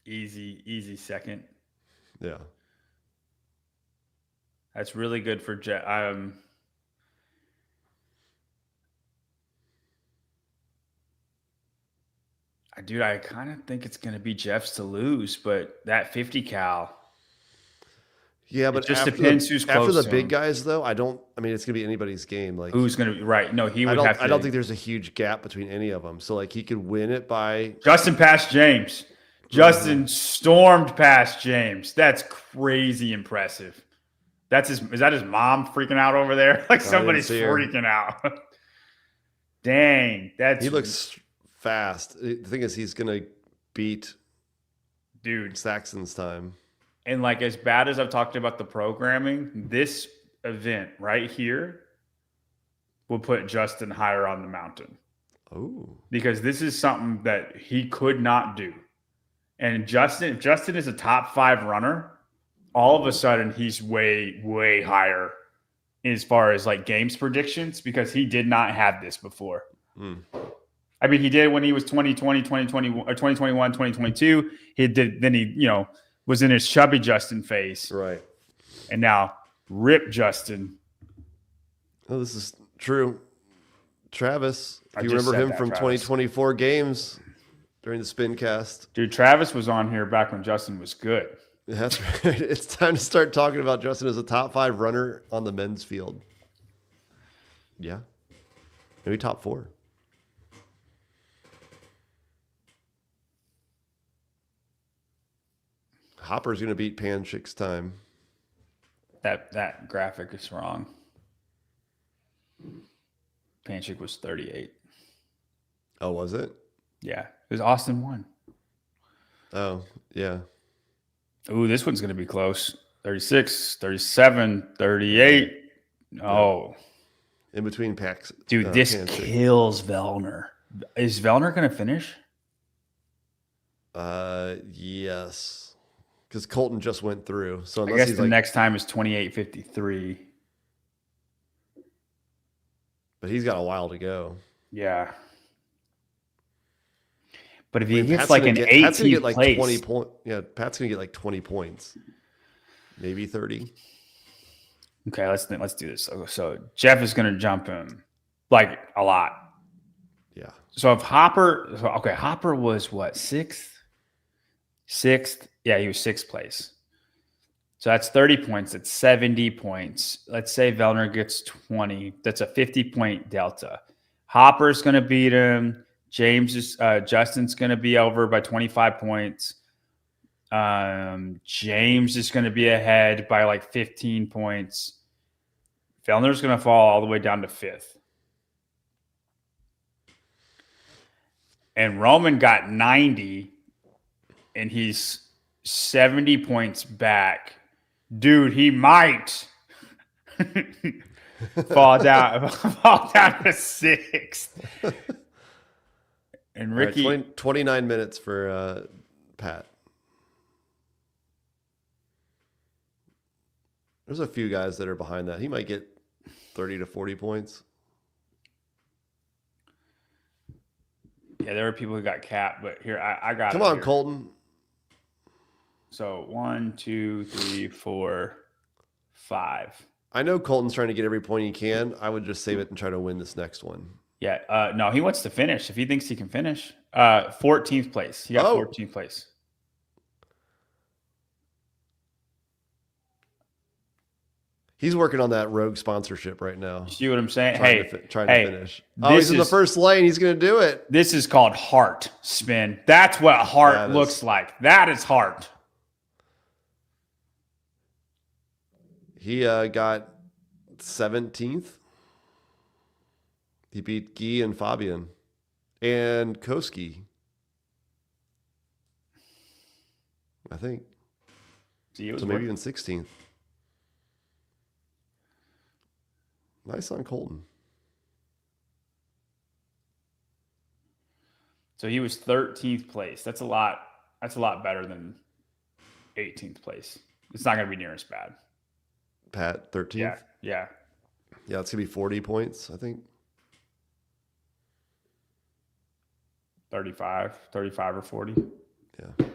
Easy second. Yeah. That's really good for Jeff. Dude, I kind of think it's going to be Jeff's to lose, but that 50 cal. Yeah, but it just depends who's close after the to big him. guys, though. I mean, it's gonna be anybody's game. Like, who's going to be right? No, he would have to. I don't think there's a huge gap between any of them. So, like, he could win it by. Justin passed James. Justin stormed past James. That's crazy impressive. Is that his mom freaking out over there? Like somebody's freaking out. Dang, He looks fast. The thing is, he's gonna beat Saxon's time. And like, as bad as I've talked about the programming, this event right here will put Justin higher on the mountain. Oh, because this is something that he could not do. And if Justin is a top 5 runner, all of a sudden he's way, way higher as far as like games predictions, because he did not have this before. I mean, he did when he was 2020, 2021, or 2021, 2022. Then he was in his chubby Justin phase. Right. And now rip Justin. Oh, this is true. Travis, I if you just remember said him that, from Travis. 2024 games during the spin cast. Dude, Travis was on here back when Justin was good. That's right. It's time to start talking about Justin as a top 5 runner on the men's field. Yeah. Maybe top 4. Hopper's going to beat Panchik's time. That graphic is wrong. Panchik was 38. Oh, was it? Yeah. It was Austin 1. Oh, yeah. Ooh, this one's going to be close. 36, 37, 38. Oh. In between packs. Dude, this Panchik. kills Vellner. Is Vellner going to finish? Yes. Because Colton just went through. So I guess the next time is 28:53. But he's got a while to go. Yeah. But if he gets Pat's like gonna an get, 18th Pat's gonna get like place, 20 points. Yeah, Pat's gonna get like 20 points, maybe 30. Okay, let's do this. So Jeff is going to jump him like a lot. Yeah. So if Hopper was what, 6th? 6th? Yeah, he was 6th place. So that's 30 points. That's 70 points. Let's say Vellner gets 20. That's a 50-point delta. Hopper's going to beat him. Justin's going to be over by 25 points. James is going to be ahead by like 15 points. Vellner's going to fall all the way down to 5th. And Roman got 90, and he's 70 points back. Dude, he might fall down to 6th. And Ricky, All right, 29 minutes for Pat. There's a few guys that are behind that. He might get 30 to 40 points. yeah, there were people who got capped, but here I got. Come it on, here. Colton. So 1, 2, 3, 4, 5. I know Colton's trying to get every point he can. I would just save it and try to win this next one. Yeah, no, he wants to finish if he thinks he can finish. 14th place. He got 14th place. He's working on that Rogue sponsorship right now. See what I'm saying? Trying to finish. Oh, this he's in the first lane. He's going to do it. This is called heart spin. That's what heart looks like. That is heart. He got 17th. He beat Guy and Fabian and Koski, I think. So maybe even 16th. Nice on Colton. So he was 13th place. That's a lot. That's a lot better than 18th place. It's not going to be near as bad. Pat, 13th? Yeah. Yeah. Yeah, it's going to be 40 points, I think. 35 or 40. Yeah.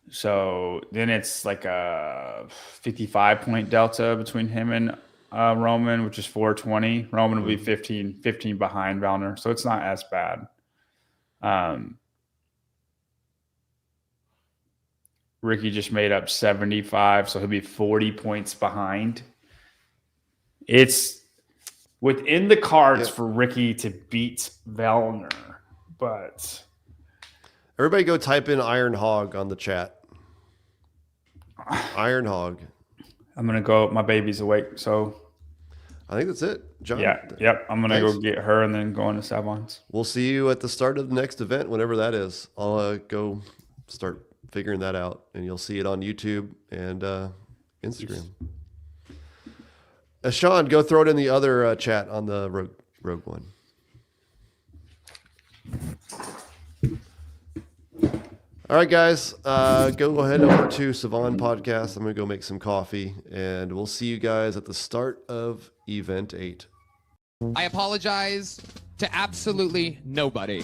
So then it's like a 55-point delta between him and Roman, which is 420. Roman will be 15 behind Valner. So it's not as bad. Ricky just made up 75, so he'll be 40 points behind. It's within the cards for Ricky to beat Valner, but everybody go type in Iron Hog on the chat. Iron Hog. I'm gonna go. My baby's awake, so I think that's it, John. Yeah, yep. I'm gonna go get her and then go into Savons. We'll see you at the start of the next event, whenever that is. I'll go start figuring that out, and you'll see it on YouTube and Instagram. Sean, go throw it in the other chat on the Rogue one. All right, guys, go ahead over to Savon Podcast. I'm going to go make some coffee, and we'll see you guys at the start of Event 8. I apologize to absolutely nobody.